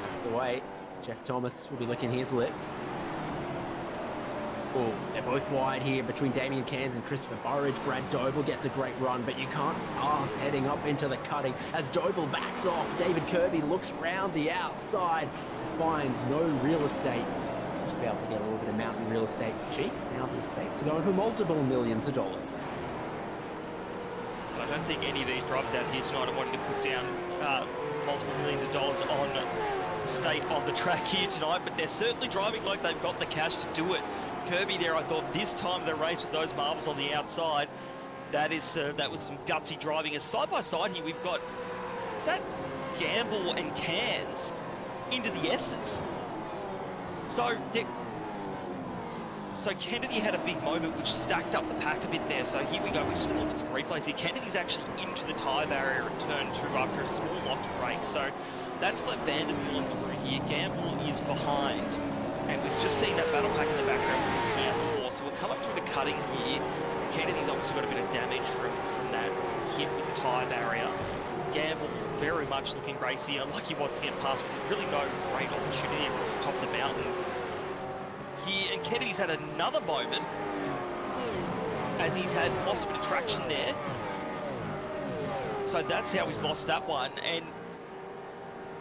That's the way. Jeff Thomas will be licking his lips. Oh, they're both wide here between Damien Cairns and Christopher Burridge. Brad Doble gets a great run, but you can't pass heading up into the cutting. As Doble backs off, David Kirby looks round the outside and finds no real estate. Should be able to get a little bit of mountain real estate for cheap. Now the estates are going for multiple millions of dollars. I don't think any of these drivers out here tonight are wanting to put down multiple millions of dollars on the state on the track here tonight, but they're certainly driving like they've got the cash to do it. Kirby there, I thought this time the race with those marbles on the outside, that was some gutsy driving. As side by side here, we've got, is that Gamble and Cairns into the S's? So Kennedy had a big moment which stacked up the pack a bit there. So here we go, we're just going to look at some replays here. Kennedy's actually into the tyre barrier at turn 2 after a small locked brake. So that's let Vandermeulen through here. Gamble is behind. And we've just seen that battle pack in the background from out before. So we'll come up through the cutting here. Kennedy's obviously got a bit of damage from that hit with the tyre barrier. Gamble very much looking racy, like he wants to get past, but really no great opportunity across the top of the mountain here. And Kennedy's had another moment as he's had lost a bit of traction there. So that's how he's lost that one. And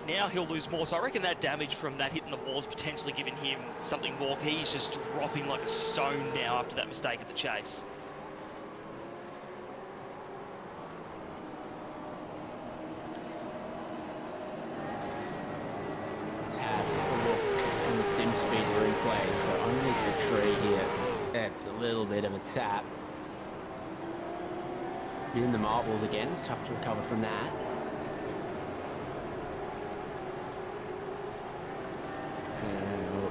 now he'll lose more. So I reckon that damage from that hitting the wall is potentially giving him something more. He's just dropping like a stone now after that mistake at the chase. Let's have a look on the SimSpeed replay. So underneath the tree here, That's a little bit of a tap. In the marbles again. Tough to recover from that. And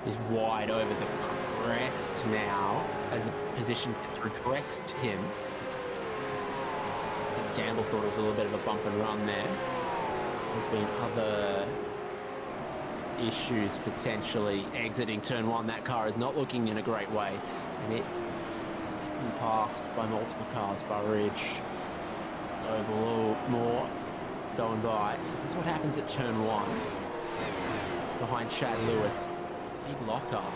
is wide over the crest now as the position gets redressed to him. I think Gamble thought it was a little bit of a bump and run there. There's been other issues potentially exiting turn one. That car is not looking in a great way, and it is being passed by multiple cars. Burridge, it's over a little more going by. So this is what happens at turn one. Behind Chad Lewis, big lockup.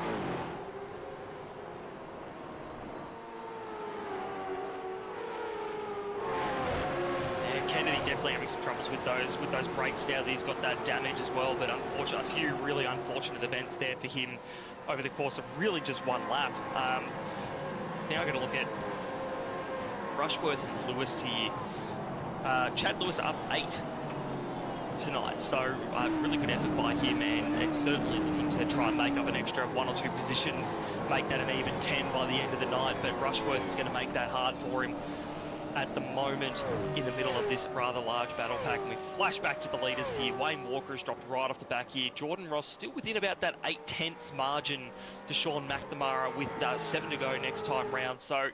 Kennedy definitely having some troubles with those brakes now that he's got that damage as well. But unfortunately, a few really unfortunate events there for him over the course of really just one lap. Now I'm going to look at Rushworth and Lewis here. Chad Lewis up 8 tonight, so really good effort by him, and certainly looking to try and make up an extra 1 or 2 positions, make that an even 10 by the end of the night. But Rushworth is going to make that hard for him at the moment in the middle of this rather large battle pack. And we flash back to the leaders here. Wayne Walker has dropped right off the back here. Jordan Ross still within about that 8/10 margin to Sean McNamara with 7 to go next time round. So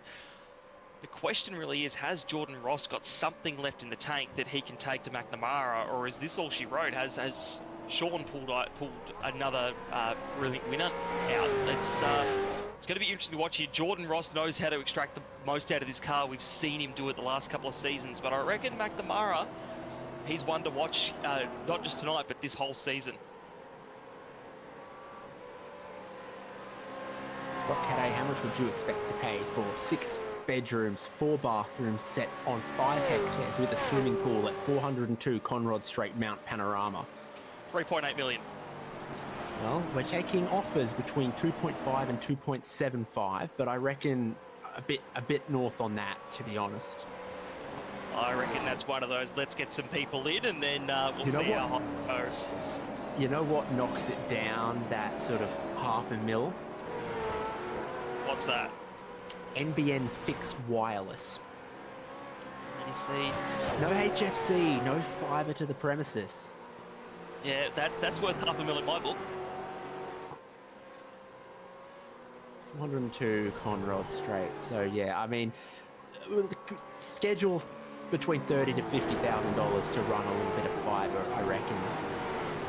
the question really is, has Jordan Ross got something left in the tank that he can take to McNamara, or is this all she wrote? Has Sean pulled another brilliant winner out? It's going to be interesting to watch here. Jordan Ross knows how to extract the most out of this car. We've seen him do it the last couple of seasons, but I reckon McNamara, he's one to watch, not just tonight, but this whole season. Kade, how much would you expect to pay for 6 bedrooms, 4 bathrooms set on 5 hectares with a swimming pool at 402 Conrod Street, Mount Panorama? 3.8 million. Well, we're taking offers between 2.5 and 2.75, but I reckon a bit north on that, to be honest. I reckon that's one of those, let's get some people in, and then we'll see how hot it goes. You know what knocks it down, that sort of $500,000? What's that? NBN fixed wireless. You see? No HFC, no fibre to the premises. Yeah, that's worth $500,000 in my book. 402 Conrod Street. So yeah, I mean, schedule between $30,000 to $50,000 to run a little bit of fibre, I reckon,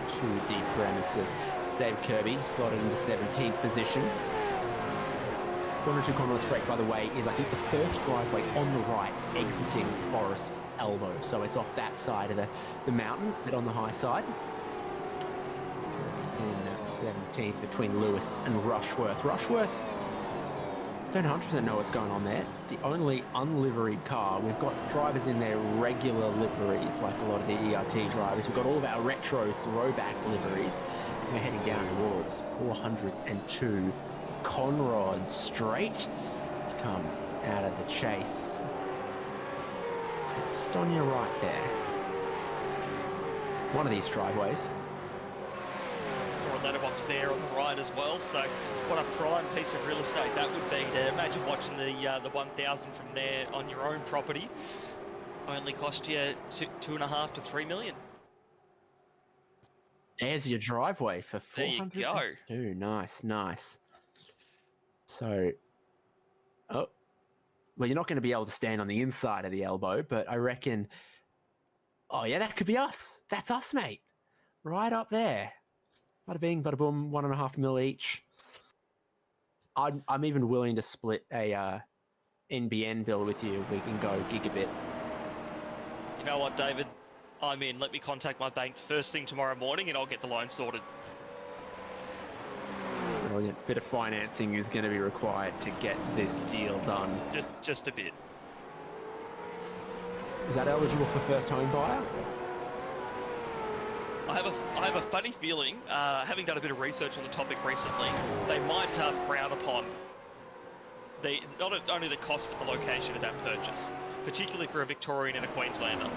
to the premises. Dave Kirby slotted into 17th position. 402 Conrod Street, by the way, is I think the first driveway on the right exiting Forest Elbow. So it's off that side of the mountain, but on the high side. In 17th between Lewis and Rushworth. Rushworth, don't 100% know what's going on there. The only unliveried car. We've got drivers in their regular liveries, like a lot of the ERT drivers. We've got all of our retro throwback liveries. We're heading down towards 402 Conrod Street. Come out of the chase. It's just on your right there. One of these driveways. Letterbox there on the right as well, so what a prime piece of real estate that would be to imagine watching the 1,000 from there on your own property. Only cost you $2.5 to $3 million. There's your driveway for 402. There you go. Nice. So, well, you're not going to be able to stand on the inside of the elbow, but I reckon, oh yeah, that could be us. That's us, mate. Right up there. Bada bing, bada boom, $1.5 million each. I'm even willing to split a NBN bill with you if we can go gigabit. You know what, David? I'm in. Let me contact my bank first thing tomorrow morning and I'll get the loan sorted. Brilliant. Bit of financing is going to be required to get this deal done. Just a bit. Is that eligible for first home buyer? I have a funny feeling, having done a bit of research on the topic recently, they might frown upon not only the cost but the location of that purchase, particularly for a Victorian and a Queenslander.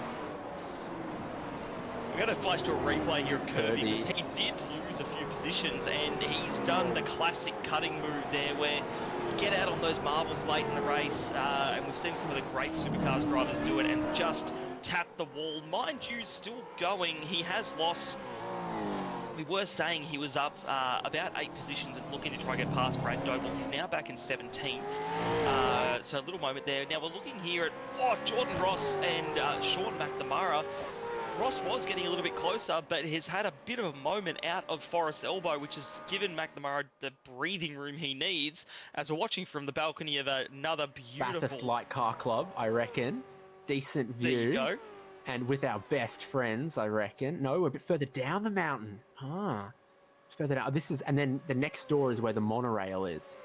We're going to flash to a replay here of Kirby because he did lose lose a few positions, and he's done the classic cutting move there where you get out on those marbles late in the race, and we've seen some of the great supercars drivers do it and just tap the wall. Mind you, still going. He has lost. We were saying he was up about 8 positions and looking to try and get past Brad Doble. He's now back in 17th. So a little moment there. Now we're looking here at Jordan Ross and Sean McNamara. Ross was getting a little bit closer, but has had a bit of a moment out of Forest Elbow, which has given McNamara the breathing room he needs. As we're watching from the balcony of another beautiful... Bathurst Light Car Club, I reckon. Decent view. There you go. And with our best friends, I reckon. No, we're a bit further down the mountain. Further down. This is, and then the next door is where the monorail is.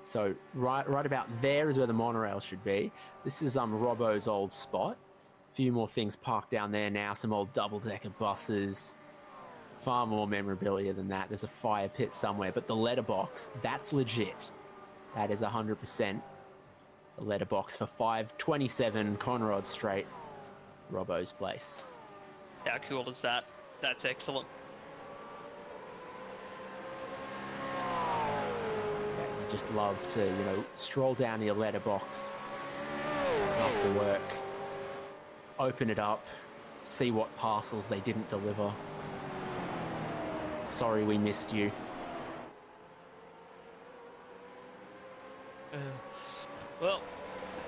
So right about there is where the monorail should be. This is Robbo's old spot. A few more things parked down there now. Some old double-decker buses. Far more memorabilia than that. There's a fire pit somewhere, but the letterbox, that's legit. That is 100%. The letterbox for 527 Conrod Street, Robbo's place. How cool is that? That's excellent. Yeah, you just love to, stroll down your letterbox after work, open it up, see what parcels they didn't deliver. Sorry we missed you. Well,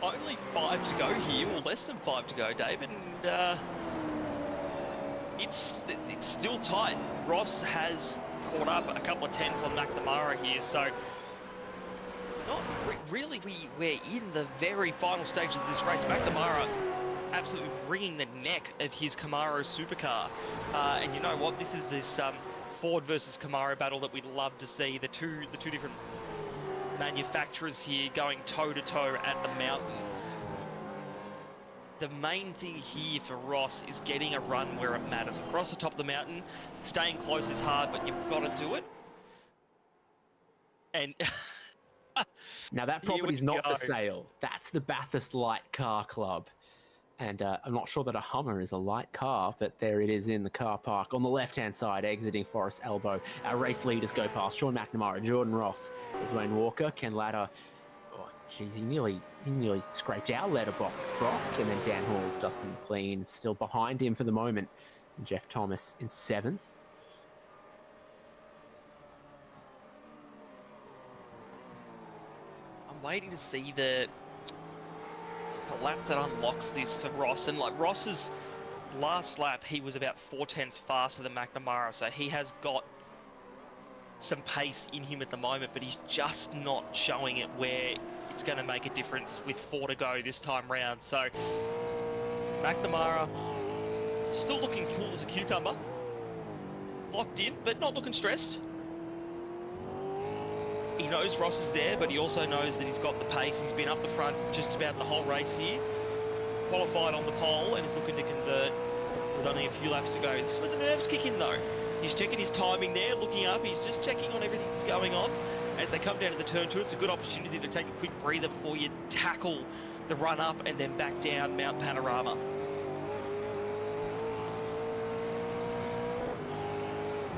only 5 to go here, or less than 5 to go, David, and it's still tight. Ross has caught up a couple of tenths on McNamara here, so not really. We're in the very final stages of this race. McNamara absolutely wringing the neck of his Camaro supercar, and you know what? This is this Ford versus Camaro battle that we'd love to see. The two different manufacturers here going toe-to-toe at the mountain. The main thing here for Ross is getting a run where it matters. Across the top of the mountain, staying close is hard, but you've got to do it. And now that property's not for sale. That's the Bathurst Light Car Club. And I'm not sure that a Hummer is a light car, but there it is in the car park on the left-hand side, exiting Forest Elbow. Our race leaders go past Sean McNamara, Jordan Ross, there's Wayne Walker, Ken Ladder. Oh, geez, he nearly scraped our letterbox, Brock. And then Dan Hall, Justin McLean, still behind him for the moment. And Jeff Thomas in 7th. I'm waiting to see the lap that unlocks this for Ross, and like Ross's last lap, he was about 4 tenths faster than McNamara, so he has got some pace in him at the moment, but he's just not showing it where it's going to make a difference with 4 to go this time round. So McNamara still looking cool as a cucumber, locked in, but not looking stressed. He knows Ross is there, but he also knows that he's got the pace. He's been up the front just about the whole race here. Qualified on the pole and is looking to convert with only a few laps to go. This is where the nerves kick in though. He's checking his timing there, looking up. He's just checking on everything that's going on. As they come down to the turn 2, it's a good opportunity to take a quick breather before you tackle the run up and then back down Mount Panorama.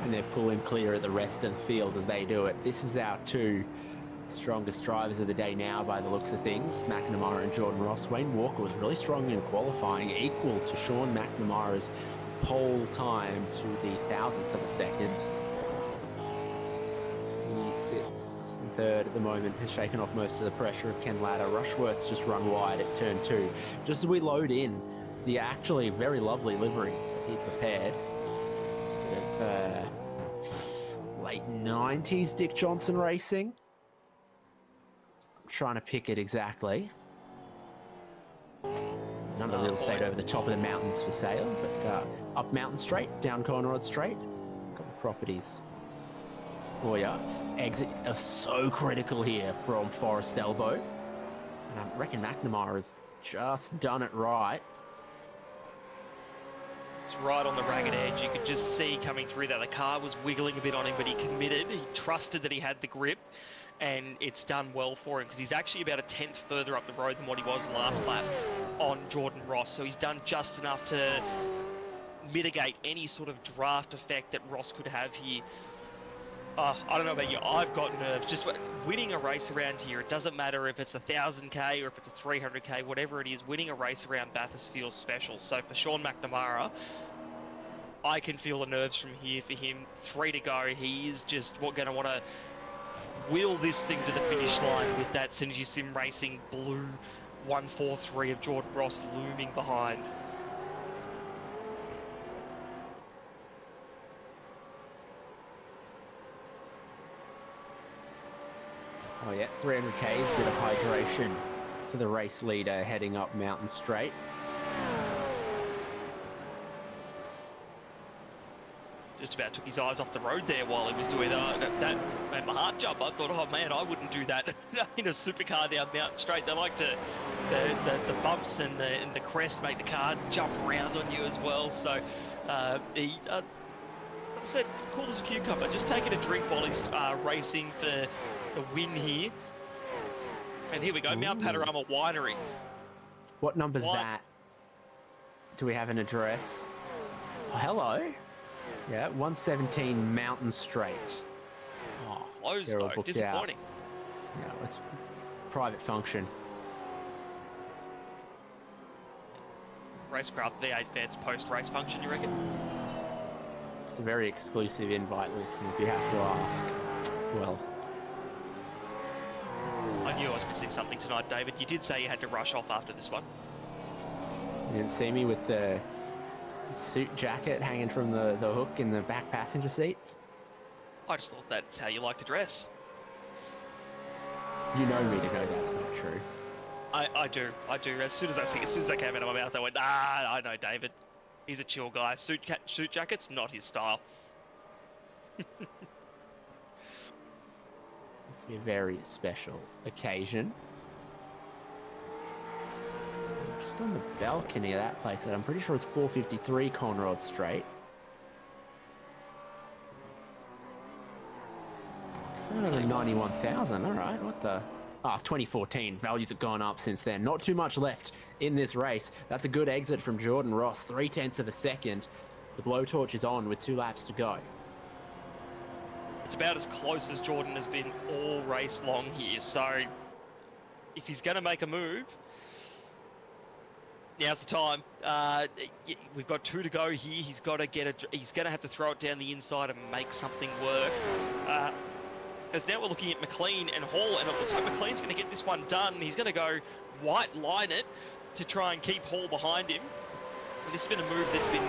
And they're pulling clear of the rest of the field as they do it. This is our 2 strongest drivers of the day now by the looks of things, McNamara and Jordan Ross. Wayne Walker was really strong in qualifying, equal to Sean McNamara's pole time to the 1,000th of a second. He sits in 3rd at the moment, has shaken off most of the pressure of Ken Ladder. Rushworth's just run wide at turn 2. Just as we load in the actually very lovely livery that he prepared. Late 90s Dick Johnson Racing. I'm trying to pick it exactly. None of the real estate over the top of the mountains for sale, but up Mountain Straight, down Conrod Straight. Couple of properties for you. Exit are so critical here from Forest Elbow. And I reckon McNamara has just done it right. Right on the ragged edge. You could just see coming through that the car was wiggling a bit on him, but he committed. He trusted that he had the grip, and it's done well for him because he's actually about a 10th further up the road than what he was last lap on Jordan Ross. So he's done just enough to mitigate any sort of draft effect that Ross could have here. I don't know about you, I've got nerves. Just winning a race around here, it doesn't matter if it's 1,000k or if it's a 300k, whatever it is, winning a race around Bathurst feels special. So for Sean McNamara, I can feel the nerves from here for him. 3 to go. He is just going to want to wheel this thing to the finish line with that Synergy Sim Racing blue 143 of Jordan Ross looming behind. Oh yeah, 300k is a bit of hydration for the race leader heading up Mountain Straight. Just about took his eyes off the road there while he was doing that. That made my heart jump. I thought, oh man, I wouldn't do that in a supercar down Mountain Straight. They like to, the bumps and the crest make the car jump around on you as well. So he, as I said, cool as a cucumber. Just taking a drink while he's racing for the win here. And here we go, Mount Panorama Winery. What number's that? Do we have an address? Oh, hello. Yeah, 117 Mountain Straight. Oh, closed though, disappointing. Yeah, it's private function. RaceKraft V8 Vets post-race function, you reckon? It's a very exclusive invite list, and if you have to ask, well... I knew I was missing something tonight, David. You did say you had to rush off after this one. You didn't see me with the suit jacket hanging from the hook in the back passenger seat? I just thought that's how you like to dress. You know me to know that's not true. I do. As soon as I came out of my mouth, I went, I know David. He's a chill guy. Suit jackets, not his style. It's a very special occasion. Just on the balcony of that place that I'm pretty sure is 453 Conrod Straight. 791,000, alright, what the... 2014, values have gone up since then. Not too much left in this race. That's a good exit from Jordan Ross, 0.3 of a second. The blowtorch is on with 2 laps to go. It's about as close as Jordan has been all race long here, so if he's going to make a move, now's the time. We've got 2 to go here. He's got to he's going to have to throw it down the inside and make something work. As now we're looking at McLean and Hall, and it looks like McLean's going to get this one done. He's going to go white line it to try and keep Hall behind him. And this has been a move that's been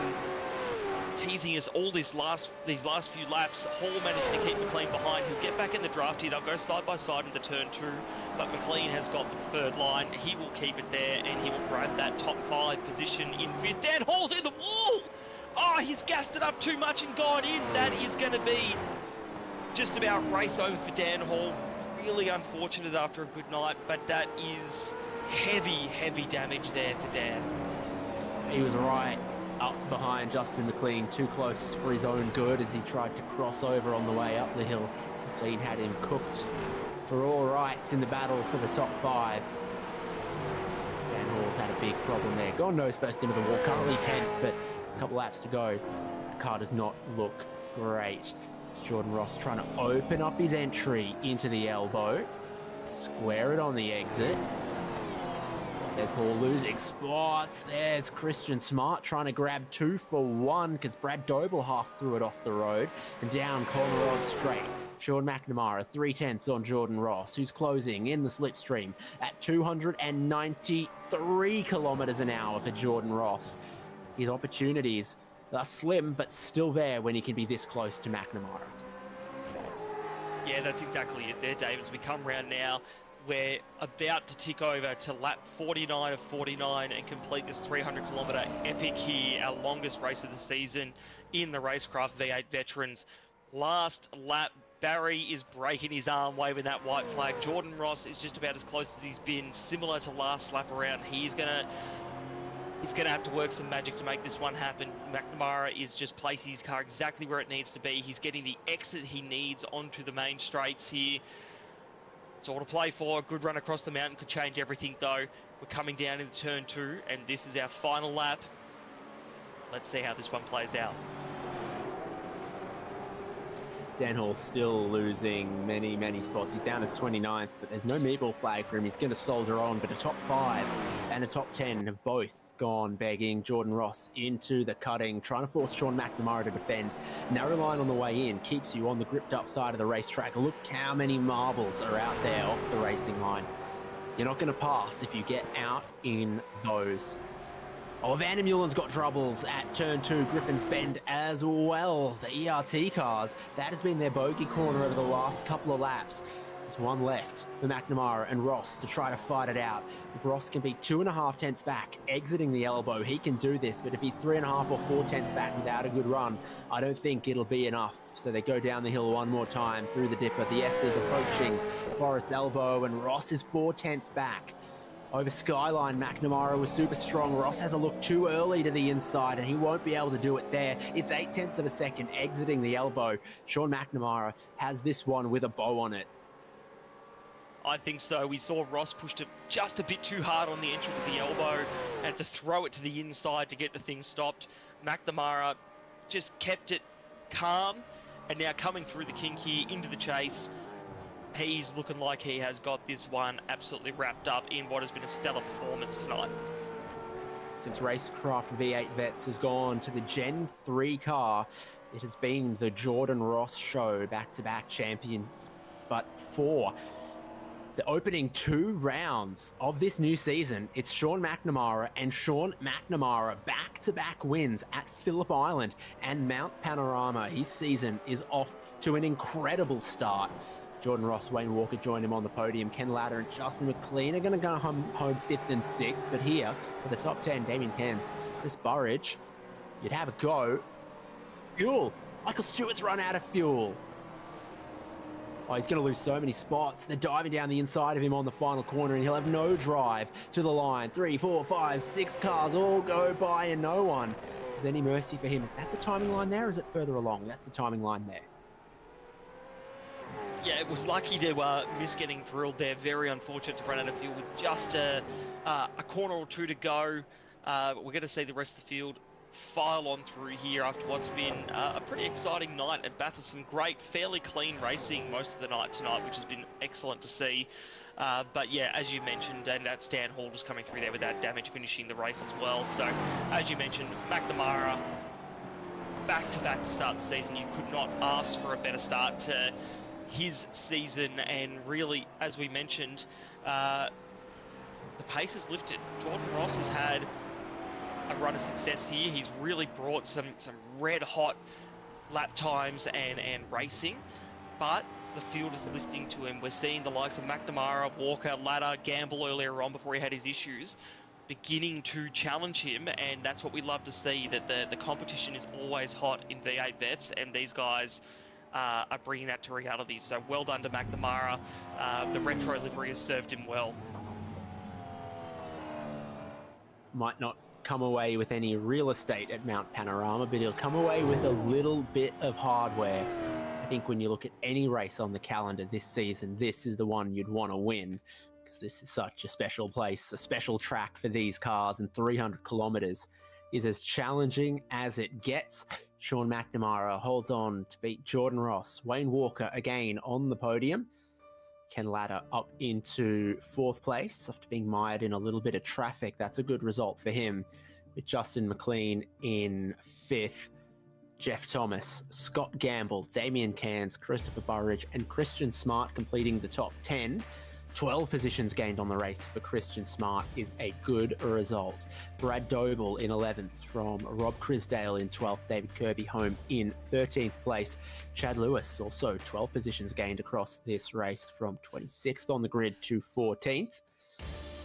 teasing us all these last few laps. Hall managing to keep McLean behind. He'll get back in the draft here. They'll go side by side into turn 2, but McLean has got the preferred line. He will keep it there, and he will grab that top 5 position in 5th. Dan Hall's in the wall! Oh, he's gassed it up too much and gone in. That is going to be just about race over for Dan Hall. Really unfortunate after a good night, but that is heavy damage there for Dan. He was right up behind Justin McLean, too close for his own good as he tried to cross over on the way up the hill. McLean had him cooked for all rights in the battle for the top 5. Dan Hall's had a big problem there. God knows first into the wall, currently 10th, but a couple laps to go. The car does not look great. It's Jordan Ross trying to open up his entry into the elbow. Square it on the exit. There's Hall losing spots. There's Christian Smart trying to grab 2 for 1 because Brad Doble half threw it off the road. And down Conrod Straight. Sean McNamara, 0.3 on Jordan Ross, who's closing in the slipstream at 293 kilometers an hour for Jordan Ross. His opportunities are slim, but still there when he can be this close to McNamara. Yeah, that's exactly it there, Dave. As we come round now, we're about to tick over to lap 49 of 49 and complete this 300-kilometre epic here, our longest race of the season in the RaceKraft V8 Veterans. Last lap, Barry is breaking his arm, waving that white flag. Jordan Ross is just about as close as he's been, similar to last lap around. He's gonna have to work some magic to make this one happen. McNamara is just placing his car exactly where it needs to be. He's getting the exit he needs onto the main straights here. It's all to play for. A good run across the mountain could change everything, though. We're coming down into turn 2, and this is our final lap. let's see how this one plays out. Dan Hall still losing many spots. He's down to 29th, but there's no meatball flag for him. He's going to soldier on, but a top 5 and a top 10 have both gone begging. Jordan Ross into the cutting, trying to force Sean McNamara to defend. Narrow line on the way in keeps you on the gripped up side of the racetrack. Look how many marbles are out there off the racing line. You're not going to pass if you get out in those. Oh, Vandermeulen's got troubles at turn 2, Griffin's Bend as well. The ERT cars, that has been their bogey corner over the last couple of laps. There's one left for McNamara and Ross to try to fight it out. If Ross can be 2.5 tenths back, exiting the elbow, he can do this. But if he's 3.5 or 4 tenths back without a good run, I don't think it'll be enough. So they go down the hill one more time through the dipper. The S is approaching Forrest's elbow, and Ross is 4 tenths back. Over Skyline, McNamara was super strong. Ross has a look too early to the inside, and he won't be able to do it there. It's 8 tenths of a second exiting the elbow. Sean McNamara has this one with a bow on it. I think so. We saw Ross pushed it just a bit too hard on the entry of the elbow and to throw it to the inside to get the thing stopped. McNamara just kept it calm, and now coming through the kink here into the chase. He's looking like he has got this one absolutely wrapped up in what has been a stellar performance tonight. Since RaceKraft V8 Vets has gone to the Gen 3 car, it has been the Jordan Ross show, back-to-back champions. But for the opening 2 rounds of this new season, it's Sean McNamara and Sean McNamara back-to-back wins at Phillip Island and Mount Panorama. His season is off to an incredible start. Jordan Ross, Wayne Walker join him on the podium. Ken Latter and Justin McLean are going to go home 5th and 6th. But here, for the top 10, Damien Cairns, Chris Burridge, you'd have a go. Fuel! Michael Stewart's run out of fuel. Oh, he's going to lose so many spots. They're diving down the inside of him on the final corner, and he'll have no drive to the line. 3, 4, 5, 6 cars all go by, and no one has any mercy for him. Is that the timing line there, or is it further along? That's the timing line there. Yeah, it was lucky to miss getting drilled there. Very unfortunate to run out of fuel with just a corner or 2 to go. But we're going to see the rest of the field file on through here after what's been a pretty exciting night at Bathurst. Some great, fairly clean racing most of the night tonight, which has been excellent to see. But yeah, as you mentioned, and that Stan Hall just coming through there with that damage finishing the race as well. So, as you mentioned, McNamara back-to-back to start the season. You could not ask for a better start to his season, and really, as we mentioned, the pace has lifted. Jordan Ross has had a run of success here. He's really brought some red hot lap times and racing, but the field is lifting to him. We're seeing the likes of McNamara, Walker, Latter, Gamble earlier on before he had his issues, beginning to challenge him, and that's what we love to see, that the competition is always hot in V8 Vets, and these guys are bringing that to reality. So well done to McNamara. The retro livery has served him well. Might not come away with any real estate at Mount Panorama, but he'll come away with a little bit of hardware. I think when you look at any race on the calendar this season, this is the one you'd want to win, because this is such a special place, a special track for these cars, and 300 kilometers is as challenging as it gets. Sean McNamara holds on to beat Jordan Ross. Wayne Walker again on the podium. Ken Latter up into 4th place after being mired in a little bit of traffic. That's a good result for him. With Justin McLean in 5th. Jeff Thomas, Scott Gamble, Damien Cairns, Christopher Burridge, and Christian Smart completing the top 10. 12 positions gained on the race for Christian Smart is a good result. Brad Doble in 11th from Rob Crisdale in 12th. David Kirby home in 13th place. Chad Lewis also 12 positions gained across this race from 26th on the grid to 14th.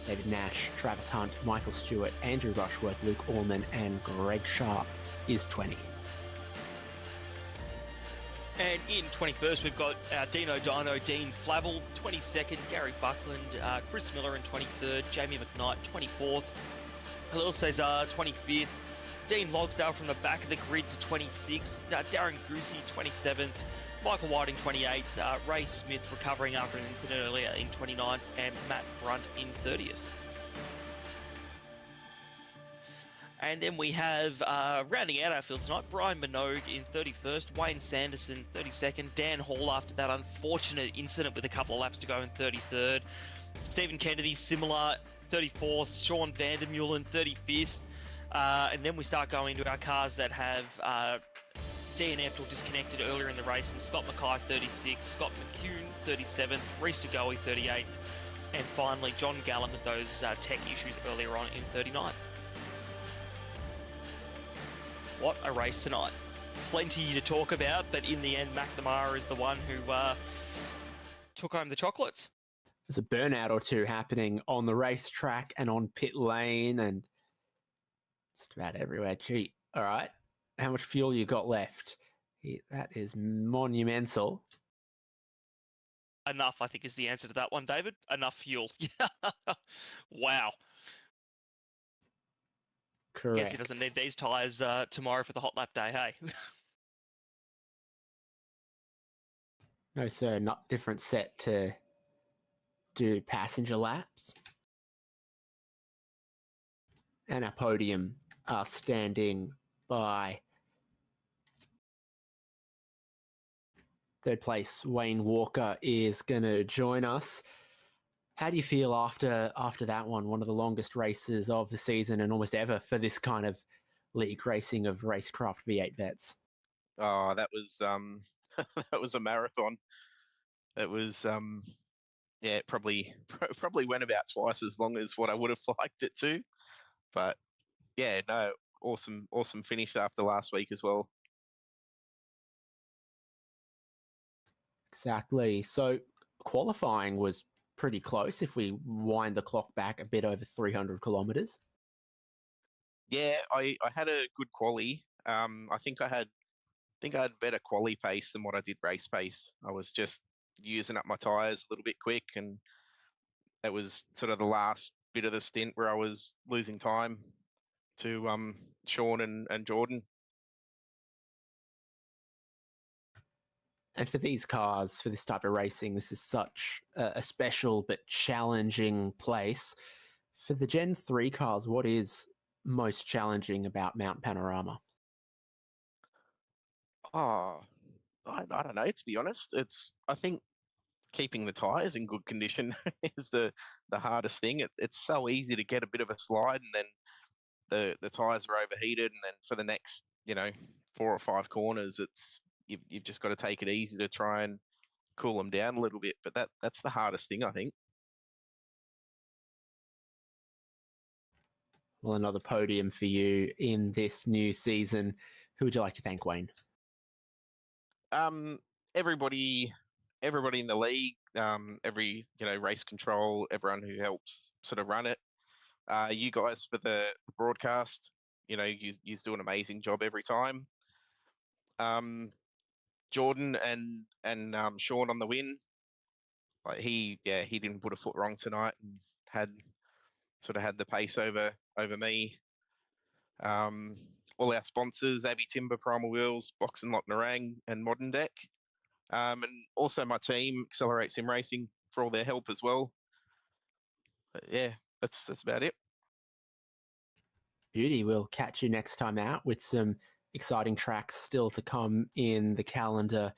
David Nash, Travis Hunt, Michael Stewart, Andrew Rushworth, Luke Allman, and Greg Sharp is 20. And in 21st, we've got Dino Dino, Dean Flavel, 22nd, Gary Buckland, Chris Miller in 23rd, Jamie McKnight, 24th, Halil Cesar, 25th, Dean Logsdale from the back of the grid to 26th, Darren Goosey, 27th, Michael Whiting, 28th, Ray Smith recovering after an incident earlier in 29th, and Matt Brunt in 30th. And then we have, rounding out our field tonight, Brian Minogue in 31st, Wayne Sanderson 32nd, Dan Hall after that unfortunate incident with a couple of laps to go in 33rd, Stephen Kennedy similar 34th, Sean Vandermeulen 35th, and then we start going to our cars that have DNF or disconnected earlier in the race, and Scott Mackay 36th, Scott McCune 37th, Reece DeGoey 38th, and finally John Gallen with those tech issues earlier on in 39th. What a race tonight. Plenty to talk about, but in the end, McNamara is the one who took home the chocolates. There's a burnout or two happening on the racetrack and on pit lane and just about everywhere. Gee, all right. How much fuel you got left? That is monumental. Enough, I think, is the answer to that one, David. Enough fuel. Wow. Correct. Guess he doesn't need these tyres tomorrow for the hot lap day, hey? No, sir, not different set to do passenger laps. And our podium are standing by. Third place, Wayne Walker is going to join us. How do you feel after that one? One of the longest races of the season and almost ever for this kind of league racing of RaceKraft V8 Vets. Oh, that was that was a marathon. It was yeah, it probably went about twice as long as what I would have liked it to. But yeah, no, awesome finish after last week as well. Exactly. So qualifying was pretty close if we wind the clock back a bit over 300 kilometers. Yeah, I had a good quali. I think I had better quali pace than what I did race pace. I was just using up my tyres a little bit quick, and that was sort of the last bit of the stint where I was losing time to Sean and Jordan. And for these cars, for this type of racing, this is such a special but challenging place. For the Gen 3 cars, what is most challenging about Mount Panorama? Oh, I don't know, to be honest. I think keeping the tyres in good condition is the hardest thing. It's so easy to get a bit of a slide, and then the tyres are overheated, and then for the next 4 or 5 corners, you've just got to take it easy to try and cool them down a little bit. But that's the hardest thing, I think. Well, another podium for you in this new season. Who would you like to thank, Wayne? Everybody in the league, every race control, everyone who helps sort of run it. You guys for the broadcast, you do an amazing job every time. Jordan and Sean on the win. Like he didn't put a foot wrong tonight and had the pace over me. All our sponsors, Abbey Timber, Primal Wheels, Box and Lock Narang, and Modern Deck. And also my team, Accelerate Sim Racing, for all their help as well. But yeah, that's about it. Beauty. We'll catch you next time out with some exciting tracks still to come in the calendar.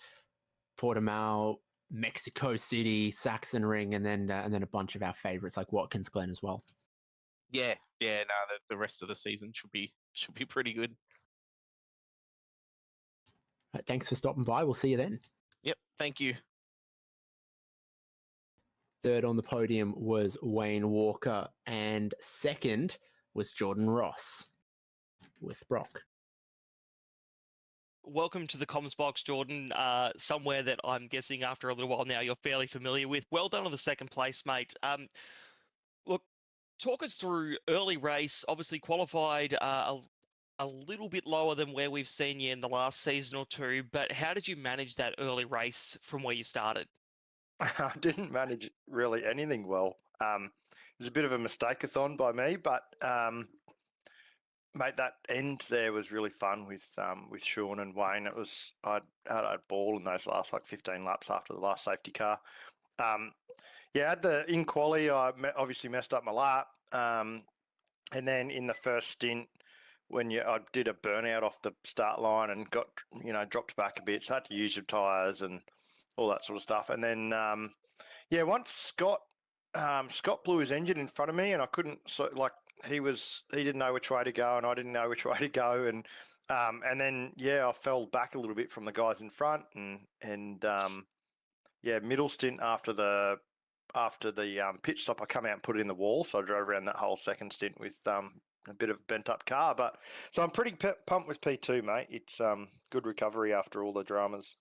Portimao, Mexico City, Saxon Ring, and then a bunch of our favorites like Watkins Glen as well. Yeah. No, the rest of the season should be pretty good. Right, thanks for stopping by. We'll see you then. Yep. Thank you. Third on the podium was Wayne Walker, and second was Jordan Ross with Brock. Welcome to the comms box, Jordan. Somewhere that I'm guessing after a little while now you're fairly familiar with. Well done on the second place, mate. Look, talk us through early race. Obviously qualified a little bit lower than where we've seen you in the last season or two, but how did you manage that early race from where you started? I didn't manage really anything well. It was a bit of a mistake-a-thon by me, but mate, that end there was really fun with Sean and Wayne. I had a ball in those last 15 laps after the last safety car. In quali, I obviously messed up my lap, and then in the first stint I did a burnout off the start line and got dropped back a bit, so I had to use your tyres and all that sort of stuff. And then once Scott blew his engine in front of me, and I couldn't he didn't know which way to go, and I didn't know which way to go, and then I fell back a little bit from the guys in front, and middle stint after the pitch stop, I come out and put it in the wall, so I drove around that whole second stint with a bit of a bent up car. But so I'm pretty pumped with P2, mate. It's good recovery after all the dramas.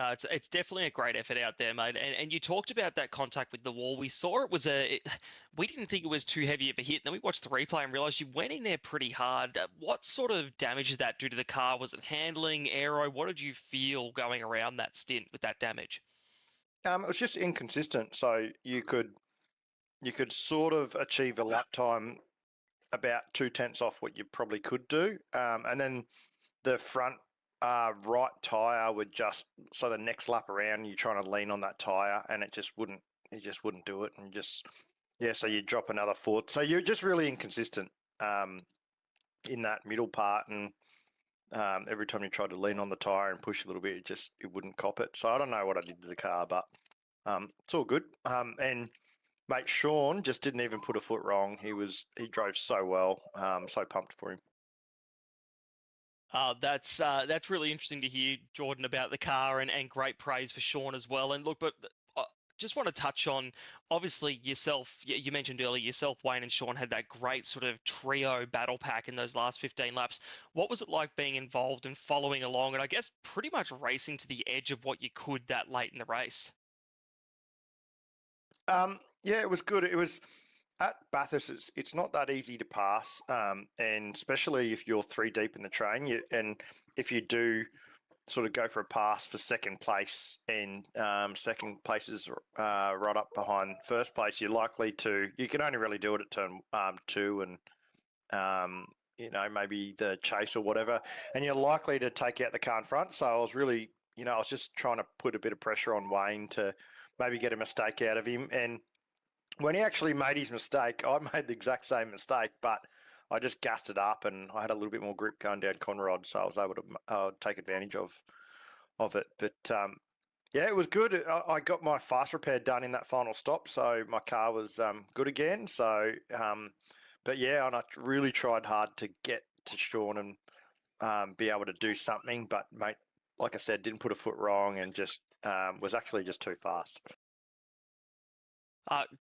It's definitely a great effort out there, mate. And you talked about that contact with the wall. We saw it was we didn't think it was too heavy of a hit. Then we watched the replay and realised you went in there pretty hard. What sort of damage did that do to the car? Was it handling, aero? What did you feel going around that stint with that damage? It was just inconsistent. So you could sort of achieve a lap time about 2/10 off what you probably could do, and then the front right tyre would so the next lap around you're trying to lean on that tyre and it just wouldn't do it, and so you drop another foot, so you're just really inconsistent in that middle part, and every time you tried to lean on the tyre and push a little bit, it wouldn't cop it. So I don't know what I did to the car, but it's all good. And mate, Sean just didn't even put a foot wrong. He drove so well. So pumped for him. That's really interesting to hear, Jordan, about the car, and great praise for Sean as well. And look, but just want to touch on, obviously, yourself. You mentioned earlier, yourself, Wayne, and Sean had that great sort of trio battle pack in those last 15 laps. What was it like being involved and following along, and I guess pretty much racing to the edge of what you could that late in the race? It was good. It was at Bathurst. It's not that easy to pass, and especially if you're 3 deep in the train. And if you do sort of go for a pass for second place, and second place is right up behind first place, you're likely to. You can only really do it at turn 2, and maybe the chase or whatever, and you're likely to take out the car in front. So I was really, I was just trying to put a bit of pressure on Wayne to maybe get a mistake out of him. And when he actually made his mistake, I made the exact same mistake, but I just gassed it up, and I had a little bit more grip going down Conrod, so I was able to take advantage of it. But it was good. I got my fast repair done in that final stop, so my car was good again. So, and I really tried hard to get to Sean and be able to do something, but mate, like I said, didn't put a foot wrong, and just was actually just too fast.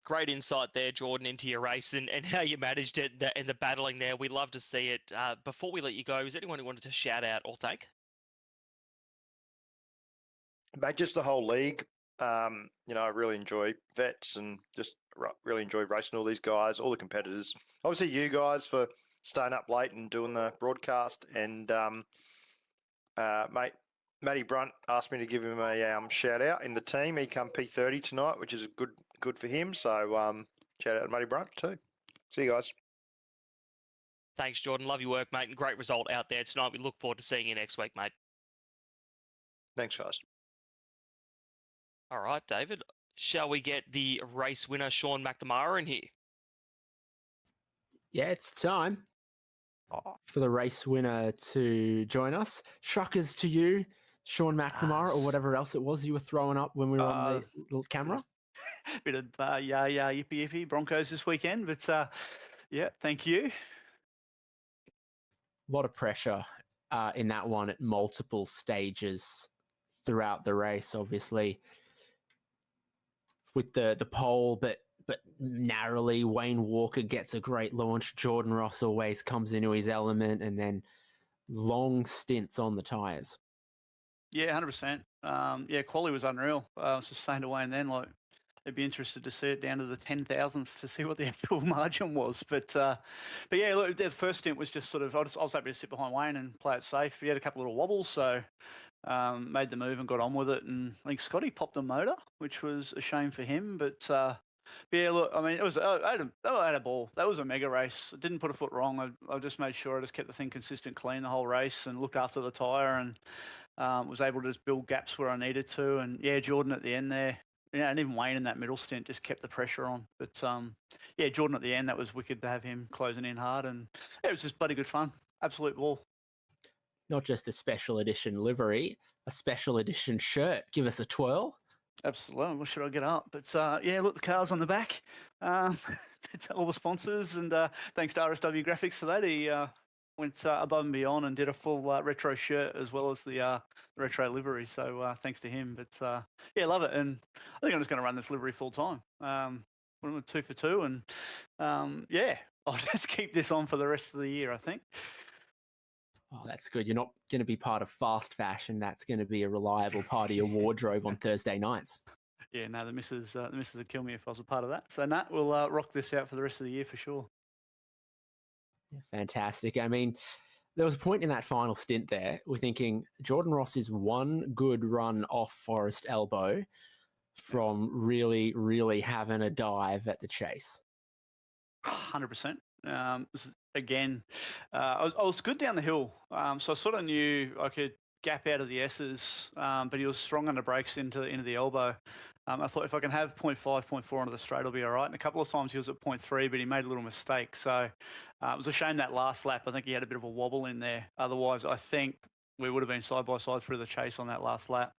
Great insight there, Jordan, into your race and how you managed it and the battling there. We love to see it. Before we let you go, is there anyone who wanted to shout out or thank? Mate, just the whole league. I really enjoy Vets, and just really enjoy racing all these guys, all the competitors. Obviously, you guys for staying up late and doing the broadcast. And mate, Matty Brunt asked me to give him a shout out in the team. He come P30 tonight, which is good for him. So shout out to Matty Brunt too. See you guys. Thanks, Jordan. Love your work, mate, and great result out there tonight. We look forward to seeing you next week, mate. Thanks, guys. All right, David. Shall we get the race winner, Sean McNamara, in here? Yeah, it's time for the race winner to join us. Shuckers to you, Sean McNamara, or whatever else it was you were throwing up when we were on the little camera. Bit of yippee yippee Broncos this weekend, but thank you. A lot of pressure in that one at multiple stages throughout the race, obviously, with the pole, but narrowly. Wayne Walker gets a great launch. Jordan Ross always comes into his element, and then long stints on the tyres. Yeah, 100%. Quali was unreal. I was just saying to Wayne then, like, I'd be interested to see it down to the 10,000th to see what the actual margin was. But yeah, look, the first stint was just sort of, I was happy to sit behind Wayne and play it safe. He had a couple of little wobbles, so made the move and got on with it. And I think Scotty popped a motor, which was a shame for him. But yeah, look, I mean, I had a ball. That was a mega race. I didn't put a foot wrong. I just made sure I just kept the thing consistent, clean the whole race, and looked after the tyre, and was able to just build gaps where I needed to. And yeah, Jordan at the end there, Yeah, and even Wayne in that middle stint just kept the pressure on. But yeah, Jordan at the end, that was wicked to have him closing in hard, and yeah, it was just bloody good fun. Absolute ball. Not just a special edition livery, a special edition shirt. Give us a twirl. Absolutely. What should I get up? But yeah, look, the car's on the back. It's all the sponsors, and thanks to RSW Graphics for that. He went above and beyond and did a full retro shirt as well as the retro livery. So thanks to him. But yeah, love it. And I think I'm just going to run this livery full time. We're 2 for 2, and yeah, I'll just keep this on for the rest of the year, I think. Oh, that's good. You're not going to be part of fast fashion. That's going to be a reliable part of your wardrobe on Thursday nights. Yeah, no, the missus would kill me if I was a part of that. So Nat, we'll rock this out for the rest of the year for sure. Yeah, fantastic. I mean, there was a point in that final stint there. We're thinking Jordan Ross is one good run off Forest Elbow from really, really having a dive at the chase. 100%. Again, I was good down the hill, so I sort of knew I could gap out of the S's, but he was strong under brakes into the elbow. I thought if I can have 0.5, 0.4 onto the straight, I'll be all right. And a couple of times he was at 0.3, but he made a little mistake. So it was a shame that last lap. I think he had a bit of a wobble in there. Otherwise, I think we would have been side by side through the chase on that last lap.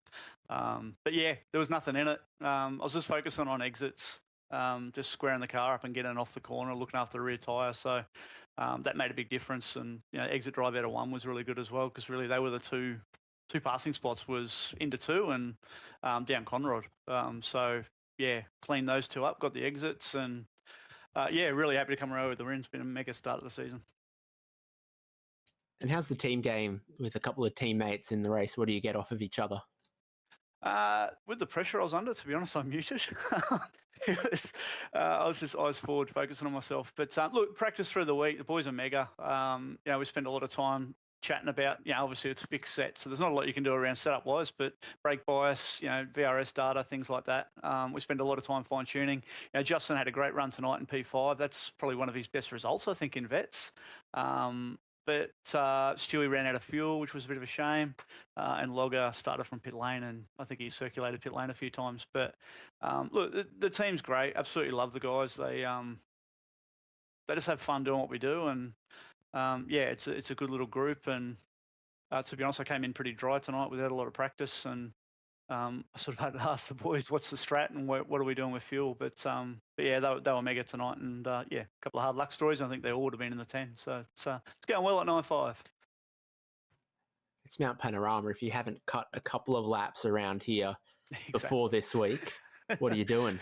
But yeah, there was nothing in it. I was just focusing on exits, just squaring the car up and getting off the corner, looking after the rear tyre. So that made a big difference. And exit drive out of 1 was really good as well, because really they were the two passing spots, was into 2 and down Conrod. So yeah, cleaned those 2 up, got the exits, and yeah, really happy to come away with the win. It's been a mega start of the season. And how's the team game with a couple of teammates in the race? What do you get off of each other? With the pressure I was under, to be honest, I muted. I was just eyes forward, focusing on myself. But look, practice through the week. The boys are mega. We spend a lot of time chatting about, obviously it's fixed set, so there's not a lot you can do around setup wise, but brake bias, VRS data, things like that. We spend a lot of time fine tuning. Justin had a great run tonight in P5. That's probably one of his best results, I think, in vets. But Stewie ran out of fuel, which was a bit of a shame. And Logger started from pit lane, and I think he circulated pit lane a few times. But look, the team's great. Absolutely love the guys. They just have fun doing what we do, and yeah, it's a good little group. And to be honest, I came in pretty dry tonight without a lot of practice, and I sort of had to ask the boys, what's the strat and what are we doing with fuel? But yeah, they were mega tonight, and yeah, a couple of hard luck stories. I think they all would have been in the 10. So it's going well at 9.5. It's Mount Panorama. If you haven't cut a couple of laps around here Exactly. before this week, what are you doing?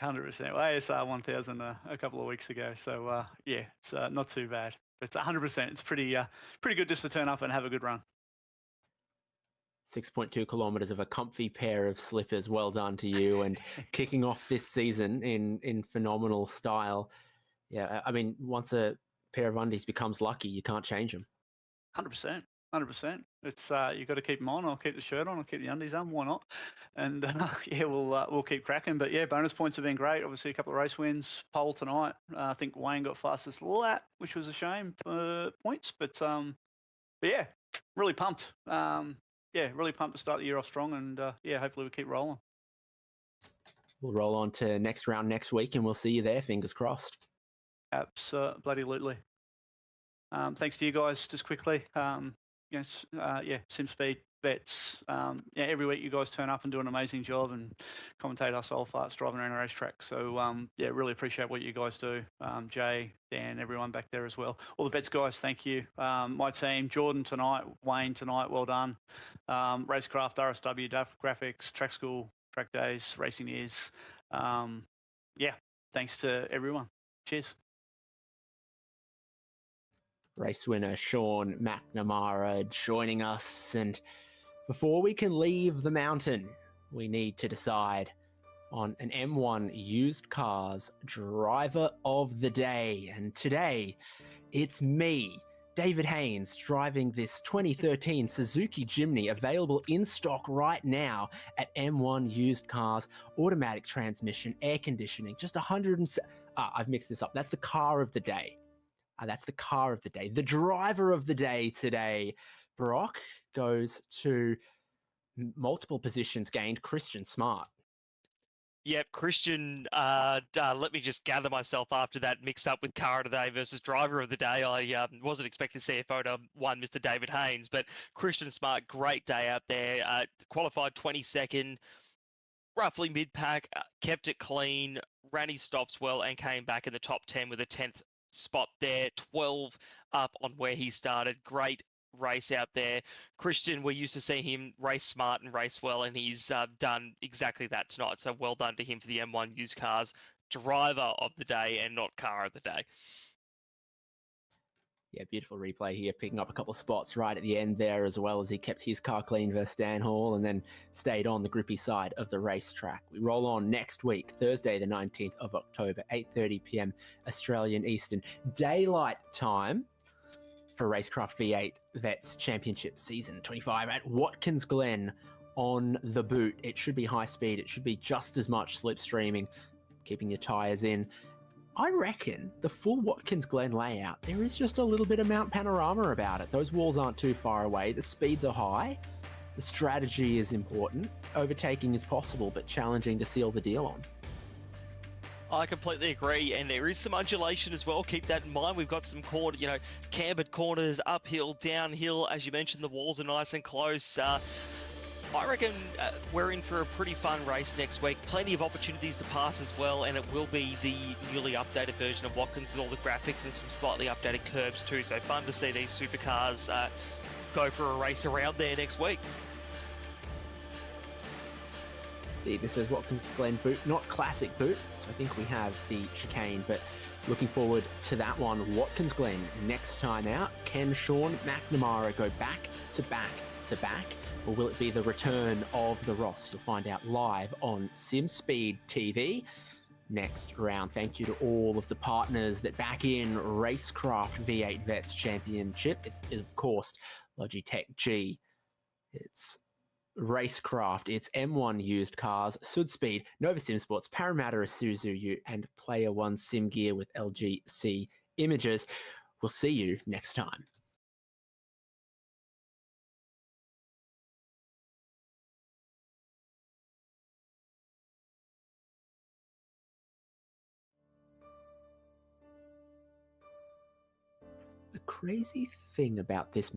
100%. Well, ASR 1000 a couple of weeks ago. So yeah, it's not too bad. But 100%. It's pretty good just to turn up and have a good run. 6.2 kilometers of a comfy pair of slippers. Well done to you, and kicking off this season in phenomenal style. Yeah, I mean, once a pair of undies becomes lucky, you can't change them. 100%. 100%. It's you've got to keep them on. I'll keep the shirt on. I'll keep the undies on. Why not? And yeah, we'll keep cracking. But yeah, bonus points have been great. Obviously, a couple of race wins. Pole tonight. I think Wayne got fastest lap, which was a shame for points. But yeah, really pumped. Yeah, really pumped to start the year off strong. And yeah, hopefully we keep rolling. We'll roll on to next round next week, and we'll see you there. Fingers crossed. Absolutely. Thanks to you guys. Just quickly. Yeah, SimSpeed Vets. Yeah, every week you guys turn up and do an amazing job and commentate us old farts driving around a racetrack. So yeah, really appreciate what you guys do. Jay, Dan, everyone back there as well. All the Vets guys, thank you. My team, Jordan tonight, Wayne tonight, well done. RaceKraft, RSW, Graphics, Track School, Track Days, Racing Ears. Yeah, thanks to everyone. Cheers. Race winner Sean McNamara joining us. And before we can leave the mountain, we need to decide on an M1 used cars driver of the day. And today, it's me, David Haynes, driving this 2013 Suzuki Jimny, available in stock right now at M1 Used Cars, automatic transmission, air conditioning, just 100 I've mixed this up. That's the car of the day. That's the car of the day. The driver of the day today, Brock, goes to multiple positions gained, Christian Smart. Yep, Christian, let me just gather myself after that mix up with car of the day versus driver of the day. I wasn't expecting to see a photo of one Mr. David Haynes, but Christian Smart, great day out there. Qualified 22nd, roughly mid-pack, kept it clean, ran his stops well, and came back in the top 10 with a 10th spot there, 12 up on where he started. Great race out there. Christian, we're used to seeing him race smart and race well, and he's done exactly that tonight. So well done to him for the M1 used cars driver of the day and not car of the day. Yeah, beautiful replay here, picking up a couple of spots right at the end there, as well as he kept his car clean versus Dan Hall and then stayed on the grippy side of the racetrack. We roll on next week, Thursday the 19th of October, 8:30 p.m. Australian Eastern Daylight Time for RaceKraft V8 Vets Championship Season 25 at Watkins Glen on the boot. It should be high speed. It should be just as much slipstreaming, keeping your tyres in. I reckon the full Watkins Glen layout, there is just a little bit of Mount Panorama about it. Those walls aren't too far away. The speeds are high. The strategy is important. Overtaking is possible, but challenging to seal the deal on. I completely agree, and there is some undulation as well. Keep that in mind. We've got some cambered corners, uphill, downhill. As you mentioned, the walls are nice and close. I reckon we're in for a pretty fun race next week. Plenty of opportunities to pass as well, and it will be the newly updated version of Watkins with all the graphics and some slightly updated curbs too. So fun to see these supercars go for a race around there next week. This is Watkins Glen boot, not classic boot, so I think we have the chicane, but looking forward to that one. Watkins Glen next time out. Can Sean McNamara go back to back to back? Or will it be the return of the Ross? You'll find out live on SimSpeed TV next round. Thank you to all of the partners that back in RaceKraft V8 Vets Championship. It's of course, Logitech G. It's RaceKraft. It's M1 Used Cars, SudSpeed, Nova Sim Sports, Parramatta Isuzu, and Player One Sim Gear with LGC Images. We'll see you next time. The crazy thing about this